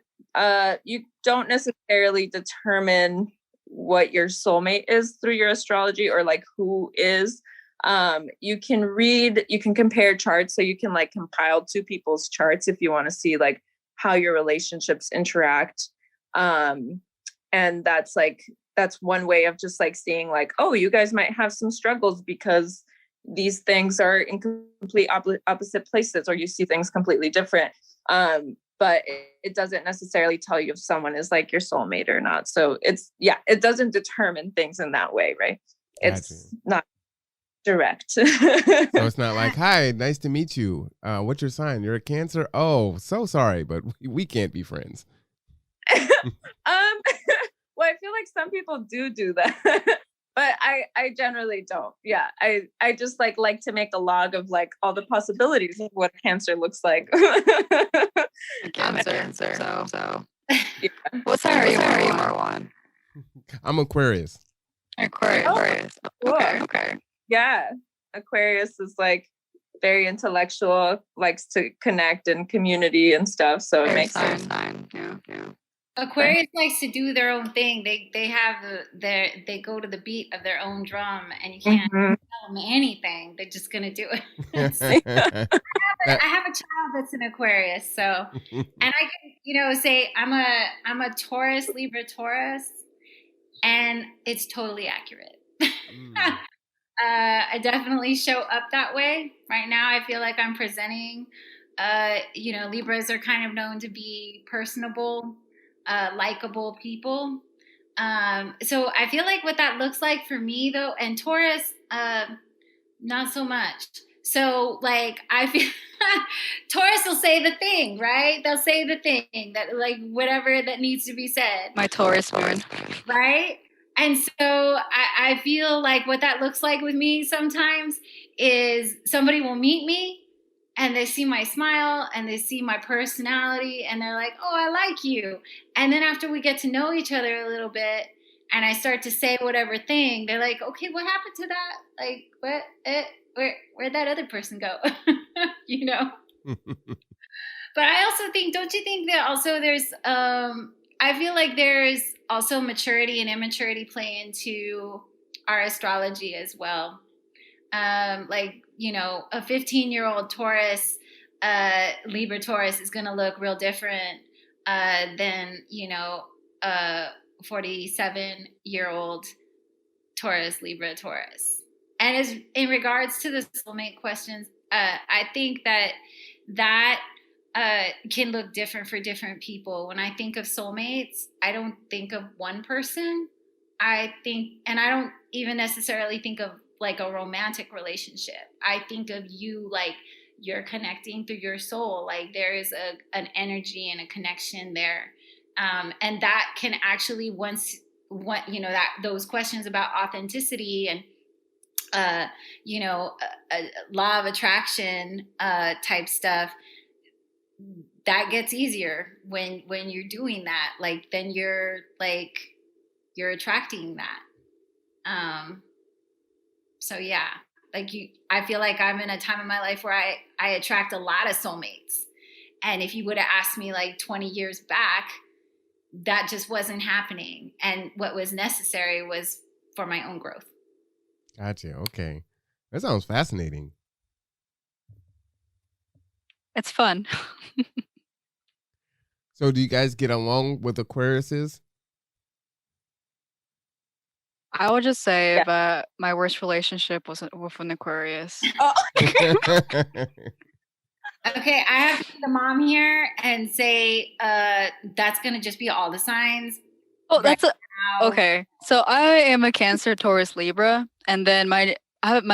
you don't necessarily determine what your soulmate is through your astrology, or like who is. You can compare charts, so you can like compile two people's charts if you want to see like how your relationships interact. And that's one way of just like seeing like, oh, you guys might have some struggles because these things are in complete opposite places, or you see things completely different. But it doesn't necessarily tell you if someone is like your soulmate or not. So it doesn't determine things in that way, right? It's not direct. So it's not like, hi, nice to meet you. What's your sign? You're a Cancer? Oh, so sorry, but we can't be friends. Well, I feel like some people do that, but I generally don't. Yeah, I just like to make a log of like all the possibilities of what Cancer looks like. Cancer. So. Yeah. What sign are you, Marwan? I'm Aquarius. Aquarius. Oh, Okay. Yeah, Aquarius is like very intellectual, likes to connect in community and stuff. So it makes sense. Yeah. Aquarius likes to do their own thing. They go to the beat of their own drum, and you can't tell them anything. They're just gonna do it. I have a child that's an Aquarius, so and I can say I'm a Taurus, Libra, Taurus, and it's totally accurate. I definitely show up that way. Right now, I feel like I'm presenting. Libras are kind of known to be personable, likable people. So I feel like what that looks like for me, though, and Taurus, not so much. So like I feel Taurus will say the thing, right? They'll say the thing that like whatever that needs to be said. My Taurus moon. Right? And so I feel like what that looks like with me sometimes is somebody will meet me and they see my smile and they see my personality and they're like, oh, I like you. And then after we get to know each other a little bit and I start to say whatever thing, they're like, okay, what happened to that? Like, where'd that other person go? But I also think, don't you think that also there's, I feel like there's also maturity and immaturity play into our astrology as well. A 15-year-old Taurus, Libra Taurus is going to look real different than, a 47-year-old Taurus, Libra Taurus. And as in regards to the soulmate questions, I think that can look different for different people. When I think of soulmates, I don't think of one person. I don't even necessarily think of like a romantic relationship. I think of you like you're connecting through your soul. Like there is an energy and a connection there. And that can actually those questions about authenticity and law of attraction type stuff, that gets easier when you're doing that. Like then you're attracting that. So yeah, I feel like I'm in a time in my life where I attract a lot of soulmates. And if you would have asked me like 20 years back, that just wasn't happening. And what was necessary was for my own growth. Gotcha. Okay. That sounds fascinating. It's fun. So do you guys get along with Aquariuses? I would just say that my worst relationship was with an Aquarius. Oh. Okay, I have to be the mom here and say that's going to just be all the signs. Oh, okay. So I am a Cancer, Taurus, Libra, and then my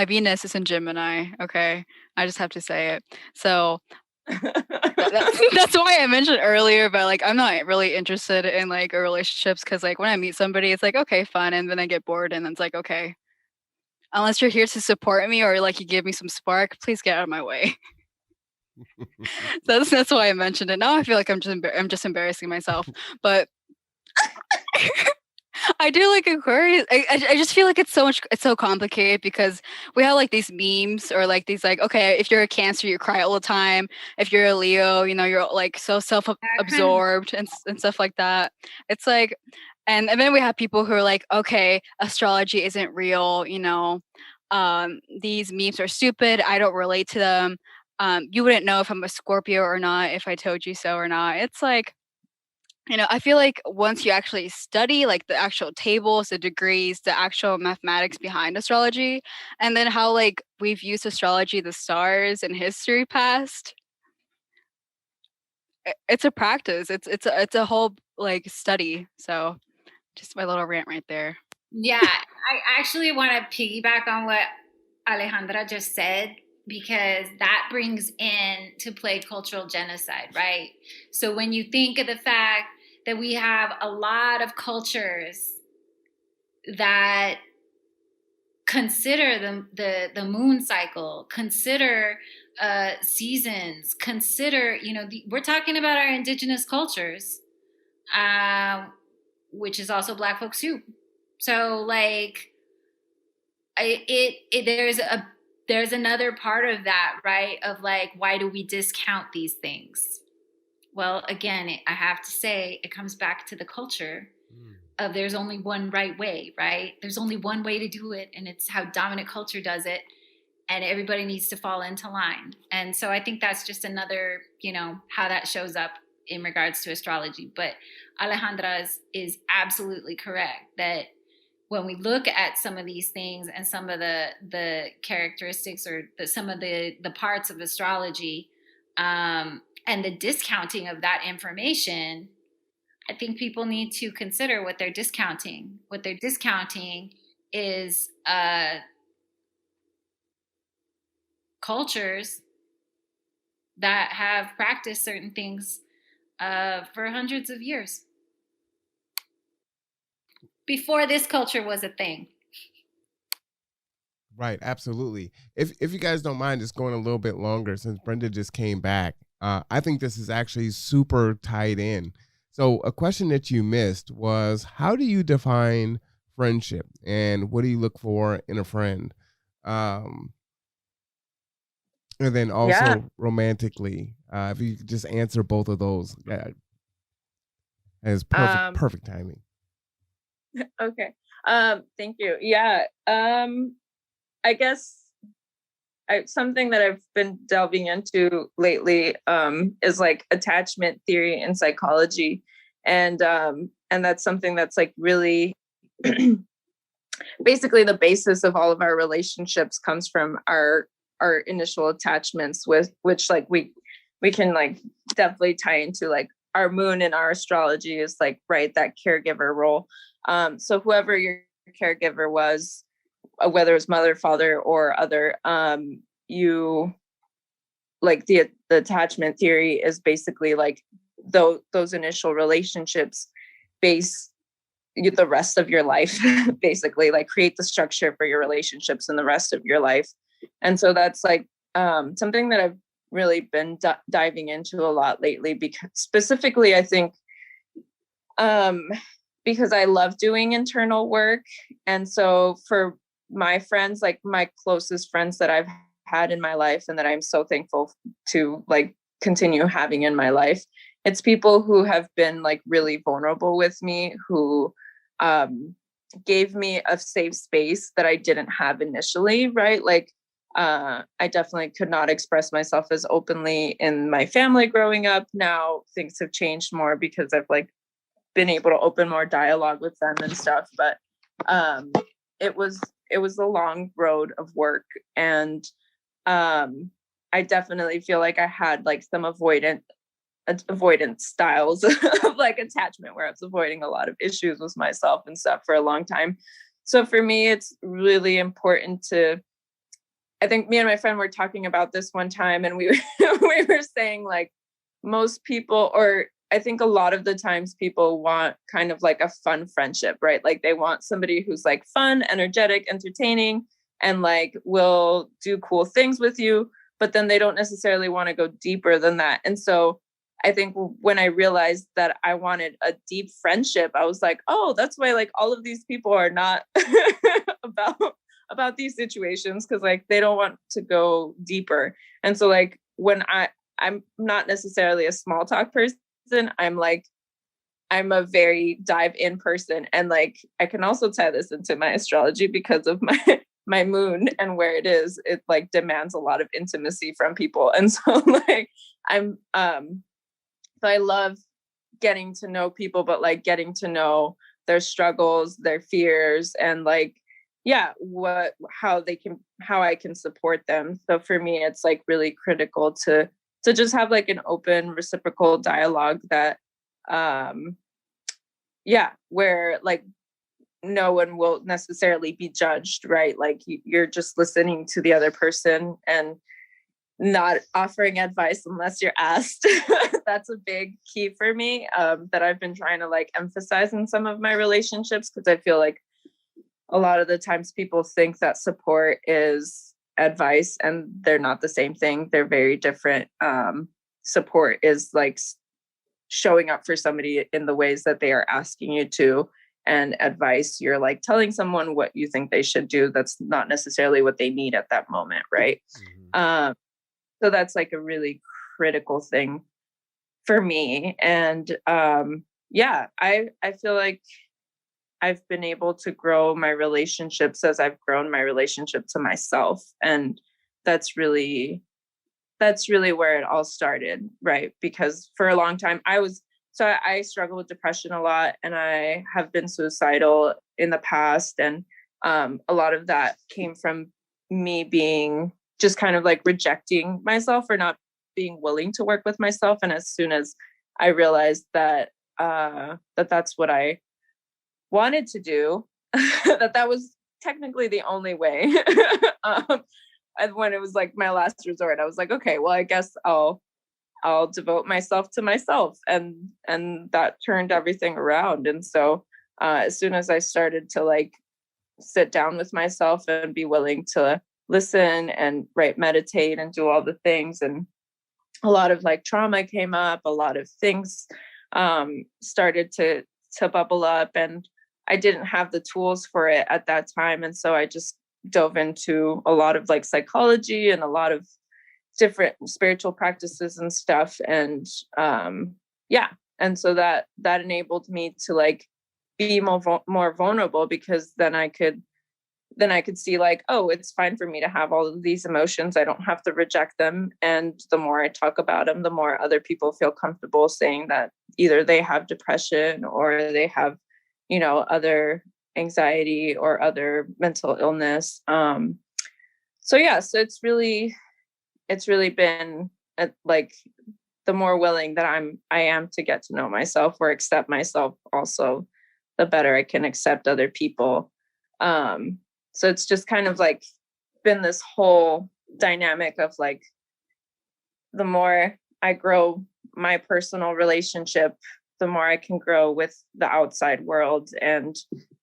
Venus is in Gemini. Okay, I just have to say it. So that's why I mentioned earlier, but like I'm not really interested in like relationships because like when I meet somebody, it's like okay, fun, and then I get bored, and then it's like okay, unless you're here to support me or like you give me some spark, please get out of my way. That's why I mentioned it. Now I feel like I'm just embarrassing myself, but I do like Aquarius. I just feel like it's so complicated because we have like these memes or like these like, okay, if you're a Cancer, you cry all the time. If you're a Leo, you're like so Kind of. self-absorbed and stuff like that. It's like, and then we have people who are like, okay, astrology isn't real. These memes are stupid. I don't relate to them. You wouldn't know if I'm a Scorpio or not if I told you so or not. It's like, I feel like once you actually study like the actual tables, the degrees, the actual mathematics behind astrology, and then how like we've used astrology, the stars in history past, it's a practice. It's a whole like study. So just my little rant right there. Yeah, I actually want to piggyback on what Alejandra just said because that brings in to play cultural genocide, right? So when you think of the fact that we have a lot of cultures that consider the moon cycle, consider seasons, consider, we're talking about our indigenous cultures, which is also Black folks too. So like, there's another part of that, right? Of like, why do we discount these things? Well, again, I have to say, it comes back to the culture of there's only one right way, right? There's only one way to do it, and it's how dominant culture does it, and everybody needs to fall into line. And so I think that's just another, how that shows up in regards to astrology. But Alejandra is absolutely correct that when we look at some of these things and some of the characteristics or some of the parts of astrology, and the discounting of that information, I think people need to consider what they're discounting. What they're discounting is cultures that have practiced certain things for hundreds of years before this culture was a thing. Right, absolutely. If you guys don't mind, just going a little bit longer since Brenda just came back. I think this is actually super tied in. So a question that you missed was, how do you define friendship and what do you look for in a friend? And then also romantically, if you could just answer both of those, that is perfect timing. Okay. Thank you. Yeah. I guess something that I've been delving into lately is like attachment theory in psychology, and that's something that's like really basically the basis of all of our relationships comes from our initial attachments, with which like we can like definitely tie into like our moon and our astrology is like, right, that caregiver role. So whoever your caregiver was, whether it's mother, father, or other, you like the attachment theory is basically like those initial relationships base the rest of your life, basically like create the structure for your relationships in the rest of your life. And so that's like something that I've really been diving into a lot lately, because specifically, I think because I love doing internal work. And so for my friends, like my closest friends that I've had in my life and that I'm so thankful to like continue having in my life, it's people who have been like really vulnerable with me, who gave me a safe space that I didn't have initially, right? Like I definitely could not express myself as openly in my family growing up. Now things have changed more because I've like been able to open more dialogue with them and stuff. But it was a long road of work, and I definitely feel like I had like some avoidant styles of like attachment where I was avoiding a lot of issues with myself and stuff for a long time. So for me, it's really important to, I think me and my friend were talking about this one time, and we were saying like most people, or I think a lot of the times people want kind of like a fun friendship, right? Like they want somebody who's like fun, energetic, entertaining, and like will do cool things with you, but then they don't necessarily want to go deeper than that. And so I think when I realized that I wanted a deep friendship, I was like, oh, that's why like all of these people are not about these situations, because like they don't want to go deeper. And so like when I'm not necessarily a small talk person, I'm a very dive in person. And like I can also tie this into my astrology because of my moon and where it is. It like demands a lot of intimacy from people. And so like so I love getting to know people, but like getting to know their struggles, their fears, and like, yeah, how I can support them. So for me, it's like really critical to just have like an open reciprocal dialogue that, where like no one will necessarily be judged, right? Like you're just listening to the other person and not offering advice unless you're asked. That's a big key for me, that I've been trying to like emphasize in some of my relationships, because I feel like a lot of the times people think that support is advice, and they're not the same thing. They're very different. Support is like showing up for somebody in the ways that they are asking you to, and advice, you're like telling someone what you think they should do. That's not necessarily what they need at that moment, right? Mm-hmm. So that's like a really critical thing for me. And I feel like I've been able to grow my relationships as I've grown my relationship to myself. And that's really where it all started, right? Because for a long time I struggle with depression a lot, and I have been suicidal in the past. And a lot of that came from me being just kind of like rejecting myself, or not being willing to work with myself. And as soon as I realized that that's what I wanted to do, that was technically the only way. And when it was like my last resort, I was like, okay, well, I guess I'll devote myself to myself. And that turned everything around. And so as soon as I started to like sit down with myself and be willing to listen and meditate and do all the things, and a lot of like trauma came up, a lot of things started to bubble up, and I didn't have the tools for it at that time. And so I just dove into a lot of like psychology and a lot of different spiritual practices and stuff. And and so that enabled me to like be more vulnerable, because then I could see like, oh, it's fine for me to have all of these emotions. I don't have to reject them. And the more I talk about them, the more other people feel comfortable saying that either they have depression or they have, other anxiety or other mental illness. So it's really been like the more willing that I am to get to know myself or accept myself also, the better I can accept other people. So it's just kind of like been this whole dynamic of like, the more I grow my personal relationship, the more I can grow with the outside world. And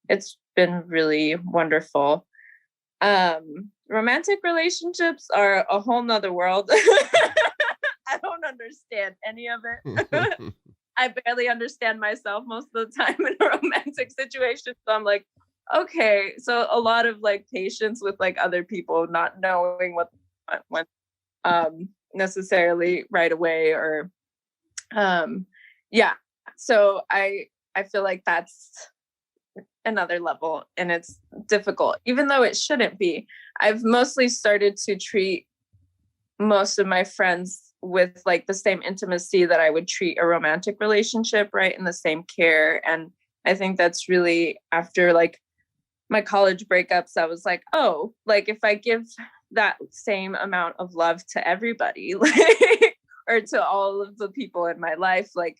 it's been really wonderful. Romantic relationships are a whole nother world. I don't understand any of it. I barely understand myself most of the time in a romantic situation. So I'm like, okay, so a lot of like patience with like other people, not knowing what necessarily right away, or so I feel like that's another level, and it's difficult, even though it shouldn't be. I've mostly started to treat most of my friends with like the same intimacy that I would treat a romantic relationship, right? And the same care. And I think that's really after like my college breakups, I was like, oh, like if I give that same amount of love to everybody, like, or to all of the people in my life, like,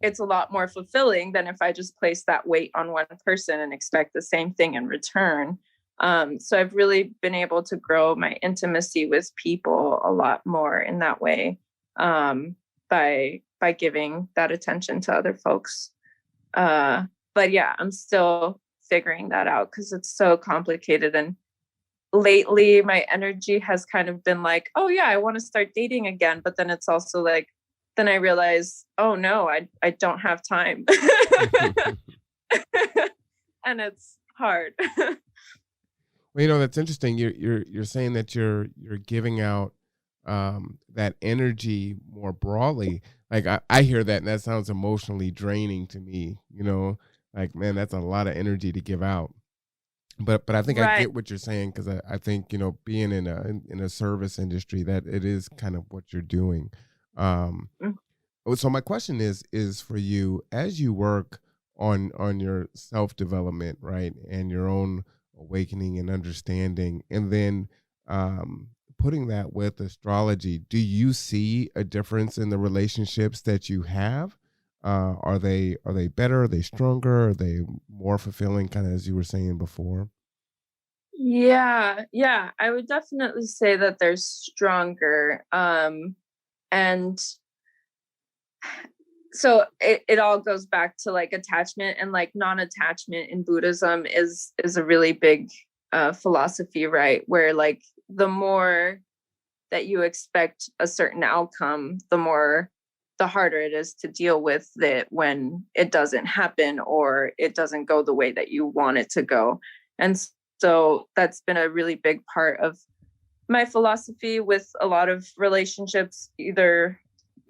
it's a lot more fulfilling than if I just place that weight on one person and expect the same thing in return. So I've really been able to grow my intimacy with people a lot more in that way, by giving that attention to other folks. But yeah, I'm still figuring that out because it's so complicated. And lately my energy has kind of been like, oh yeah, I want to start dating again. But then it's also like, then I realize, oh no, I don't have time. And it's hard. Well, that's interesting. You're saying that you're giving out that energy more broadly. Like I hear that and that sounds emotionally draining to me, like, man, that's a lot of energy to give out. But I think I Right. get what you're saying, because I think, being in a service industry, that it is kind of what you're doing. Mm. So my question is for you, as you work on your self-development, right, and your own awakening and understanding, and then putting that with astrology, do you see a difference in the relationships that you have? Are they better? Are they stronger? Are they more fulfilling, kind of as you were saying before? Yeah, I would definitely say that they're stronger. And so it all goes back to like attachment, and like non-attachment in Buddhism is a really big philosophy, right? Where like the more that you expect a certain outcome, the harder it is to deal with it when it doesn't happen or it doesn't go the way that you want it to go. And so that's been a really big part of my philosophy with a lot of relationships. Either,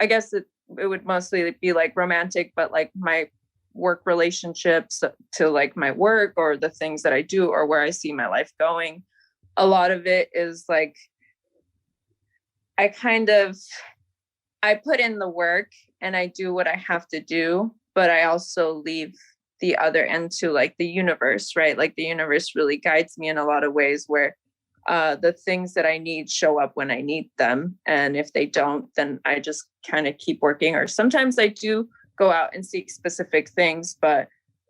I guess it would mostly be like romantic, but like my work relationships to like my work or the things that I do or where I see my life going. A lot of it is like, I put in the work and I do what I have to do, but I also leave the other end to like the universe, right? Like the universe really guides me in a lot of ways where the things that I need show up when I need them. And if they don't, then I just kind of keep working. Or sometimes I do go out and seek specific things, but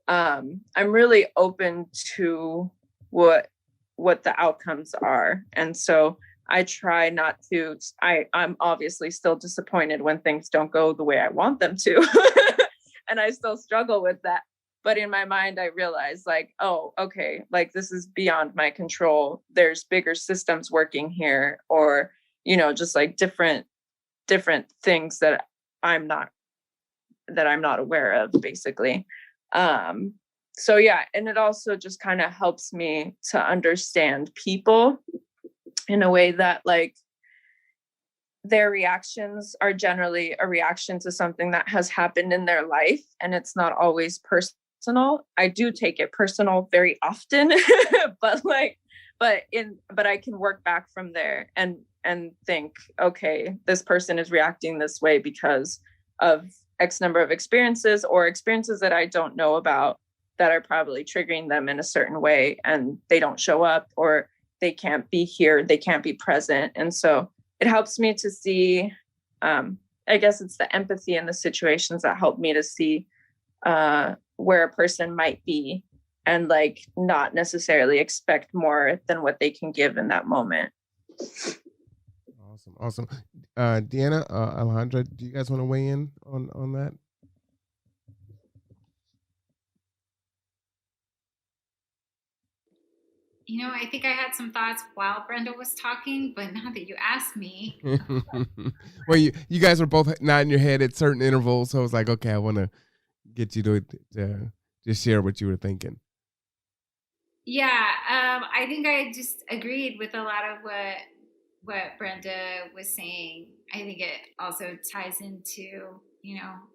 I'm really open to what the outcomes are. And so I try not to, I'm obviously still disappointed when things don't go the way I want them to. And I still struggle with that. But in my mind, I realize like, oh, okay, like this is beyond my control. There's bigger systems working here, or, just like different things that I'm not aware of, basically. So yeah, and it also just kind of helps me to understand people in a way that like their reactions are generally a reaction to something that has happened in their life, and it's not always personal. I do take it personal very often, but I can work back from there and think, okay, this person is reacting this way because of X number of experiences or experiences that I don't know about that are probably triggering them in a certain way, and they don't show up, or they can't be here, they can't be present. And so it helps me to see, I guess it's the empathy in the situations that help me to see where a person might be, and like not necessarily expect more than what they can give in that moment. Awesome. Deanna, Alejandra, do you guys want to weigh in on that? I think I had some thoughts while Brenda was talking, but now that you asked me. Well, you guys were both nodding your head at certain intervals, so I was like, okay, I want to get you to just share what you were thinking. Yeah, I think I just agreed with a lot of what Brenda was saying. I think it also ties into,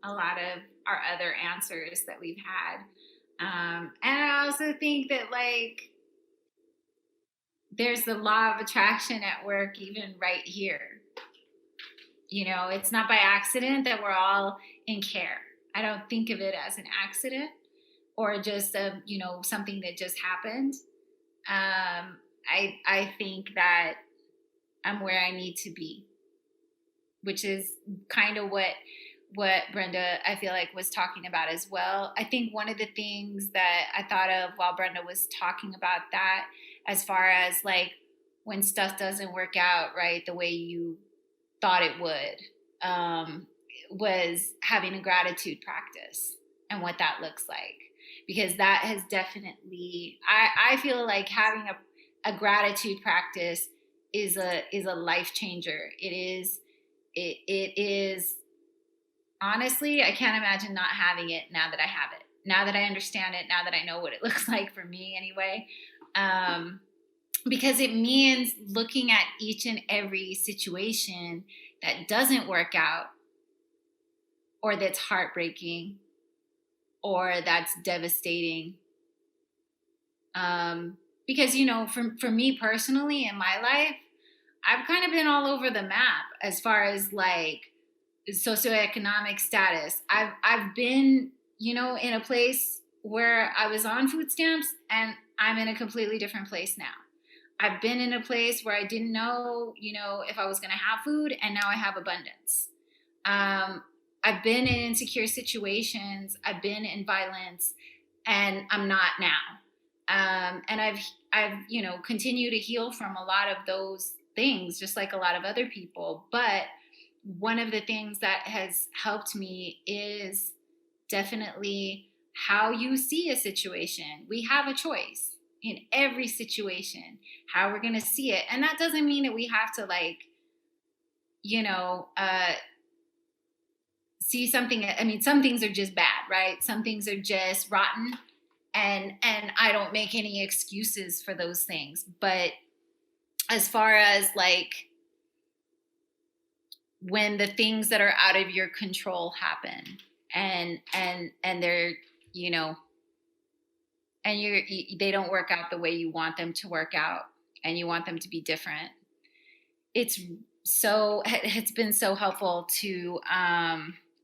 a lot of our other answers that we've had. And I also think that like there's the law of attraction at work, even right here. It's not by accident that we're all in care. I don't think of it as an accident or just something that just happened. I think that I'm where I need to be, which is kind of what Brenda, I feel like, was talking about as well. I think one of the things that I thought of while Brenda was talking about that, as far as like when stuff doesn't work out right the way you thought it would, was having a gratitude practice and what that looks like. Because that has definitely, I feel like having a gratitude practice is a life changer. It is honestly, I can't imagine not having it now that I have it. Now that I understand it, now that I know what it looks like for me anyway. Because it means looking at each and every situation that doesn't work out, or that's heartbreaking, or that's devastating. Because, you know, for me personally in my life, I've kind of been all over the map as far as like socioeconomic status. I've been, you know, in a place where I was on food stamps, and I'm in a completely different place now. I've been in a place where I didn't know, you know, if I was going to have food, and now I have abundance. I've been in insecure situations. I've been in violence, and I'm not now. And I've, you know, continued to heal from a lot of those things, just like a lot of other people. But one of the things that has helped me is definitely how you see a situation. We have a choice in every situation, how we're going to see it. And that doesn't mean that we have to, like, you know, see something. I mean, some things are just bad, right? Some things are just rotten. And I don't make any excuses for those things. But as far as like when the things that are out of your control happen, and they're, you know, and they don't work out the way you want them to work out, and you want them to be different, it's been so helpful to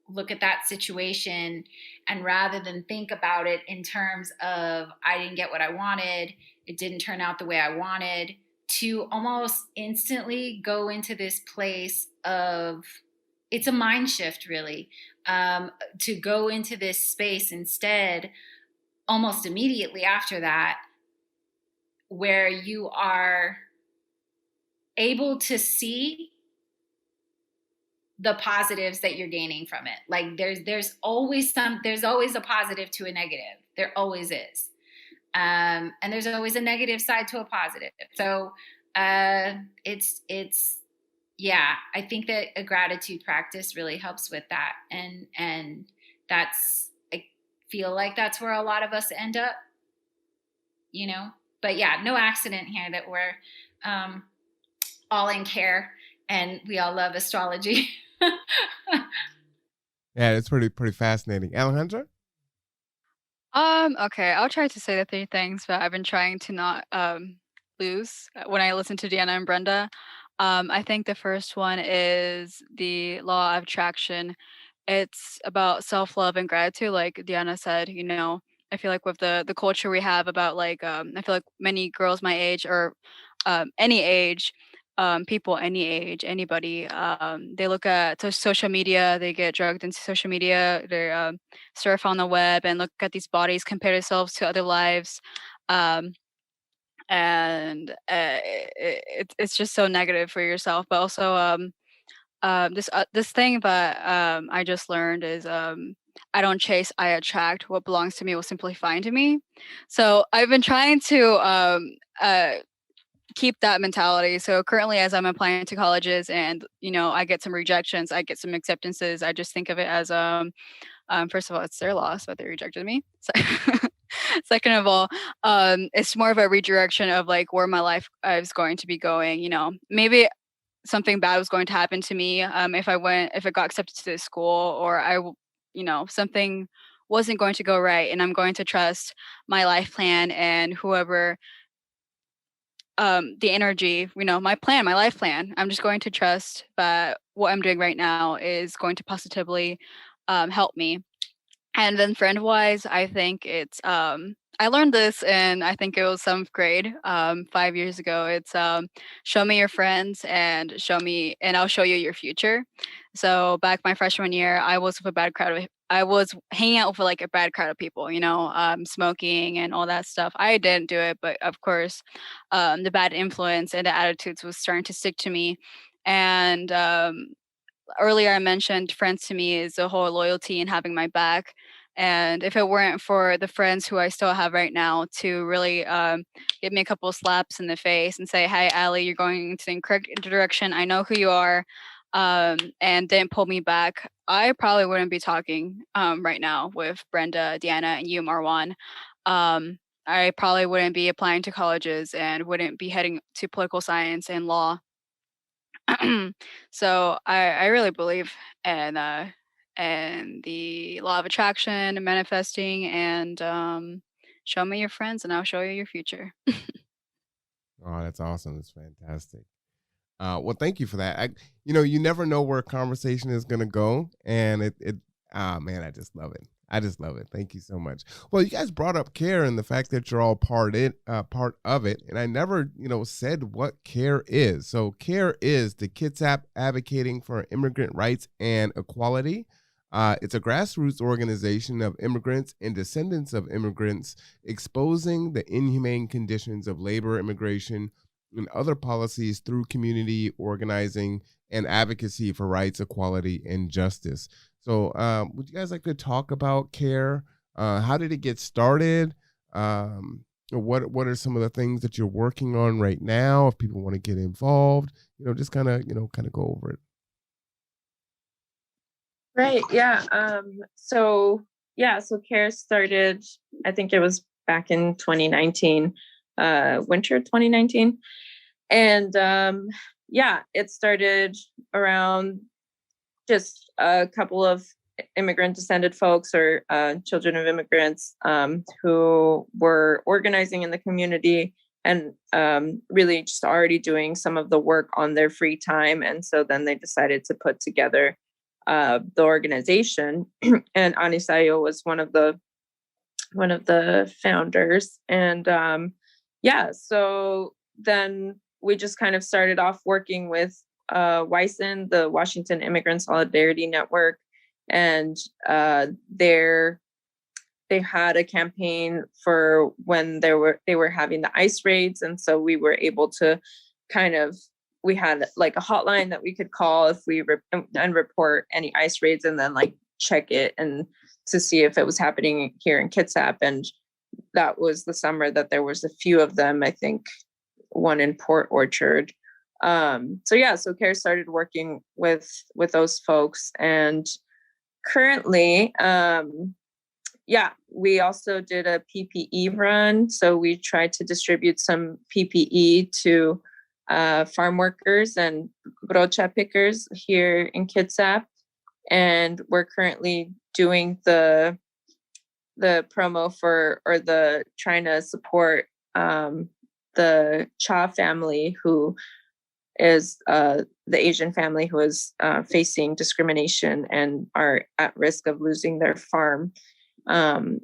look at that situation, and rather than think about it in terms of I didn't get what I wanted, it didn't turn out the way I wanted, to almost instantly go into this place of, it's a mind shift really, to go into this space instead, almost immediately after that, where you are able to see the positives that you're gaining from it. Like there's always a positive to a negative. There always is. And there's always a negative side to a positive. So it's yeah, I think that a gratitude practice really helps with that. And that's, I feel like that's where a lot of us end up, you know. But yeah, no accident here that we're all in KAIRE and we all love astrology. Yeah, it's pretty fascinating. Alejandra? Okay, I'll try to say the three things, but I've been trying to not lose when I listen to Deanna and Brenda. I think the first one is the law of attraction. It's about self-love and gratitude, like Deanna said. You know, I feel like with the culture we have about like I feel like many girls my age, or any age, people any age, anybody, they look at social media, they get drugged into social media, they surf on the web and look at these bodies, compare themselves to other lives. And it's just so negative for yourself, but also this thing that I just learned is I don't chase, I attract. What belongs to me will simply find to me. So I've been trying to keep that mentality. So currently, as I'm applying to colleges, and you know, I get some rejections, I get some acceptances, I just think of it as first of all, it's their loss that they rejected me. So second of all, it's more of a redirection of like where my life is going to be going. You know, maybe something bad was going to happen to me if I got accepted to this school, or you know, something wasn't going to go right, and I'm going to trust my life plan and whoever, the energy, you know, my life plan. I'm just going to trust that what I'm doing right now is going to positively help me. And then friend wise, I think it's I learned this in, I think it was 7th grade, 5 years ago. It's show me your friends and I'll show you your future. So back my freshman year, I was with a bad crowd of I was hanging out with like a bad crowd of people, you know, smoking and all that stuff. I didn't do it, but of course, the bad influence and the attitudes was starting to stick to me. And earlier I mentioned friends to me is the whole loyalty and having my back. And if it weren't for the friends who I still have right now to really give me a couple of slaps in the face and say, "Hey, Allie, you're going into the incorrect direction. I know who you are," and didn't pull me back, I probably wouldn't be talking right now with Brenda, Deanna, and you, Marwan. Um, I probably wouldn't be applying to colleges and wouldn't be heading to political science and law. So I really believe in the law of attraction, manifesting, and show me your friends, and I'll show you your future. Oh, that's awesome. That's fantastic. Well, thank you for that. You never know where a conversation is going to go, and man, I just love it. I just love it. Thank you so much. Well, you guys brought up CARE and the fact that you're all part of it, and I never, said what CARE is. So CARE is the Kitsap advocating for immigrant rights and equality. It's a grassroots organization of immigrants and descendants of immigrants exposing the inhumane conditions of labor, immigration, and other policies through community organizing and advocacy for rights, equality, and justice. So would you guys like to talk about CARE? How did it get started? What are some of the things that you're working on right now? If people want to get involved, just kind of go over it. Right. Yeah. So CARE started, I think it was back in 2019, winter 2019. And it started around just a couple of immigrant descended folks or children of immigrants who were organizing in the community and really just already doing some of the work on their free time. And so then they decided to put together the organization. And Anisayo was one of the founders. And so then we just kind of started off working with WISN, the Washington Immigrant Solidarity Network, and they had a campaign for when they were having the ICE raids, and so we were able to we had like a hotline that we could call if we and report any ICE raids, and then like check it and to see if it was happening here in Kitsap. And that was the summer that there was a few of them, I think one in Port Orchard. So CARE started working with those folks, and currently, we also did a PPE run. So we tried to distribute some PPE to farm workers and brocha pickers here in Kitsap, and we're currently doing the promo trying to support the Cha family, who is the Asian family who is facing discrimination and are at risk of losing their farm. So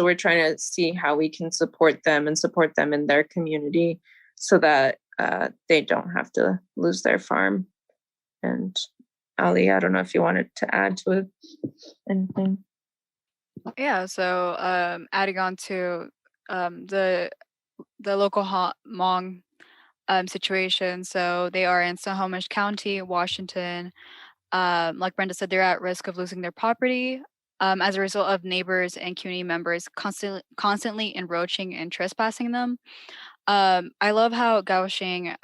we're trying to see how we can support them in their community so that they don't have to lose their farm. And Ali, I don't know if you wanted to add to it anything. Yeah, so adding on to the local Hmong situation. So they are in Snohomish County, Washington. Like Brenda said, they're at risk of losing their property as a result of neighbors and community members constantly encroaching and trespassing them. I love how Gao Xing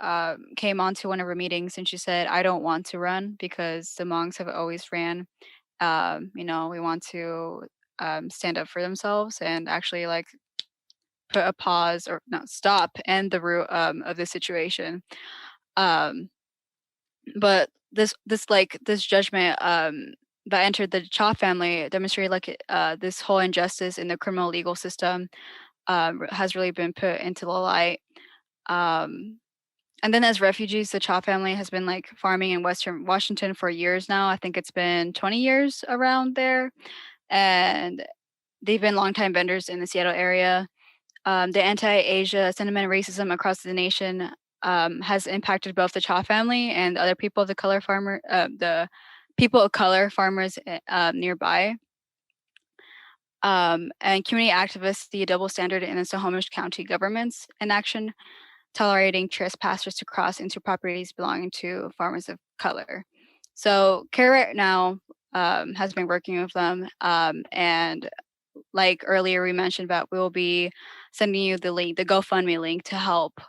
came onto one of her meetings and she said, "I don't want to run because the Hmongs have always ran. We want to stand up for themselves and actually like put a pause or not stop and the root of the situation." But this judgment that entered the Cha family demonstrated like this whole injustice in the criminal legal system has really been put into the light. And then as refugees, the Cha family has been like farming in Western Washington for years now. I think it's been 20 years around there. And they've been longtime vendors in the Seattle area. The anti-Asia sentiment and racism across the nation has impacted both the Cha family and other people of the people of color farmers nearby. And community activists see a double standard in the Snohomish County government's inaction, tolerating trespassers to cross into properties belonging to farmers of color. So CARE right now has been working with them, and like earlier we mentioned about, we will be sending you the link, the GoFundMe link, to help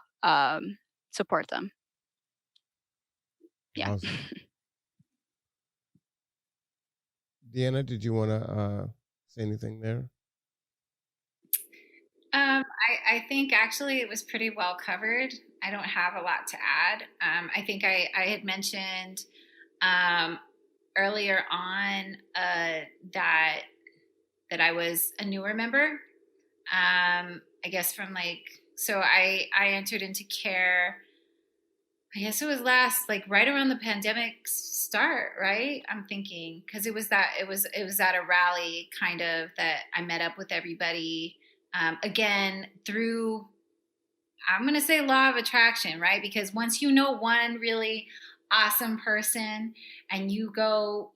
support them. Yeah. Awesome. Deanna, did you want to say anything there? I think actually it was pretty well covered. I don't have a lot to add. I think I had mentioned um, earlier on that I was a newer member. I guess from so I entered into care. I guess it was last right around the pandemic start, right? I'm thinking because it was at a rally kind of that I met up with everybody again through, I'm going to say, law of attraction, right? Because once you know one really awesome person and you go,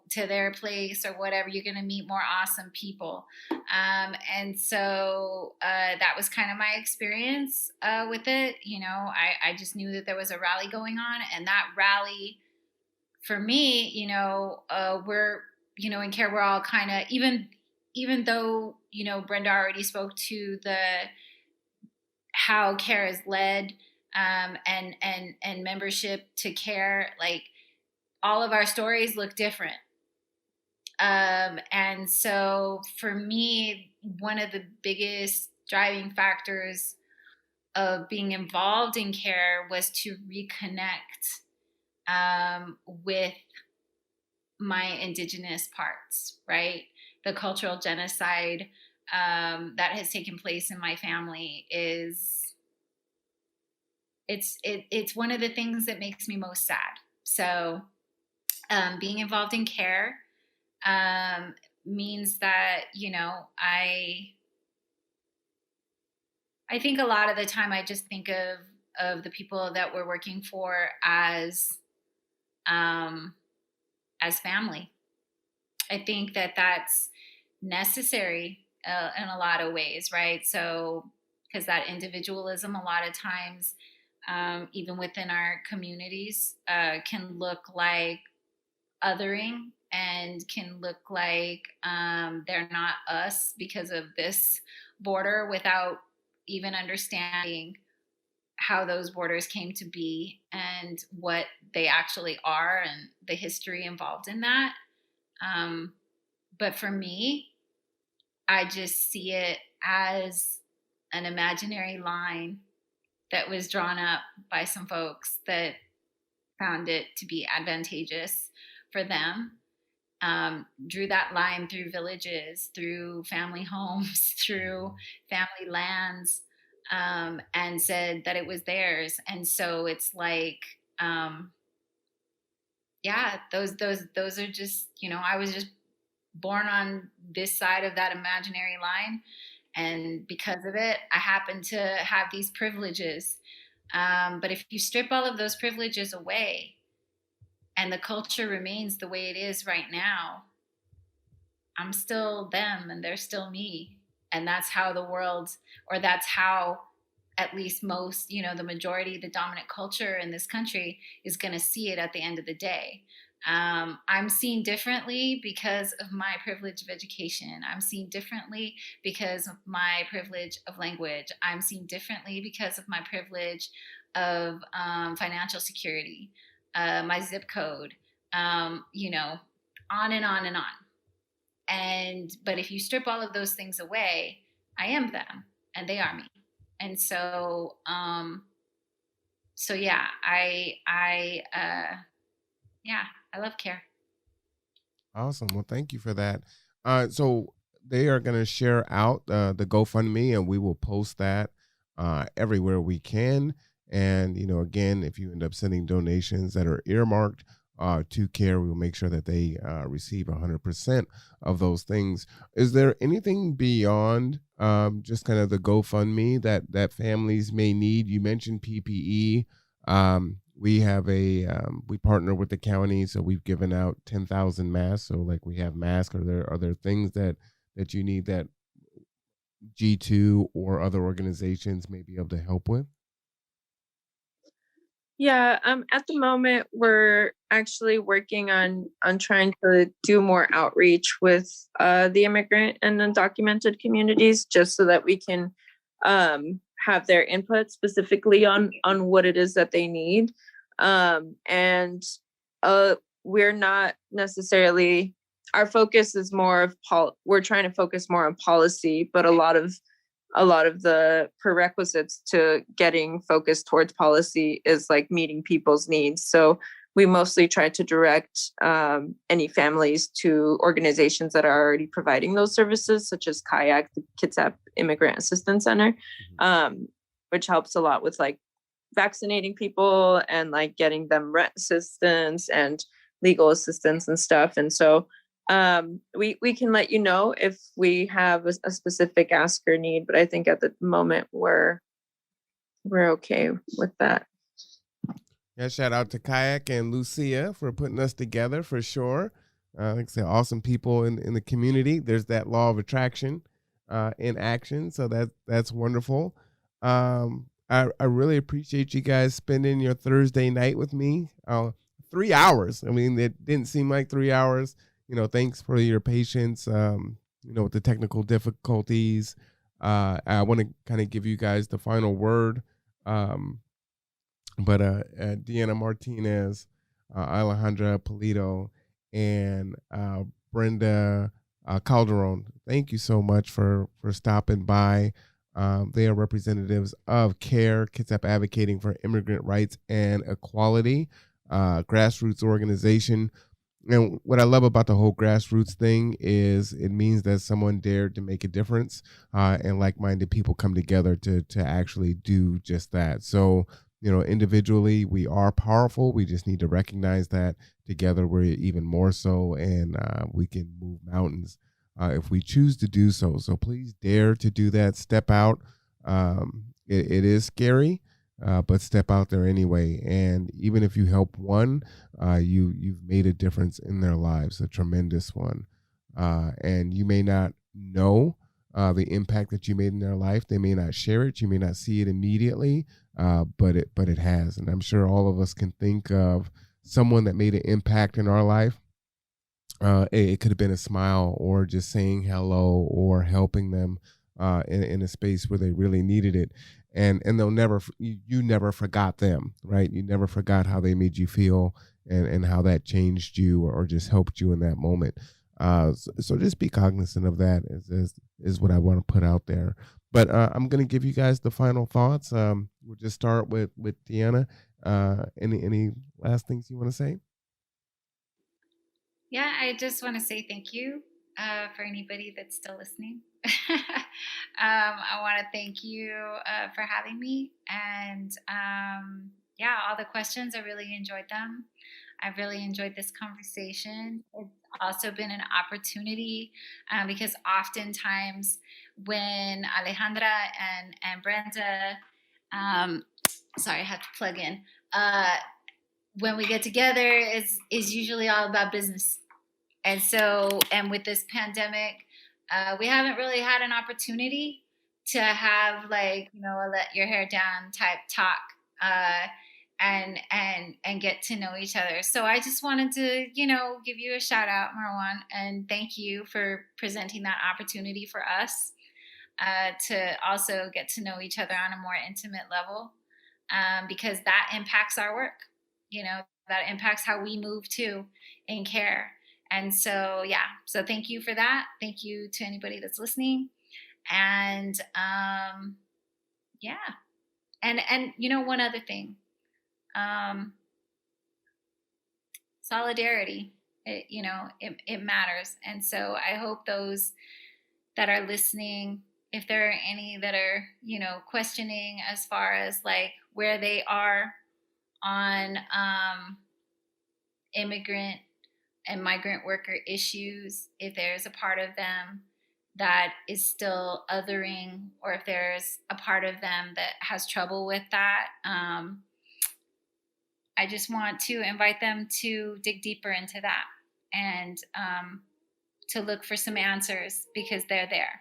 to their place or whatever, you're going to meet more awesome people. And so that was kind of my experience with it. I just knew that there was a rally going on, and that rally for me, we're, in care, we're all kind of, even though, Brenda already spoke to how care is led, and membership to care, all of our stories look different. And so for me, one of the biggest driving factors of being involved in care was to reconnect with my indigenous parts, right? The cultural genocide that has taken place in my family it's one of the things that makes me most sad. So being involved in care means that I think a lot of the time I just think of the people that we're working for as family. I think that that's necessary in a lot of ways, right? So because that individualism a lot of times, even within our communities, can look like othering and can look like they're not us because of this border, without even understanding how those borders came to be and what they actually are and the history involved in that. But for me, I just see it as an imaginary line that was drawn up by some folks that found it to be advantageous for them. Drew that line through villages, through family homes, through family lands, and said that it was theirs. And so it's those are just, I was just born on this side of that imaginary line. And because of it, I happen to have these privileges. But if you strip all of those privileges away and the culture remains the way it is right now, I'm still them and they're still me. And that's how the world, or that's how at least most, the majority, the dominant culture in this country is going to see it at the end of the day. I'm seen differently because of my privilege of education. I'm seen differently because of my privilege of language. I'm seen differently because of my privilege of financial security, my zip code, on and on and on. But if you strip all of those things away, I am them and they are me. And so, yeah, I love care. Awesome. Well, thank you for that. So they are going to share out the GoFundMe, and we will post that everywhere we can. And, again, if you end up sending donations that are earmarked to CARE, we will make sure that they receive 100% of those things. Is there anything beyond just kind of the GoFundMe that families may need? You mentioned PPE. We have we partner with the county, so we've given out 10,000 masks. So we have masks. Are there things that you need that G2 or other organizations may be able to help with? Yeah, at the moment we're actually working on trying to do more outreach with the immigrant and undocumented communities, just so that we can have their input specifically on what it is that they need. And we're not necessarily our focus is more of we're trying to focus more on policy, but a lot of the prerequisites to getting focused towards policy is like meeting people's needs. So we mostly try to direct any families to organizations that are already providing those services, such as KAIRE, the Kitsap Immigrant Assistance Center, which helps a lot with like vaccinating people and like getting them rent assistance and legal assistance and stuff. And so we can let you know if we have a specific ask or need, but I think at the moment we're okay with that. Yeah, shout out to Kayak and Lucia for putting us together for sure. Like I said, awesome people in the community. There's that law of attraction in action, so that's wonderful. I really appreciate you guys spending your Thursday night with me. 3 hours. I mean, it didn't seem like 3 hours. Thanks for your patience. With the technical difficulties. I want to kind of give you guys the final word. But Deanna Martinez, Alejandra Pulido, and Brenda Calderon, thank you so much for stopping by. They are representatives of KAIRE, Kitsap Advocating for Immigrant Rights and Equality, grassroots organization. And what I love about the whole grassroots thing is it means that someone dared to make a difference, and like-minded people come together to actually do just that. So, individually we are powerful. We just need to recognize that. Together we're even more so, and we can move mountains if we choose to do so. So please dare to do that. Step out. It is scary, but step out there anyway. And even if you help one, you've made a difference in their lives, a tremendous one. And you may not know the impact that you made in their life. They may not share it. You may not see it immediately, but it has. And I'm sure all of us can think of someone that made an impact in our life. It could have been a smile, or just saying hello, or helping them in a space where they really needed it. And they'll never, you never forgot them, right? You never forgot how they made you feel, and how that changed you or just helped you in that moment. So just be cognizant of that is what I want to put out there. But I'm going to give you guys the final thoughts. We'll just start with Deanna. Any last things you want to say? Yeah, I just want to say thank you for anybody that's still listening. I want to thank you for having me. And all the questions, I really enjoyed them. I've really enjoyed this conversation. It's also been an opportunity because oftentimes when Alejandra and Brenda, sorry, I have to plug in, when we get together is usually all about business. And so, and with this pandemic, we haven't really had an opportunity to have like, a let your hair down type talk and get to know each other. So I just wanted to, give you a shout out, Marwan, and thank you for presenting that opportunity for us to also get to know each other on a more intimate level, because that impacts our work. That impacts how we move too in KAIRE. And so, so thank you for that. Thank you to anybody that's listening. And and one other thing, solidarity, it matters. And so I hope those that are listening, if there are any that are, questioning as far as like where they are on immigrant and migrant worker issues, if there's a part of them that is still othering, or if there's a part of them that has trouble with that, I just want to invite them to dig deeper into that and to look for some answers, because they're there.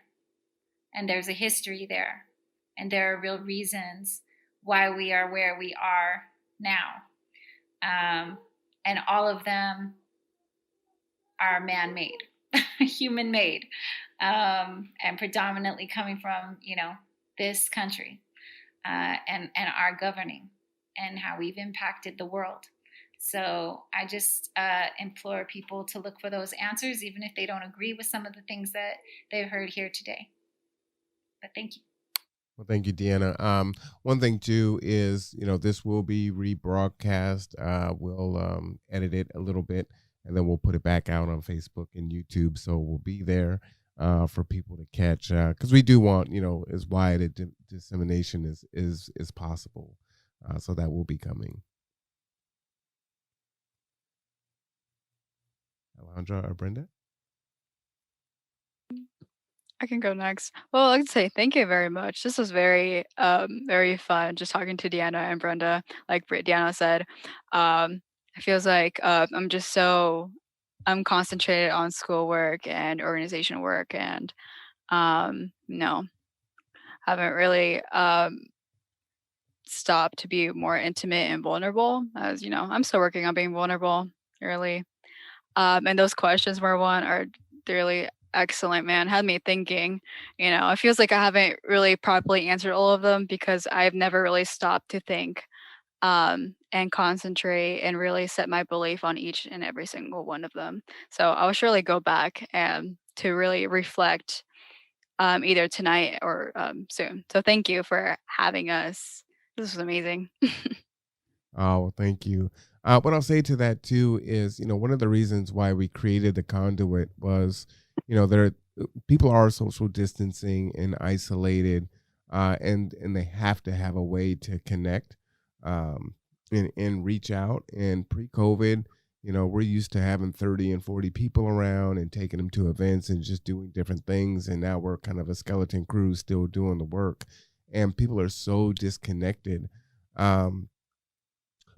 And there's a history there. And there are real reasons why we are where we are now. And all of them are man-made, human-made, and predominantly coming from, this country and our governing and how we've impacted the world. So I just implore people to look for those answers, even if they don't agree with some of the things that they've heard here today. But thank you. Well, thank you, Deanna. One thing too is, this will be rebroadcast. We'll edit it a little bit, and then we'll put it back out on Facebook and YouTube. So we'll be there for people to catch, because we do want, as wide a dissemination as possible. So that will be coming. Alejandra or Brenda? I can go next. Well, I'd say thank you very much. This was very, very fun just talking to Deanna and Brenda. Like Deanna said, it feels like I'm concentrated on schoolwork and organization work, and no, haven't really stopped to be more intimate and vulnerable. As I'm still working on being vulnerable, really. And those questions are really excellent, man. Had me thinking. It feels like I haven't really properly answered all of them because I've never really stopped to think and concentrate and really set my belief on each and every single one of them. So I'll surely go back and to really reflect either tonight or soon. So thank you for having us. This was amazing. Oh, well, thank you. What I'll say to that too is, one of the reasons why we created the conduit was, people are social distancing and isolated, and they have to have a way to connect, and reach out. And pre-COVID, we're used to having 30 and 40 people around and taking them to events and just doing different things. And now we're kind of a skeleton crew still doing the work, and people are so disconnected.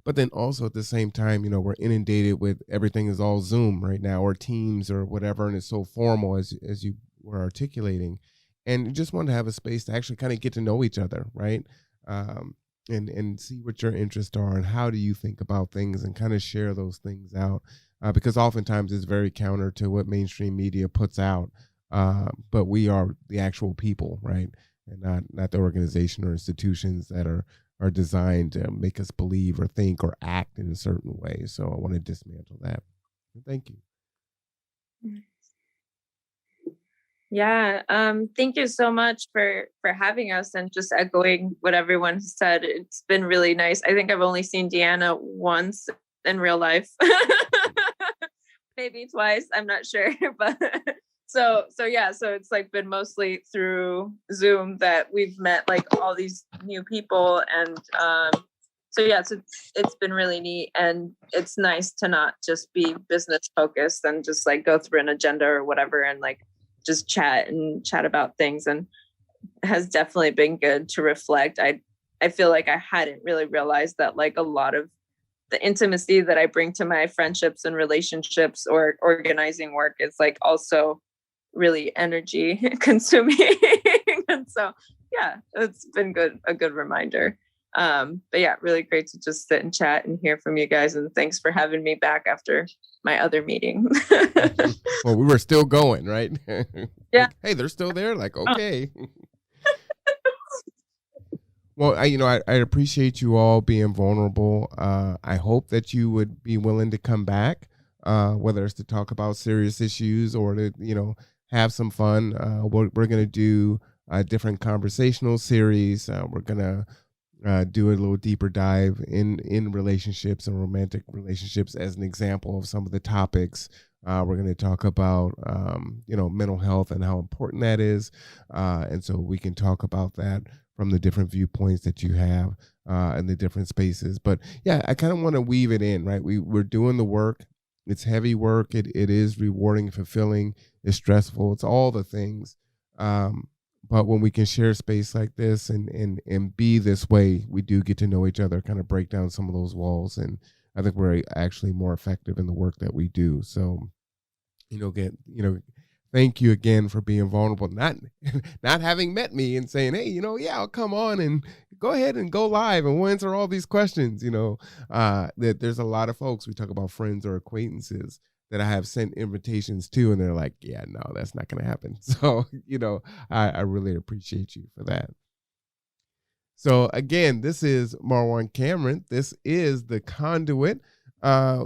But then also at the same time, we're inundated with everything is all Zoom right now, or Teams or whatever, and it's so formal as you were articulating. And you just want to have a space to actually kind of get to know each other, right? And see what your interests are and how do you think about things, and kind of share those things out, because oftentimes it's very counter to what mainstream media puts out. But we are the actual people, right? And not the organization or institutions that are designed to make us believe or think or act in a certain way. So I want to dismantle that. Thank you. Yeah. Thank you so much for having us, and just echoing what everyone said. It's been really nice. I think I've only seen Deanna once in real life, maybe twice. I'm not sure, but so yeah. So it's like been mostly through Zoom that we've met like all these new people, and so yeah, it's been really neat, and it's nice to not just be business focused and just like go through an agenda or whatever, and like just chat about things. And it has definitely been good to reflect. I feel like I hadn't really realized that like a lot of the intimacy that I bring to my friendships and relationships or organizing work is like also really energy consuming. And so yeah, it's been a good reminder. But yeah, really great to just sit and chat and hear from you guys, and thanks for having me back after my other meeting. Well, we were still going, right? Yeah. Like, hey, they're still there. Like, okay. Well, I appreciate you all being vulnerable. I hope that you would be willing to come back, whether it's to talk about serious issues or to, have some fun. We're going to do a different conversational series. We're going to do a little deeper dive in relationships and romantic relationships as an example of some of the topics. We're going to talk about, mental health and how important that is. And so we can talk about that from the different viewpoints that you have in the different spaces. But yeah, I kind of want to weave it in, right? We're doing the work. It's heavy work. It is rewarding, fulfilling. It's stressful. It's all the things. But when we can share space like this and be this way, we do get to know each other, kind of break down some of those walls. And I think we're actually more effective in the work that we do. So, thank you again for being vulnerable, not having met me and saying, hey, yeah, I'll come on and go ahead and go live and we'll answer all these questions. That there's a lot of folks, we talk about friends or acquaintances that I have sent invitations to, and they're like, yeah, no, that's not going to happen. So, I really appreciate you for that. So again, this is Marwan Cameron. This is The Conduit.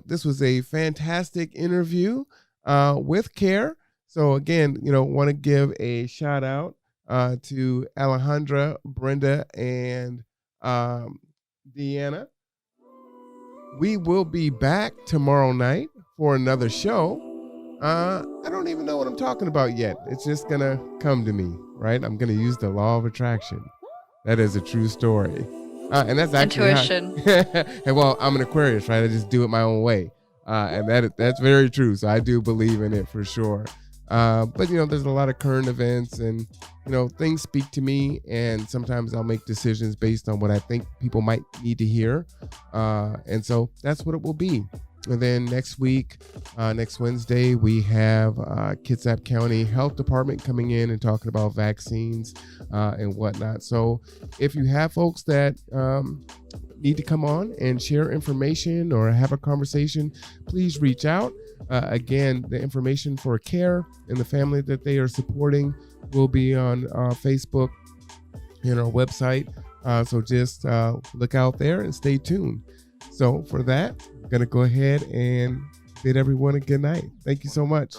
This was a fantastic interview with KAIRE. So again, want to give a shout out to Alejandra, Brenda, and Deanna. We will be back tomorrow night for another show. I don't even know what I'm talking about yet. It's just going to come to me, right? I'm going to use the law of attraction. That is a true story. And that's actually intuition. And well, I'm an Aquarius, right? I just do it my own way. And that's very true. So I do believe in it for sure. But there's a lot of current events and, things speak to me, and sometimes I'll make decisions based on what I think people might need to hear. And so that's what it will be. And then next week, next Wednesday, we have Kitsap County Health Department coming in and talking about vaccines and whatnot. So if you have folks that need to come on and share information or have a conversation, please reach out. Again, the information for KAIRE and the family that they are supporting will be on Facebook and our website. So just look out there and stay tuned. So for that, I'm going to go ahead and bid everyone a good night. Thank you so much.